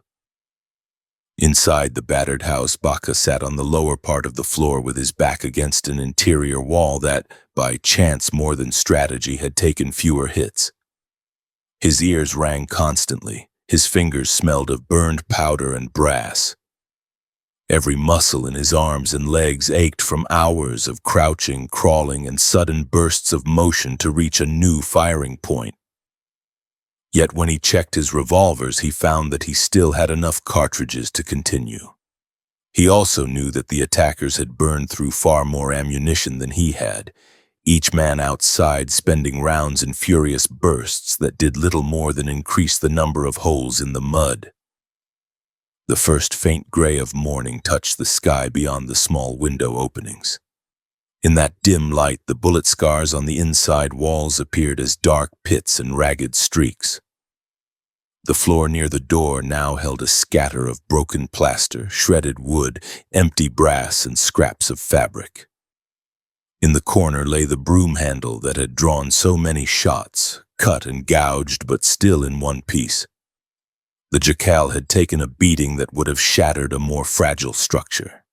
Inside the battered house, Baca sat on the lower part of the floor with his back against an interior wall that, by chance more than strategy, had taken fewer hits. His ears rang constantly. His fingers smelled of burned powder and brass. Every muscle in his arms and legs ached from hours of crouching, crawling, and sudden bursts of motion to reach a new firing point. Yet when he checked his revolvers, he found that he still had enough cartridges to continue. He also knew that the attackers had burned through far more ammunition than he had, each man outside spending rounds in furious bursts that did little more than increase the number of holes in the mud. The first faint gray of morning touched the sky beyond the small window openings. In that dim light, the bullet scars on the inside walls appeared as dark pits and ragged streaks. The floor near the door now held a scatter of broken plaster, shredded wood, empty brass, and scraps of fabric. In the corner lay the broom handle that had drawn so many shots, cut and gouged but still in one piece. The jacal had taken a beating that would have shattered a more fragile structure.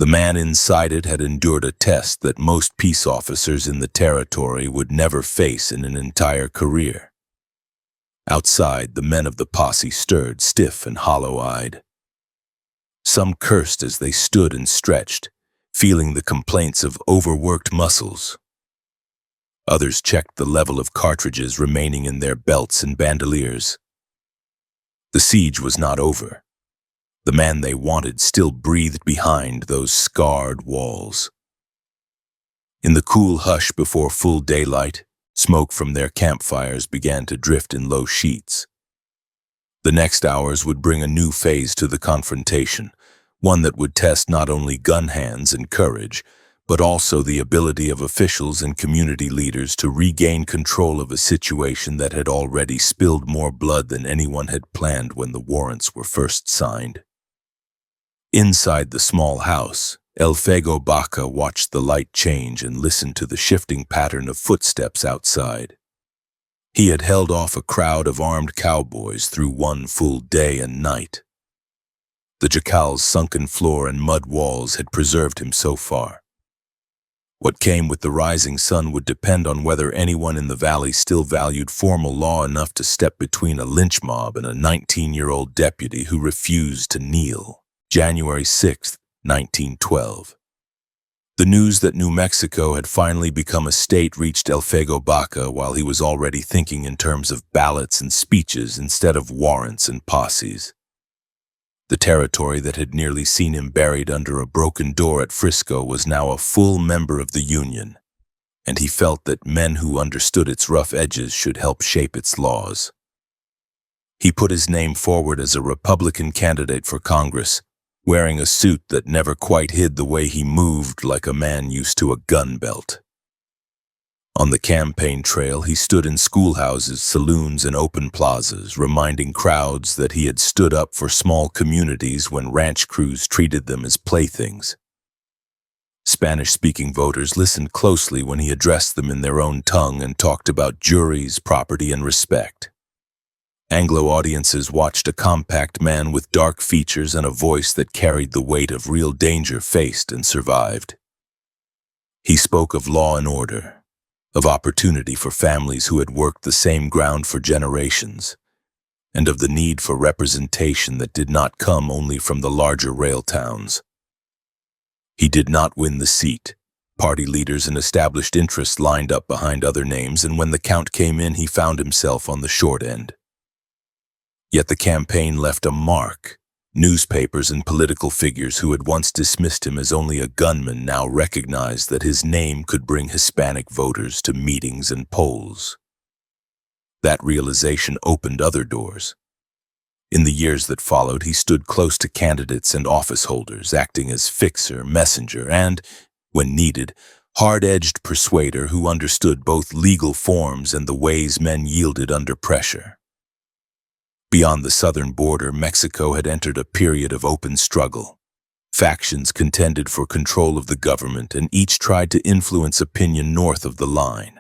The man inside it had endured a test that most peace officers in the territory would never face in an entire career. Outside, the men of the posse stirred, stiff and hollow-eyed. Some cursed as they stood and stretched, feeling the complaints of overworked muscles. Others checked the level of cartridges remaining in their belts and bandoliers. The siege was not over. The man they wanted still breathed behind those scarred walls. In the cool hush before full daylight, smoke from their campfires began to drift in low sheets. The next hours would bring a new phase to the confrontation, one that would test not only gun hands and courage, but also the ability of officials and community leaders to regain control of a situation that had already spilled more blood than anyone had planned when the warrants were first signed. Inside the small house, Elfego Baca watched the light change and listened to the shifting pattern of footsteps outside. He had held off a crowd of armed cowboys through one full day and night. The jacal's sunken floor and mud walls had preserved him so far. What came with the rising sun would depend on whether anyone in the valley still valued formal law enough to step between a lynch mob and a 19-year-old deputy who refused to kneel. January 6, 1912. The news that New Mexico had finally become a state reached Elfego Baca while he was already thinking in terms of ballots and speeches instead of warrants and posses. The territory that had nearly seen him buried under a broken door at Frisco was now a full member of the Union, and he felt that men who understood its rough edges should help shape its laws. He put his name forward as a Republican candidate for Congress, wearing a suit that never quite hid the way he moved like a man used to a gun belt. On the campaign trail, he stood in schoolhouses, saloons, and open plazas, reminding crowds that he had stood up for small communities when ranch crews treated them as playthings. Spanish-speaking voters listened closely when he addressed them in their own tongue and talked about juries, property, and respect. Anglo audiences watched a compact man with dark features and a voice that carried the weight of real danger faced and survived. He spoke of law and order, of opportunity for families who had worked the same ground for generations, and of the need for representation that did not come only from the larger rail towns. He did not win the seat. Party leaders and established interests lined up behind other names, and when the count came in, he found himself on the short end. Yet the campaign left a mark. Newspapers and political figures who had once dismissed him as only a gunman now recognized that his name could bring Hispanic voters to meetings and polls. That realization opened other doors. In the years that followed, he stood close to candidates and office holders, acting as fixer, messenger, and, when needed, hard-edged persuader who understood both legal forms and the ways men yielded under pressure. Beyond the southern border, Mexico had entered a period of open struggle. Factions contended for control of the government, and each tried to influence opinion north of the line.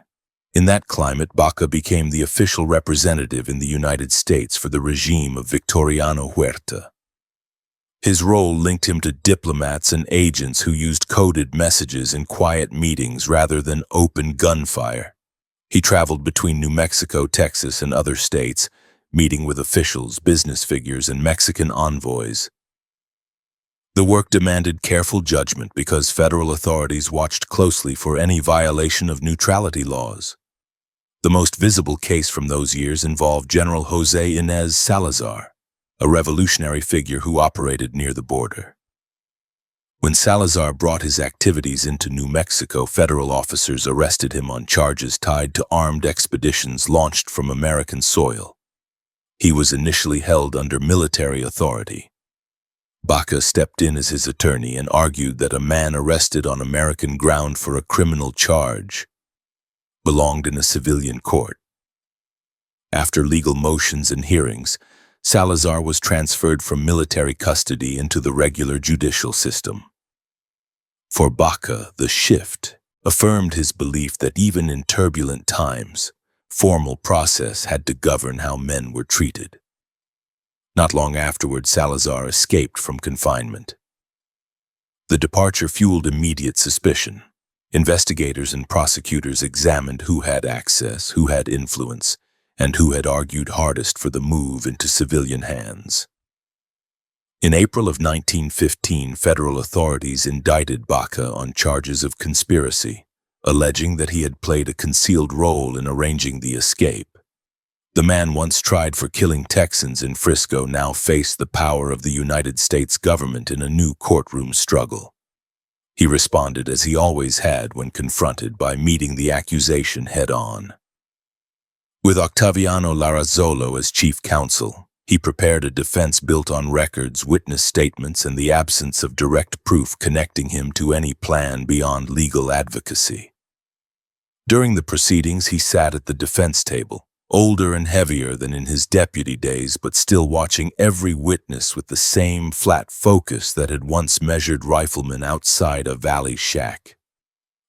In that climate, Baca became the official representative in the United States for the regime of Victoriano Huerta. His role linked him to diplomats and agents who used coded messages in quiet meetings rather than open gunfire. He traveled between New Mexico, Texas, and other states, meeting with officials, business figures, and Mexican envoys. The work demanded careful judgment because federal authorities watched closely for any violation of neutrality laws. The most visible case from those years involved General José Inez Salazar, a revolutionary figure who operated near the border. When Salazar brought his activities into New Mexico, federal officers arrested him on charges tied to armed expeditions launched from American soil. He was initially held under military authority. Baca stepped in as his attorney and argued that a man arrested on American ground for a criminal charge belonged in a civilian court. After legal motions and hearings, Salazar was transferred from military custody into the regular judicial system. For Baca, the shift affirmed his belief that even in turbulent times, formal process had to govern how men were treated. Not long afterward, Salazar escaped from confinement. The departure fueled immediate suspicion. Investigators and prosecutors examined who had access, who had influence, and who had argued hardest for the move into civilian hands. In April of 1915, federal authorities indicted Baca on charges of conspiracy, alleging that he had played a concealed role in arranging the escape. The man once tried for killing Texans in Frisco now faced the power of the United States government in a new courtroom struggle. He responded as he always had when confronted by meeting the accusation head-on. With Octaviano Larazzolo as chief counsel, he prepared a defense built on records, witness statements, and the absence of direct proof connecting him to any plan beyond legal advocacy. During the proceedings, he sat at the defense table, older and heavier than in his deputy days, but still watching every witness with the same flat focus that had once measured riflemen outside a valley shack.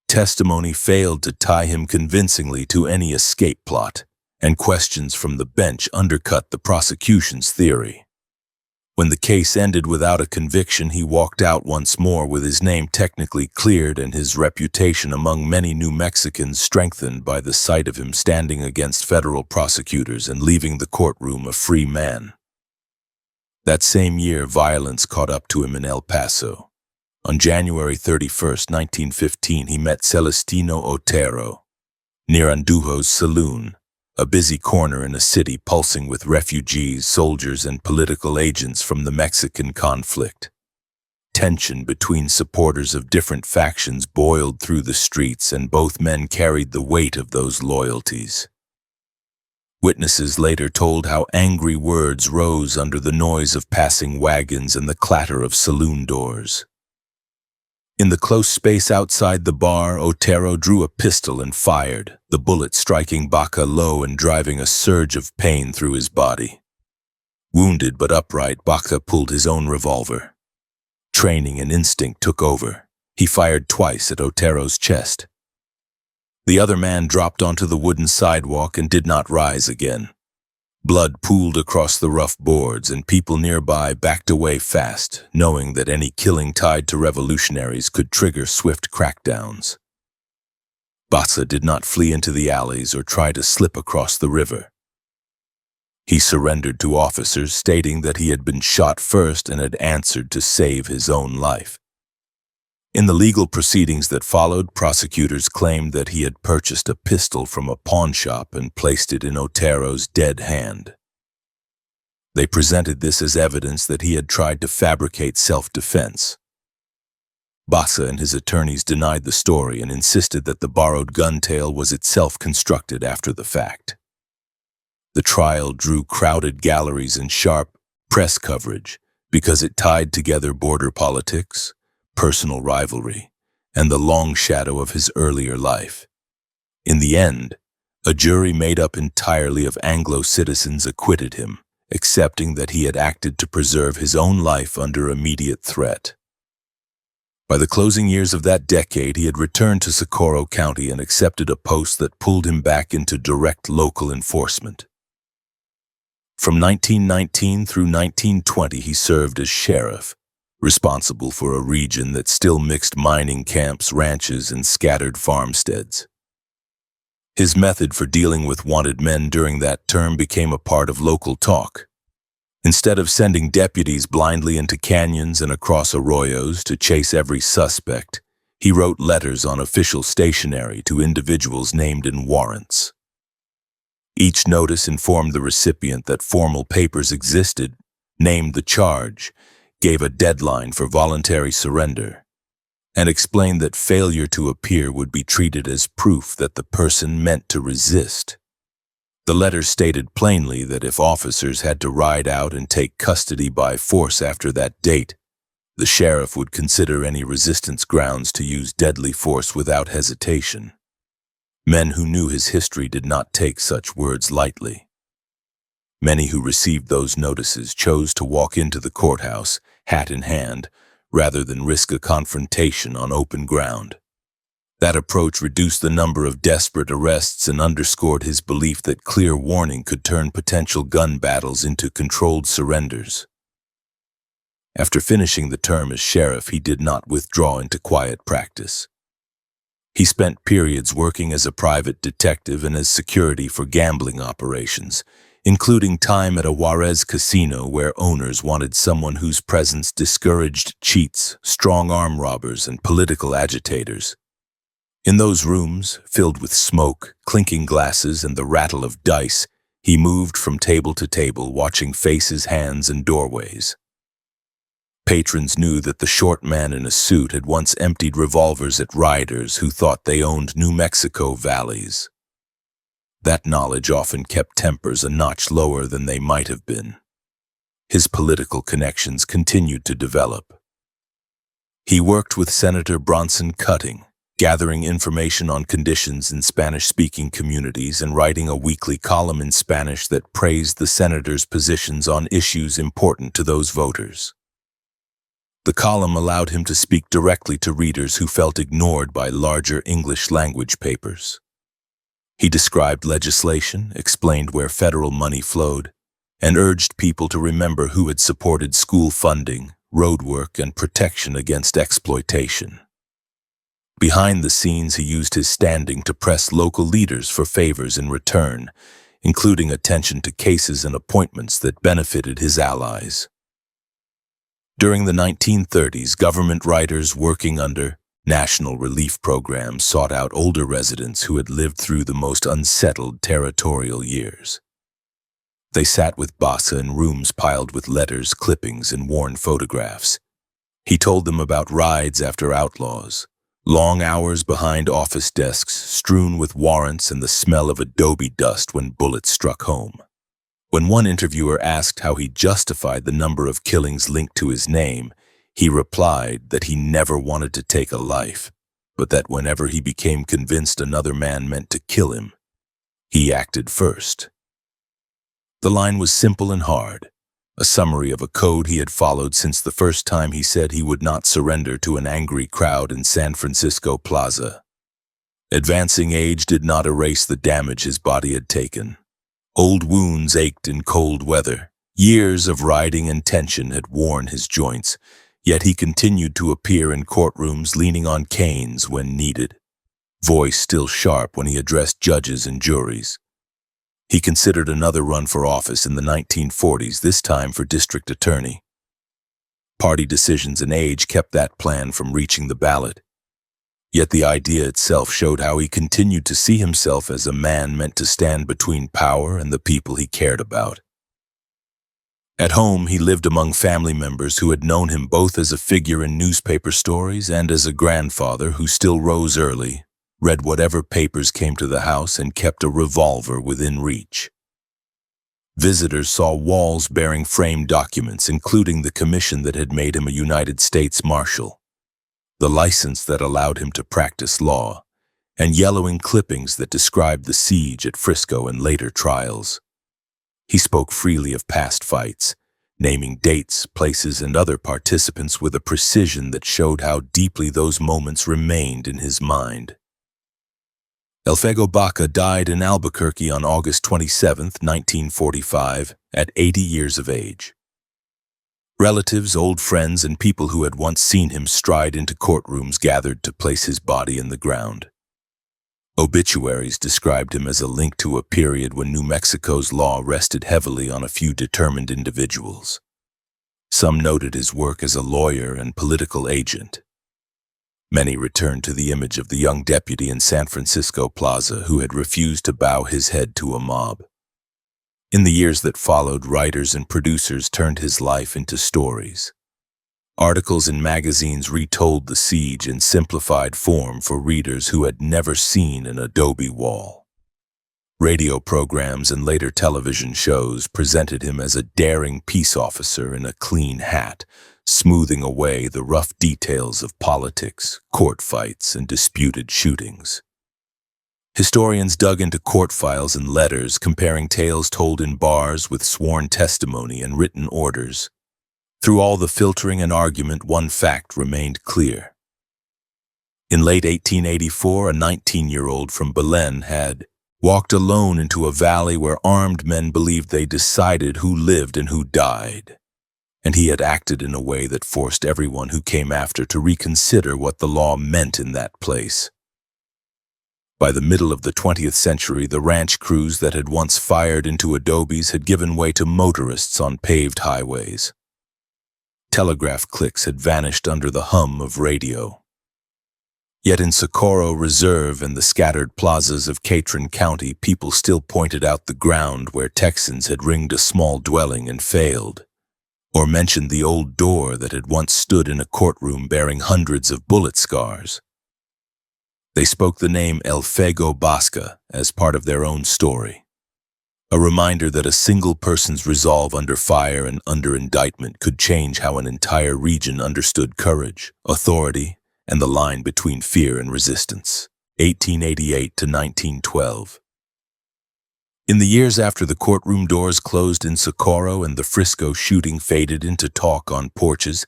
Testimony failed to tie him convincingly to any escape plot, and questions from the bench undercut the prosecution's theory. When the case ended without a conviction, he walked out once more with his name technically cleared and his reputation among many New Mexicans strengthened by the sight of him standing against federal prosecutors and leaving the courtroom a free man. That same year, violence caught up to him in El Paso. On January 31, 1915, he met Celestino Otero near Andujo's Saloon, a busy corner in a city pulsing with refugees, soldiers, and political agents from the Mexican conflict. Tension between supporters of different factions boiled through the streets, and both men carried the weight of those loyalties. Witnesses later told how angry words rose under the noise of passing wagons and the clatter of saloon doors. In the close space outside the bar, Otero drew a pistol and fired, the bullet striking Baca low and driving a surge of pain through his body. Wounded but upright, Baca pulled his own revolver. Training and instinct took over. He fired twice at Otero's chest. The other man dropped onto the wooden sidewalk and did not rise again. Blood pooled across the rough boards, and people nearby backed away fast, knowing that any killing tied to revolutionaries could trigger swift crackdowns. Baca did not flee into the alleys or try to slip across the river. He surrendered to officers, stating that he had been shot first and had answered to save his own life. In the legal proceedings that followed, prosecutors claimed that he had purchased a pistol from a pawn shop and placed it in Otero's dead hand. They presented this as evidence that he had tried to fabricate self-defense. Baca and his attorneys denied the story and insisted that the borrowed gun tale was itself constructed after the fact. The trial drew crowded galleries and sharp press coverage because it tied together border politics, personal rivalry, and the long shadow of his earlier life. In the end, a jury made up entirely of Anglo citizens acquitted him, accepting that he had acted to preserve his own life under immediate threat. By the closing years of that decade, he had returned to Socorro County and accepted a post that pulled him back into direct local enforcement. From 1919 through 1920, he served as sheriff, responsible for a region that still mixed mining camps, ranches, and scattered farmsteads. His method for dealing with wanted men during that term became a part of local talk. Instead of sending deputies blindly into canyons and across arroyos to chase every suspect, he wrote letters on official stationery to individuals named in warrants. Each notice informed the recipient that formal papers existed, named the charge, gave a deadline for voluntary surrender, and explained that failure to appear would be treated as proof that the person meant to resist. The letter stated plainly that if officers had to ride out and take custody by force after that date, the sheriff would consider any resistance grounds to use deadly force without hesitation. Men who knew his history did not take such words lightly. Many who received those notices chose to walk into the courthouse, hat in hand, rather than risk a confrontation on open ground. That approach reduced the number of desperate arrests and underscored his belief that clear warning could turn potential gun battles into controlled surrenders. After finishing the term as sheriff, he did not withdraw into quiet practice. He spent periods working as a private detective and as security for gambling operations, including time at a Juarez casino where owners wanted someone whose presence discouraged cheats, strong-arm robbers, and political agitators. In those rooms, filled with smoke, clinking glasses, and the rattle of dice, he moved from table to table, watching faces, hands, and doorways. Patrons knew that the short man in a suit had once emptied revolvers at riders who thought they owned New Mexico valleys. That knowledge often kept tempers a notch lower than they might have been. His political connections continued to develop. He worked with Senator Bronson Cutting, gathering information on conditions in Spanish-speaking communities and writing a weekly column in Spanish that praised the senator's positions on issues important to those voters. The column allowed him to speak directly to readers who felt ignored by larger English-language papers. He described legislation, explained where federal money flowed, and urged people to remember who had supported school funding, roadwork, and protection against exploitation. Behind the scenes, he used his standing to press local leaders for favors in return, including attention to cases and appointments that benefited his allies. During the 1930s, government writers working under national relief programs sought out older residents who had lived through the most unsettled territorial years. They sat with Baca in rooms piled with letters, clippings, and worn photographs. He told them about rides after outlaws, long hours behind office desks strewn with warrants, and the smell of adobe dust when bullets struck home. When one interviewer asked how he justified the number of killings linked to his name, he replied that he never wanted to take a life, but that whenever he became convinced another man meant to kill him, he acted first. The line was simple and hard, a summary of a code he had followed since the first time he said he would not surrender to an angry crowd in San Francisco Plaza. Advancing age did not erase the damage his body had taken. Old wounds ached in cold weather. Years of riding and tension had worn his joints, yet he continued to appear in courtrooms leaning on canes when needed, voice still sharp when he addressed judges and juries. He considered another run for office in the 1940s, this time for district attorney. Party decisions and age kept that plan from reaching the ballot. Yet the idea itself showed how he continued to see himself as a man meant to stand between power and the people he cared about. At home, he lived among family members who had known him both as a figure in newspaper stories and as a grandfather who still rose early, read whatever papers came to the house, and kept a revolver within reach. Visitors saw walls bearing framed documents, including the commission that had made him a United States Marshal, the license that allowed him to practice law, and yellowing clippings that described the siege at Frisco and later trials. He spoke freely of past fights, naming dates, places, and other participants with a precision that showed how deeply those moments remained in his mind. Elfego Baca died in Albuquerque on August 27, 1945, at 80 years of age. Relatives, old friends, and people who had once seen him stride into courtrooms gathered to place his body in the ground. Obituaries described him as a link to a period when New Mexico's law rested heavily on a few determined individuals. Some noted his work as a lawyer and political agent. Many returned to the image of the young deputy in San Francisco Plaza who had refused to bow his head to a mob. In the years that followed, writers and producers turned his life into stories. Articles in magazines retold the siege in simplified form for readers who had never seen an adobe wall. Radio programs and later television shows presented him as a daring peace officer in a clean hat, smoothing away the rough details of politics, court fights, and disputed shootings. Historians dug into court files and letters, comparing tales told in bars with sworn testimony and written orders. Through all the filtering and argument, one fact remained clear. In late 1884, a 19-year-old from Belen had walked alone into a valley where armed men believed they decided who lived and who died. and he had acted in a way that forced everyone who came after to reconsider what the law meant in that place. By the middle of the 20th century, the ranch crews that had once fired into adobes had given way to motorists on paved highways. Telegraph clicks had vanished under the hum of radio. Yet in Socorro Reserve and the scattered plazas of Catron County, people still pointed out the ground where Texans had ringed a small dwelling and failed, or mentioned the old door that had once stood in a courtroom bearing hundreds of bullet scars. They spoke the name Elfego Baca as part of their own story, a reminder that a single person's resolve under fire and under indictment could change how an entire region understood courage, authority, and the line between fear and resistance. 1888 to 1912. In the years after the courtroom doors closed in Socorro and the Frisco shooting faded into talk on porches,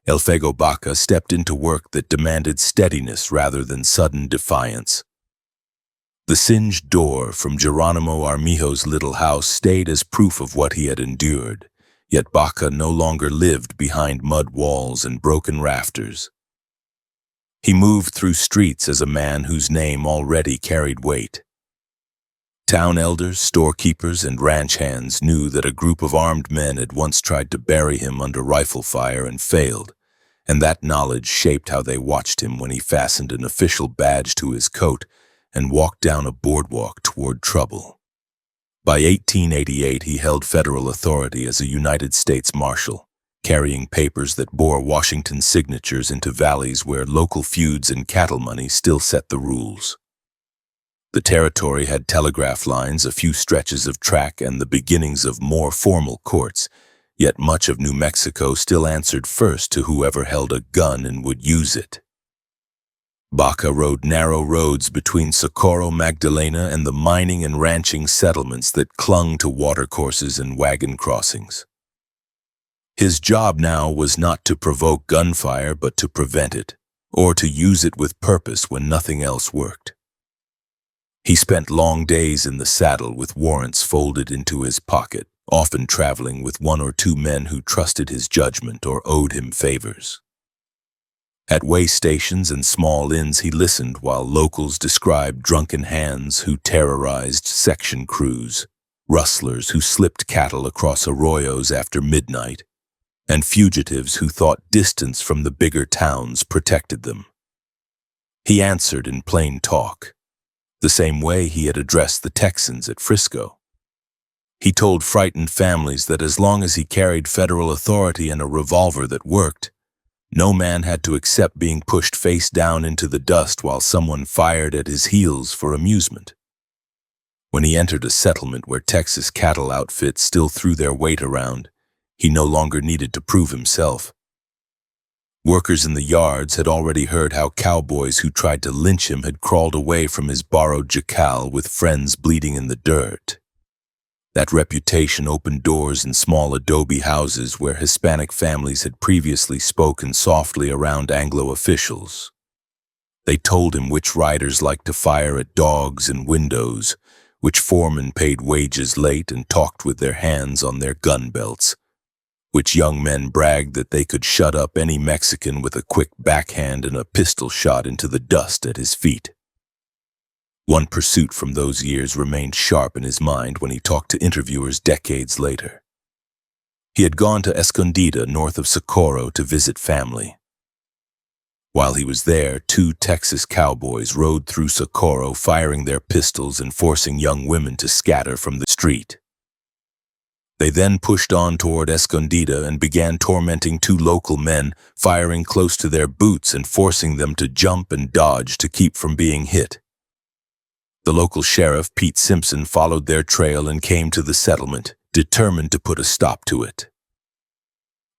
Elfego Baca stepped into work that demanded steadiness rather than sudden defiance. The singed door from Geronimo Armijo's little house stayed as proof of what he had endured, yet Baca no longer lived behind mud walls and broken rafters. He moved through streets as a man whose name already carried weight. Town elders, storekeepers, and ranch hands knew that a group of armed men had once tried to bury him under rifle fire and failed, and that knowledge shaped how they watched him when he fastened an official badge to his coat and walked down a boardwalk toward trouble. By 1888, he held federal authority as a United States Marshal, carrying papers that bore Washington's signatures into valleys where local feuds and cattle money still set the rules. The territory had telegraph lines, a few stretches of track, and the beginnings of more formal courts, yet much of New Mexico still answered first to whoever held a gun and would use it. Baca rode narrow roads between Socorro, Magdalena, and the mining and ranching settlements that clung to watercourses and wagon crossings. His job now was not to provoke gunfire, but to prevent it, or to use it with purpose when nothing else worked. He spent long days in the saddle with warrants folded into his pocket, often traveling with one or two men who trusted his judgment or owed him favors. At way stations and small inns he listened while locals described drunken hands who terrorized section crews, rustlers who slipped cattle across arroyos after midnight, and fugitives who thought distance from the bigger towns protected them. He answered in plain talk, the same way he had addressed the Texans at Frisco. He told frightened families that as long as he carried federal authority and a revolver that worked, no man had to accept being pushed face down into the dust while someone fired at his heels for amusement. When he entered a settlement where Texas cattle outfits still threw their weight around, he no longer needed to prove himself. Workers in the yards had already heard how cowboys who tried to lynch him had crawled away from his borrowed jacal with friends bleeding in the dirt. That reputation opened doors in small adobe houses where Hispanic families had previously spoken softly around Anglo officials. They told him which riders liked to fire at dogs and windows, which foremen paid wages late and talked with their hands on their gun belts, which young men bragged that they could shut up any Mexican with a quick backhand and a pistol shot into the dust at his feet. One pursuit from those years remained sharp in his mind when he talked to interviewers decades later. He had gone to Escondida, north of Socorro, to visit family. While he was there, two Texas cowboys rode through Socorro, firing their pistols and forcing young women to scatter from the street. They then pushed on toward Escondida and began tormenting two local men, firing close to their boots and forcing them to jump and dodge to keep from being hit. The local sheriff, Pete Simpson, followed their trail and came to the settlement, determined to put a stop to it.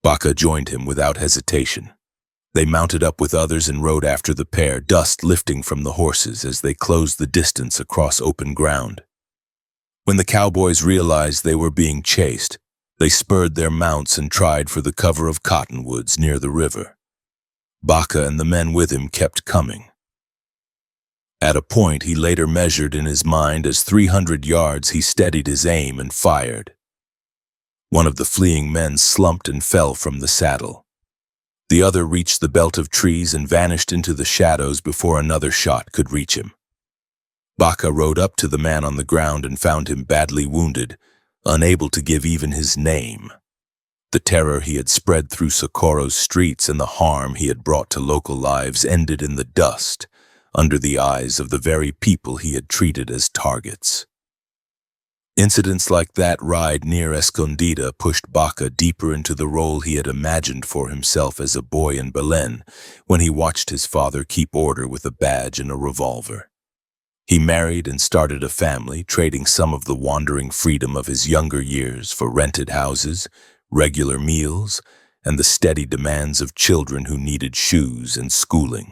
Baca joined him without hesitation. They mounted up with others and rode after the pair, dust lifting from the horses as they closed the distance across open ground. When the cowboys realized they were being chased, they spurred their mounts and tried for the cover of cottonwoods near the river. Baca and the men with him kept coming. At a point he later measured in his mind as 300 yards, he steadied his aim and fired. One of the fleeing men slumped and fell from the saddle. The other reached the belt of trees and vanished into the shadows before another shot could reach him. Baca rode up to the man on the ground and found him badly wounded, unable to give even his name. The terror he had spread through Socorro's streets and the harm he had brought to local lives ended in the dust, under the eyes of the very people he had treated as targets. Incidents like that ride near Escondida pushed Baca deeper into the role he had imagined for himself as a boy in Belen, when he watched his father keep order with a badge and a revolver. He married and started a family, trading some of the wandering freedom of his younger years for rented houses, regular meals, and the steady demands of children who needed shoes and schooling.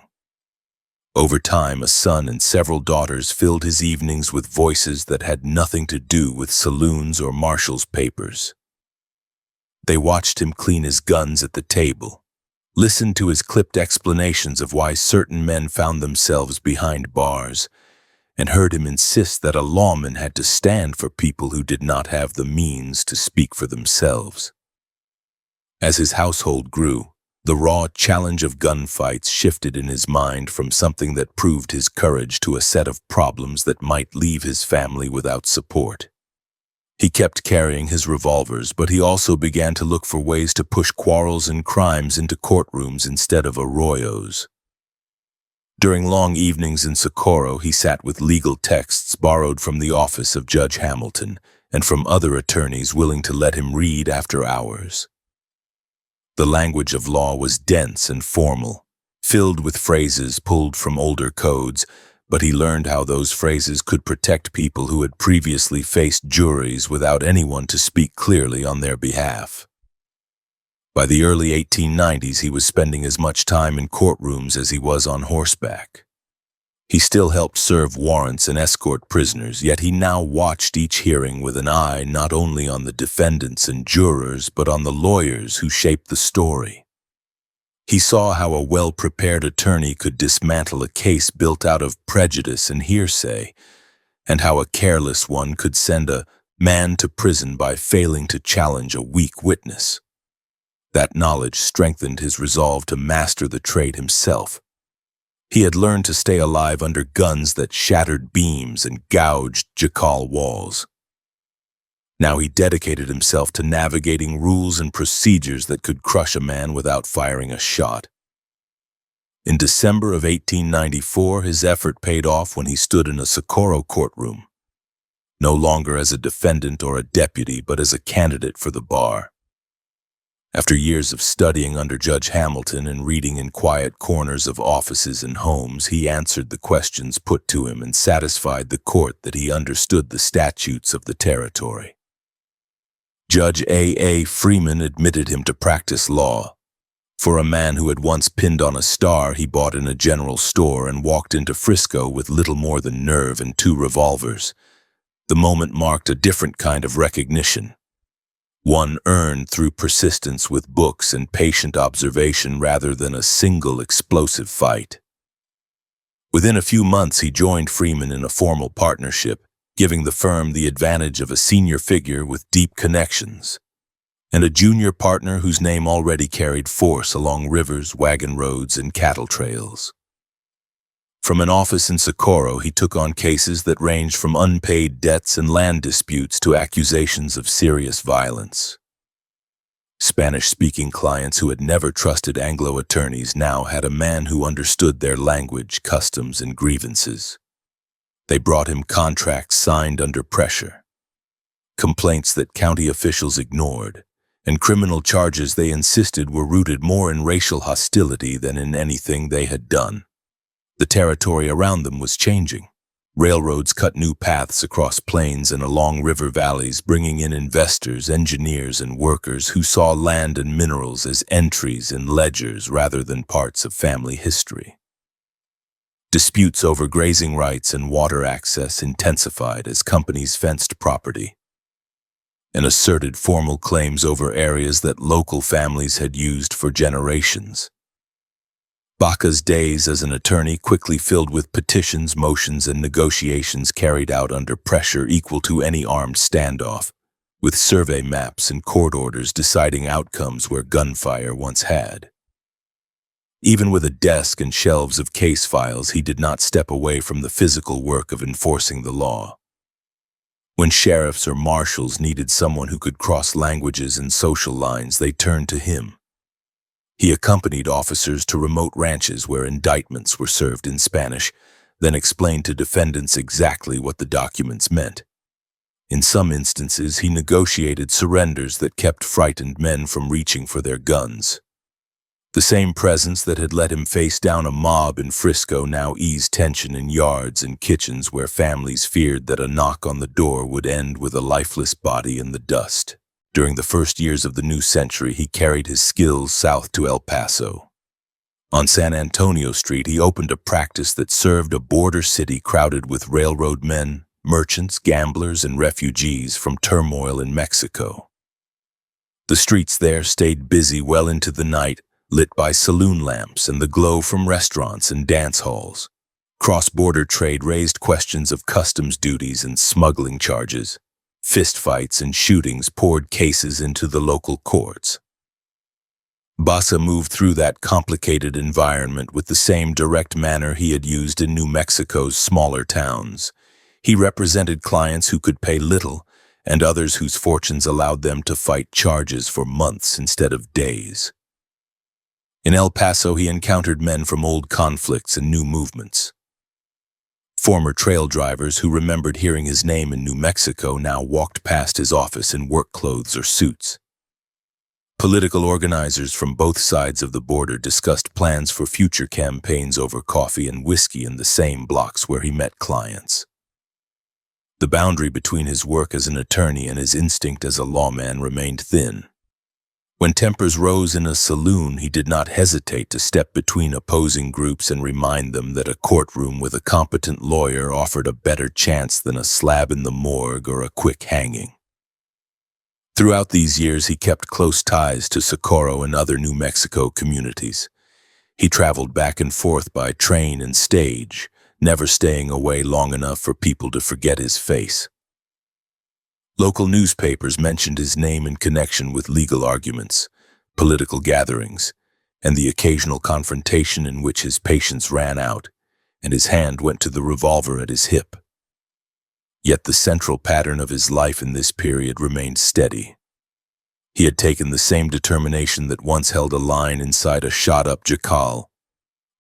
Over time, a son and several daughters filled his evenings with voices that had nothing to do with saloons or marshal's papers. They watched him clean his guns at the table, listened to his clipped explanations of why certain men found themselves behind bars, and heard him insist that a lawman had to stand for people who did not have the means to speak for themselves. As his household grew, the raw challenge of gunfights shifted in his mind from something that proved his courage to a set of problems that might leave his family without support. He kept carrying his revolvers, but he also began to look for ways to push quarrels and crimes into courtrooms instead of arroyos. During long evenings in Socorro, he sat with legal texts borrowed from the office of Judge Hamilton and from other attorneys willing to let him read after hours. The language of law was dense and formal, filled with phrases pulled from older codes, but he learned how those phrases could protect people who had previously faced juries without anyone to speak clearly on their behalf. By the early 1890s, he was spending as much time in courtrooms as he was on horseback. He still helped serve warrants and escort prisoners, yet he now watched each hearing with an eye not only on the defendants and jurors, but on the lawyers who shaped the story. He saw how a well-prepared attorney could dismantle a case built out of prejudice and hearsay, and how a careless one could send a man to prison by failing to challenge a weak witness. That knowledge strengthened his resolve to master the trade himself. He had learned to stay alive under guns that shattered beams and gouged jacal walls. Now he dedicated himself to navigating rules and procedures that could crush a man without firing a shot. In December of 1894, his effort paid off when he stood in a Socorro courtroom, no longer as a defendant or a deputy, but as a candidate for the bar. After years of studying under Judge Hamilton and reading in quiet corners of offices and homes, he answered the questions put to him and satisfied the court that he understood the statutes of the territory. Judge A. Freeman admitted him to practice law. For a man who had once pinned on a star he bought in a general store and walked into Frisco with little more than nerve and 2 revolvers, the moment marked a different kind of recognition. One earned through persistence with books and patient observation rather than a single explosive fight. Within a few months, he joined Freeman in a formal partnership, giving the firm the advantage of a senior figure with deep connections, and a junior partner whose name already carried force along rivers, wagon roads, and cattle trails. From an office in Socorro, he took on cases that ranged from unpaid debts and land disputes to accusations of serious violence. Spanish-speaking clients who had never trusted Anglo attorneys now had a man who understood their language, customs, and grievances. They brought him contracts signed under pressure, complaints that county officials ignored, and criminal charges they insisted were rooted more in racial hostility than in anything they had done. The territory around them was changing. Railroads cut new paths across plains and along river valleys, bringing in investors, engineers, and workers who saw land and minerals as entries in ledgers rather than parts of family history. Disputes over grazing rights and water access intensified as companies fenced property and asserted formal claims over areas that local families had used for generations. Baca's days as an attorney quickly filled with petitions, motions, and negotiations carried out under pressure equal to any armed standoff. with survey maps and court orders deciding outcomes where gunfire once had. Even with a desk and shelves of case files, he did not step away from the physical work of enforcing the law. When sheriffs or marshals needed someone who could cross languages and social lines, they turned to him. He accompanied officers to remote ranches where indictments were served in Spanish, then explained to defendants exactly what the documents meant. In some instances, he negotiated surrenders that kept frightened men from reaching for their guns. The same presence that had let him face down a mob in Frisco now eased tension in yards and kitchens where families feared that a knock on the door would end with a lifeless body in the dust. During the first years of the new century, he carried his skills south to El Paso. On San Antonio Street, he opened a practice that served a border city crowded with railroad men, merchants, gamblers, and refugees from turmoil in Mexico. The streets there stayed busy well into the night, lit by saloon lamps and the glow from restaurants and dance halls. Cross-border trade raised questions of customs duties and smuggling charges. Fistfights and shootings poured cases into the local courts. Baca moved through that complicated environment with the same direct manner he had used in New Mexico's smaller towns. He represented clients who could pay little and others whose fortunes allowed them to fight charges for months instead of days. In El Paso, he encountered men from old conflicts and new movements. Former trail drivers who remembered hearing his name in New Mexico now walked past his office in work clothes or suits. Political organizers from both sides of the border discussed plans for future campaigns over coffee and whiskey in the same blocks where he met clients. The boundary between his work as an attorney and his instinct as a lawman remained thin. When tempers rose in a saloon, he did not hesitate to step between opposing groups and remind them that a courtroom with a competent lawyer offered a better chance than a slab in the morgue or a quick hanging. Throughout these years, he kept close ties to Socorro and other New Mexico communities. He traveled back and forth by train and stage, never staying away long enough for people to forget his face. Local newspapers mentioned his name in connection with legal arguments, political gatherings, and the occasional confrontation in which his patience ran out, and his hand went to the revolver at his hip. Yet the central pattern of his life in this period remained steady. He had taken the same determination that once held a line inside a shot-up jacal,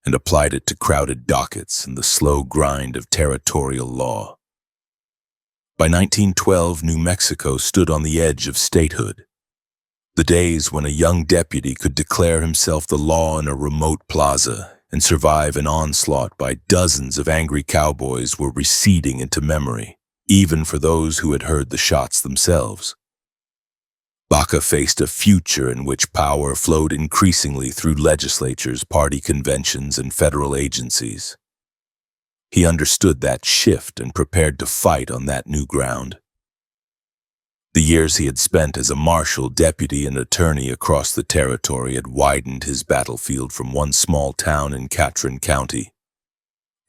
and applied it to crowded dockets and the slow grind of territorial law. By 1912, New Mexico stood on the edge of statehood. The days when a young deputy could declare himself the law in a remote plaza and survive an onslaught by dozens of angry cowboys were receding into memory, even for those who had heard the shots themselves. Baca faced a future in which power flowed increasingly through legislatures, party conventions, and federal agencies. He understood that shift and prepared to fight on that new ground. The years he had spent as a marshal, deputy, and attorney across the territory had widened his battlefield from one small town in Catron County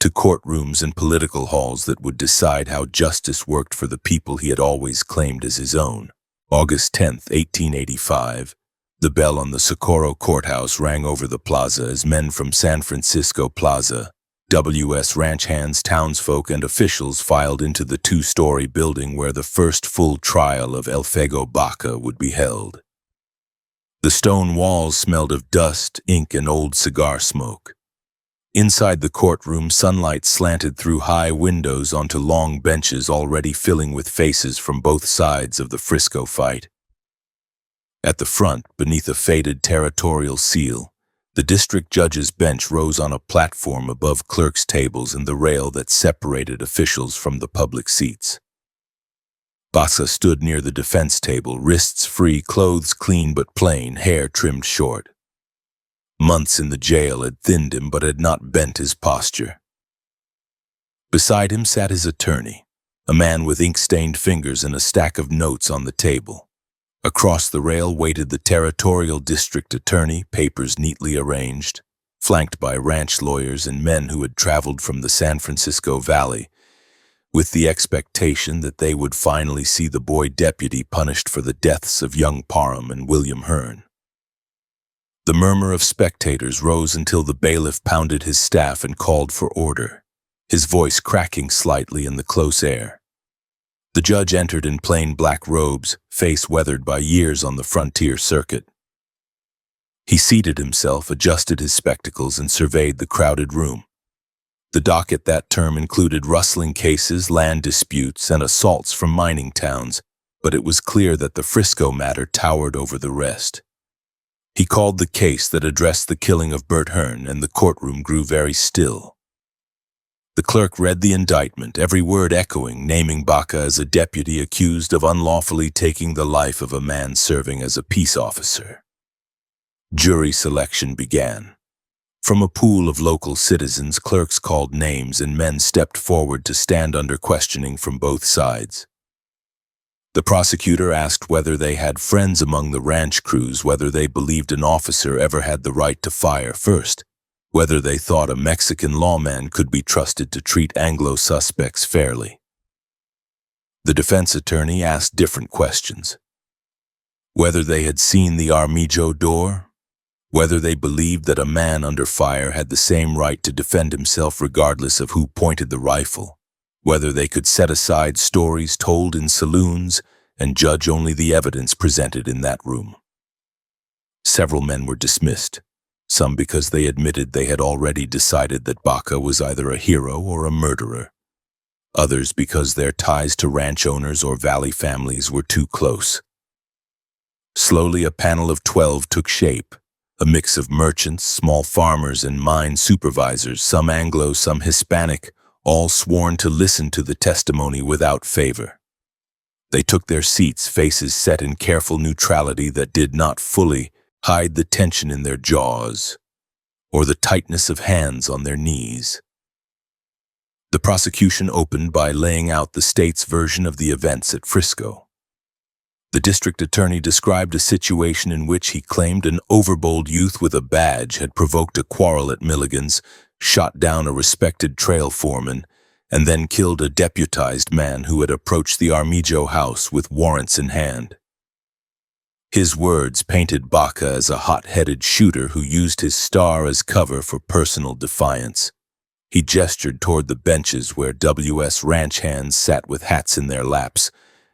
to courtrooms and political halls that would decide how justice worked for the people he had always claimed as his own. August 10, 1885, the bell on the Socorro courthouse rang over the plaza as men from San Francisco Plaza, W.S. ranch hands, townsfolk, and officials filed into the two-story building where the first full trial of Elfego Baca would be held. The stone walls smelled of dust, ink, and old cigar smoke. Inside the courtroom, sunlight slanted through high windows onto long benches already filling with faces from both sides of the Frisco fight. At the front, beneath a faded territorial seal, the district judge's bench rose on a platform above clerks' tables and the rail that separated officials from the public seats. Baca stood near the defense table, wrists free, clothes clean but plain, hair trimmed short. Months in the jail had thinned him but had not bent his posture. Beside him sat his attorney, a man with ink-stained fingers and a stack of notes on the table. Across the rail waited the territorial district attorney, papers neatly arranged, flanked by ranch lawyers and men who had traveled from the San Francisco Valley, with the expectation that they would finally see the boy deputy punished for the deaths of young Parham and William Hearn. The murmur of spectators rose until the bailiff pounded his staff and called for order, his voice cracking slightly in the close air. The judge entered in plain black robes, face weathered by years on the frontier circuit. He seated himself, adjusted his spectacles, and surveyed the crowded room. The docket that term included rustling cases, land disputes, and assaults from mining towns, but it was clear that the Frisco matter towered over the rest. He called the case that addressed the killing of Bert Hearn, and the courtroom grew very still. The clerk read the indictment, every word echoing, naming Baca as a deputy accused of unlawfully taking the life of a man serving as a peace officer. Jury selection began. From a pool of local citizens, clerks called names and men stepped forward to stand under questioning from both sides. The prosecutor asked whether they had friends among the ranch crews, whether they believed an officer ever had the right to fire first, whether they thought a Mexican lawman could be trusted to treat Anglo suspects fairly. The defense attorney asked different questions. Whether they had seen the Armijo door, whether they believed that a man under fire had the same right to defend himself regardless of who pointed the rifle, whether they could set aside stories told in saloons and judge only the evidence presented in that room. Several men were dismissed, some because they admitted they had already decided that Baca was either a hero or a murderer, others because their ties to ranch owners or valley families were too close. Slowly a panel of 12 took shape, a mix of merchants, small farmers, and mine supervisors, some Anglo, some Hispanic, all sworn to listen to the testimony without favor. They took their seats, faces set in careful neutrality that did not fully hide the tension in their jaws or the tightness of hands on their knees. The prosecution opened by laying out the state's version of the events at Frisco. The district attorney described a situation in which he claimed an overbold youth with a badge had provoked a quarrel at Milligan's, shot down a respected trail foreman, and then killed a deputized man who had approached the Armijo house with warrants in hand. His words painted Baca as a hot-headed shooter who used his star as cover for personal defiance. He gestured toward the benches where W.S. ranch hands sat with hats in their laps,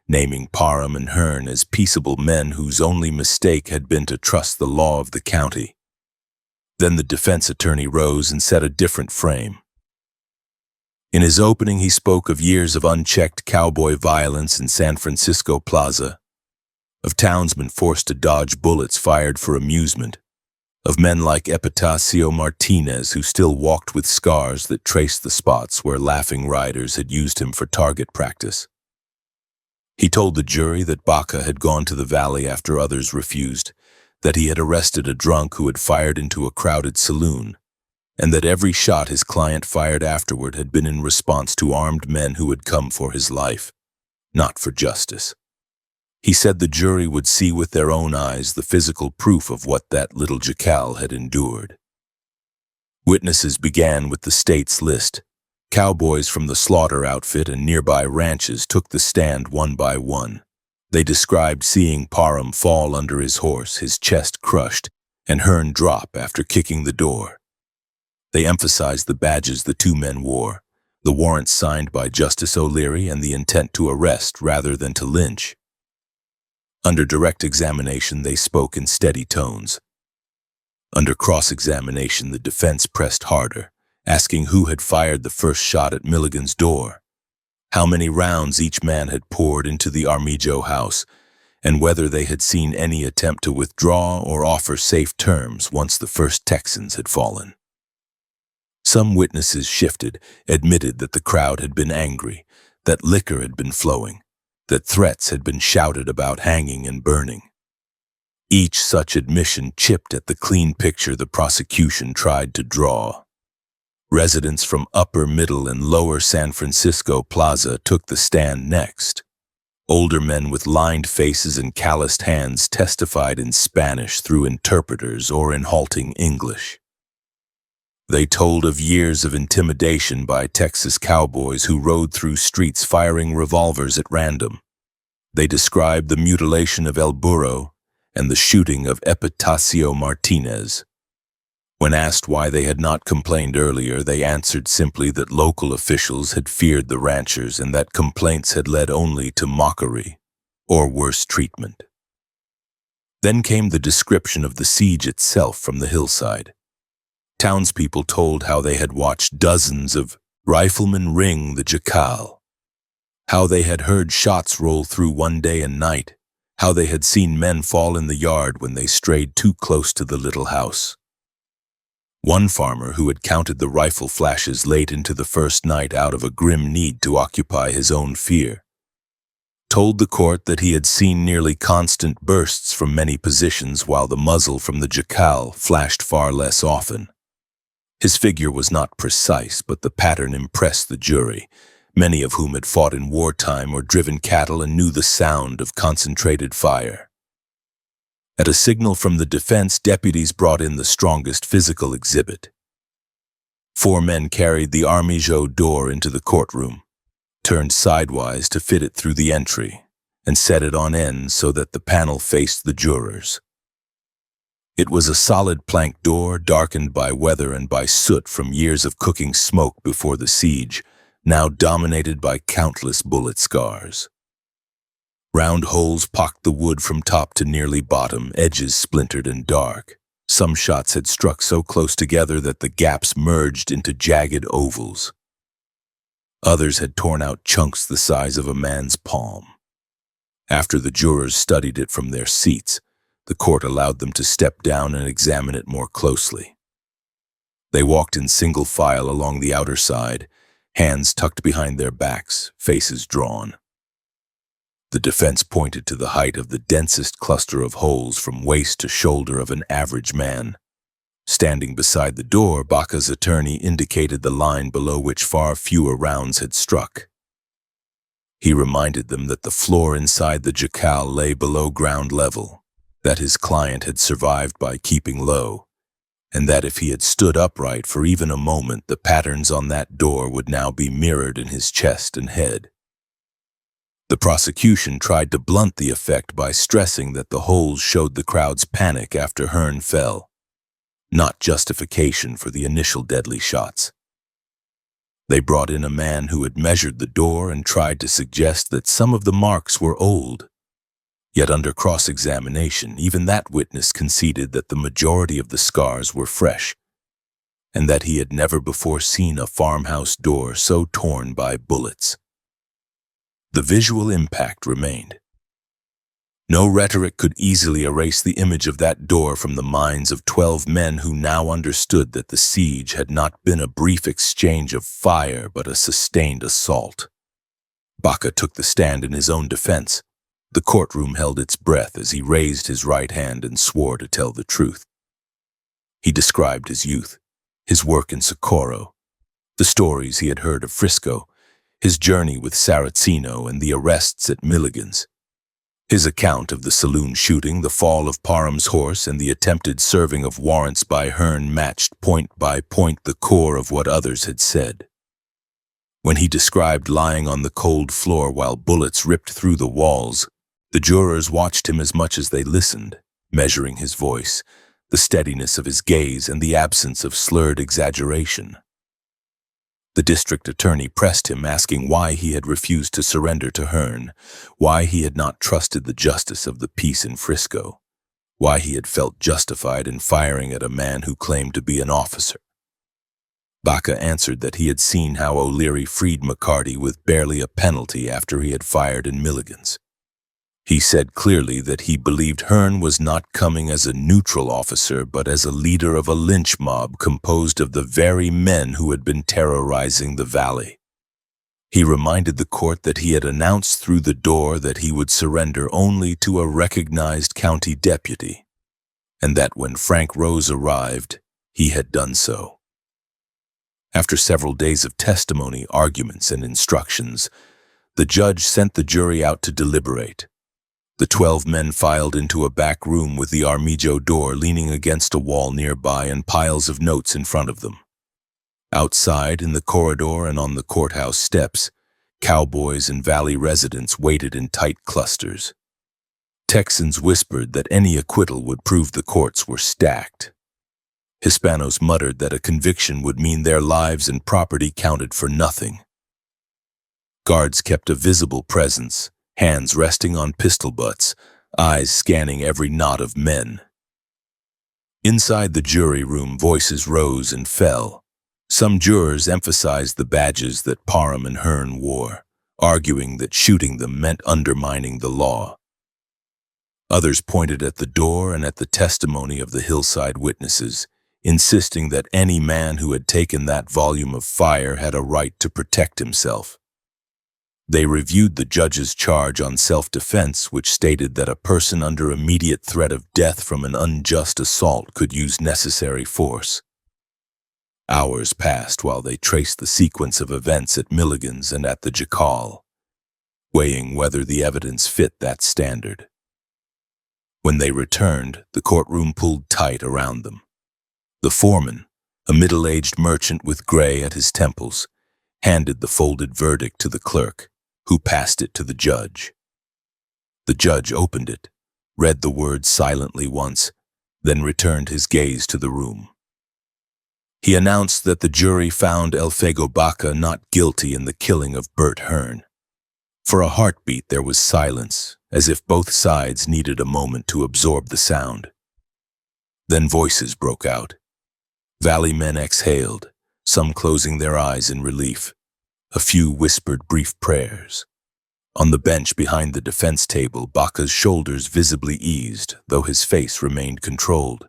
naming Parham and Hearn as peaceable men whose only mistake had been to trust the law of the county. Then the defense attorney rose and set a different frame. In his opening, he spoke of years of unchecked cowboy violence in San Francisco Plaza, of townsmen forced to dodge bullets fired for amusement, of men like Epitacio Martinez who still walked with scars that traced the spots where laughing riders had used him for target practice. He told the jury that Baca had gone to the valley after others refused, that he had arrested a drunk who had fired into a crowded saloon, and that every shot his client fired afterward had been in response to armed men who had come for his life, not for justice. He said the jury would see with their own eyes the physical proof of what that little jacal had endured. Witnesses began with the state's list. Cowboys from the slaughter outfit and nearby ranches took the stand one by one. They described seeing Parham fall under his horse, his chest crushed, and Hearn drop after kicking the door. They emphasized the badges the two men wore, the warrants signed by Justice O'Leary, and the intent to arrest rather than to lynch. Under direct examination, they spoke in steady tones. Under cross-examination, the defense pressed harder, asking who had fired the first shot at Milligan's door, how many rounds each man had poured into the Armijo house, and whether they had seen any attempt to withdraw or offer safe terms once the first Texans had fallen. Some witnesses shifted, admitted that the crowd had been angry, that liquor had been flowing, that threats had been shouted about hanging and burning. Each such admission chipped at the clean picture the prosecution tried to draw. Residents from Upper, Middle, and Lower San Francisco Plaza took the stand next. Older men with lined faces and calloused hands testified in Spanish through interpreters or in halting English. They told of years of intimidation by Texas cowboys who rode through streets firing revolvers at random. They described the mutilation of El Burro and the shooting of Epitacio Martinez. When asked why they had not complained earlier, they answered simply that local officials had feared the ranchers and that complaints had led only to mockery or worse treatment. Then came the description of the siege itself from the hillside. Townspeople told how they had watched dozens of riflemen ring the jacal, how they had heard shots roll through one day and night, how they had seen men fall in the yard when they strayed too close to the little house. One farmer who had counted the rifle flashes late into the first night out of a grim need to occupy his own fear, told the court that he had seen nearly constant bursts from many positions while the muzzle from the jacal flashed far less often. His figure was not precise, but the pattern impressed the jury, many of whom had fought in wartime or driven cattle and knew the sound of concentrated fire. At a signal from the defense, deputies brought in the strongest physical exhibit. 4 men carried the armijo door into the courtroom, turned sidewise to fit it through the entry, and set it on end so that the panel faced the jurors. It was a solid plank door, darkened by weather and by soot from years of cooking smoke before the siege, now dominated by countless bullet scars. Round holes pocked the wood from top to nearly bottom, edges splintered and dark. Some shots had struck so close together that the gaps merged into jagged ovals. Others had torn out chunks the size of a man's palm. After the jurors studied it from their seats, the court allowed them to step down and examine it more closely. They walked in single file along the outer side, hands tucked behind their backs, faces drawn. The defense pointed to the height of the densest cluster of holes from waist to shoulder of an average man. Standing beside the door, Baca's attorney indicated the line below which far fewer rounds had struck. He reminded them that the floor inside the jacal lay below ground level, that his client had survived by keeping low, and that if he had stood upright for even a moment, the patterns on that door would now be mirrored in his chest and head. The prosecution tried to blunt the effect by stressing that the holes showed the crowd's panic after Hearn fell, not justification for the initial deadly shots. They brought in a man who had measured the door and tried to suggest that some of the marks were old. Yet under cross-examination, even that witness conceded that the majority of the scars were fresh, and that he had never before seen a farmhouse door so torn by bullets. The visual impact remained. No rhetoric could easily erase the image of that door from the minds of 12 men who now understood that the siege had not been a brief exchange of fire but a sustained assault. Baca took the stand in his own defense. The courtroom held its breath as he raised his right hand and swore to tell the truth. He described his youth, his work in Socorro, the stories he had heard of Frisco, his journey with Saraceno and the arrests at Milligan's. His account of the Saloon shooting, the fall of Parham's horse, and the attempted serving of warrants by Hearn matched point by point the core of what others had said. When he described lying on the cold floor while bullets ripped through the walls, the jurors watched him as much as they listened, measuring his voice, the steadiness of his gaze, and the absence of slurred exaggeration. The district attorney pressed him, asking why he had refused to surrender to Hearn, why he had not trusted the justice of the peace in Frisco, why he had felt justified in firing at a man who claimed to be an officer. Baca answered that he had seen how O'Leary freed McCarty with barely a penalty after he had fired in Milligan's. He said clearly that he believed Hearn was not coming as a neutral officer but as a leader of a lynch mob composed of the very men who had been terrorizing the valley. He reminded the court that he had announced through the door that he would surrender only to a recognized county deputy, and that when Frank Rose arrived, he had done so. After several days of testimony, arguments, and instructions, the judge sent the jury out to deliberate. The 12 men filed into a back room with the armijo door leaning against a wall nearby and piles of notes in front of them. Outside, in the corridor and on the courthouse steps, cowboys and valley residents waited in tight clusters. Texans whispered that any acquittal would prove the courts were stacked. Hispanos muttered that a conviction would mean their lives and property counted for nothing. Guards kept a visible presence, hands resting on pistol butts, eyes scanning every knot of men. Inside the jury room, voices rose and fell. Some jurors emphasized the badges that Parham and Hearn wore, arguing that shooting them meant undermining the law. Others pointed at the door and at the testimony of the hillside witnesses, insisting that any man who had taken that volume of fire had a right to protect himself. They reviewed the judge's charge on self-defense, which stated that a person under immediate threat of death from an unjust assault could use necessary force. Hours passed while they traced the sequence of events at Milligan's and at the jacal, weighing whether the evidence fit that standard. When they returned, the courtroom pulled tight around them. The foreman, a middle-aged merchant with gray at his temples, handed the folded verdict to the clerk, who passed it to the judge. The judge opened it, read the words silently once, then returned his gaze to the room. He announced that the jury found Elfego Baca not guilty in the killing of Bert Hearn. For a heartbeat there was silence, as if both sides needed a moment to absorb the sound. Then voices broke out. Valley men exhaled, some closing their eyes in relief. A few whispered brief prayers. On the bench behind the defense table, Baca's shoulders visibly eased, though his face remained controlled.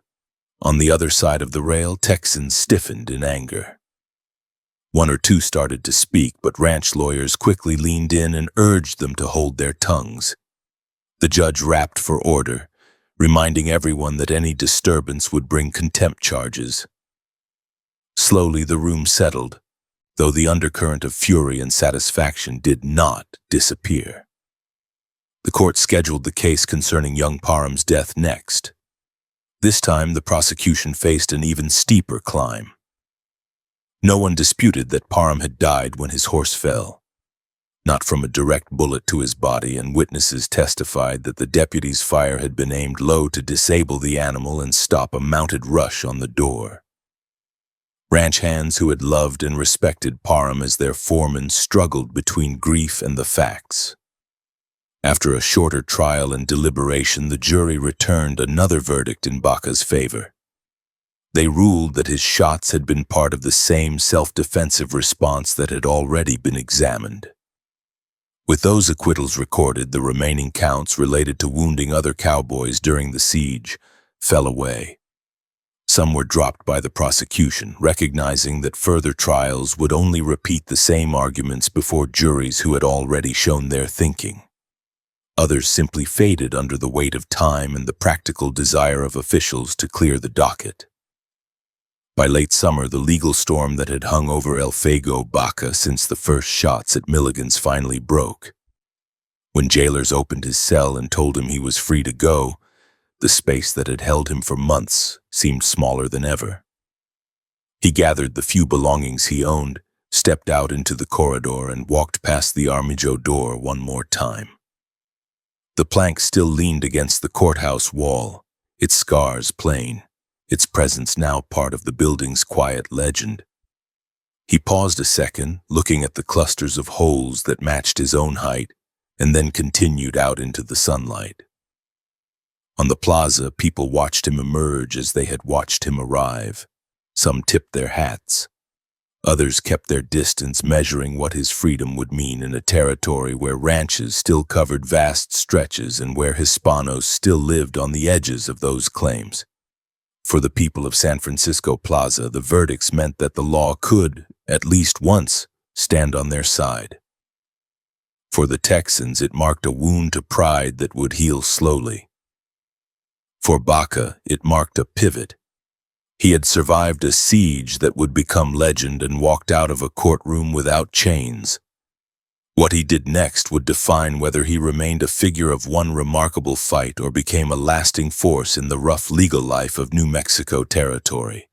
On the other side of the rail, Texans stiffened in anger. One or two started to speak, but ranch lawyers quickly leaned in and urged them to hold their tongues. The judge rapped for order, reminding everyone that any disturbance would bring contempt charges. Slowly the room settled, though the undercurrent of fury and satisfaction did not disappear. The court scheduled the case concerning young Parham's death next. This time the prosecution faced an even steeper climb. No one disputed that Parham had died when his horse fell, not from a direct bullet to his body, and witnesses testified that the deputy's fire had been aimed low to disable the animal and stop a mounted rush on the door. Ranch hands who had loved and respected Parham as their foreman struggled between grief and the facts. After a shorter trial and deliberation, the jury returned another verdict in Baca's favor. They ruled that his shots had been part of the same self-defensive response that had already been examined. With those acquittals recorded, the remaining counts related to wounding other cowboys during the siege fell away. Some were dropped by the prosecution, recognizing that further trials would only repeat the same arguments before juries who had already shown their thinking. Others simply faded under the weight of time and the practical desire of officials to clear the docket. By late summer, the legal storm that had hung over Elfego Baca since the first shots at Milligan's finally broke. When jailers opened his cell and told him he was free to go, the space that had held him for months seemed smaller than ever. He gathered the few belongings he owned, stepped out into the corridor, and walked past the armijo door one more time. The plank still leaned against the courthouse wall, its scars plain, its presence now part of the building's quiet legend. He paused a second, looking at the clusters of holes that matched his own height, and then continued out into the sunlight. On the plaza, people watched him emerge as they had watched him arrive. Some tipped their hats. Others kept their distance, measuring what his freedom would mean in a territory where ranches still covered vast stretches and where Hispanos still lived on the edges of those claims. For the people of San Francisco Plaza, the verdicts meant that the law could, at least once, stand on their side. For the Texans, it marked a wound to pride that would heal slowly. For Baca, it marked a pivot. He had survived a siege that would become legend and walked out of a courtroom without chains. What he did next would define whether he remained a figure of one remarkable fight or became a lasting force in the rough legal life of New Mexico territory.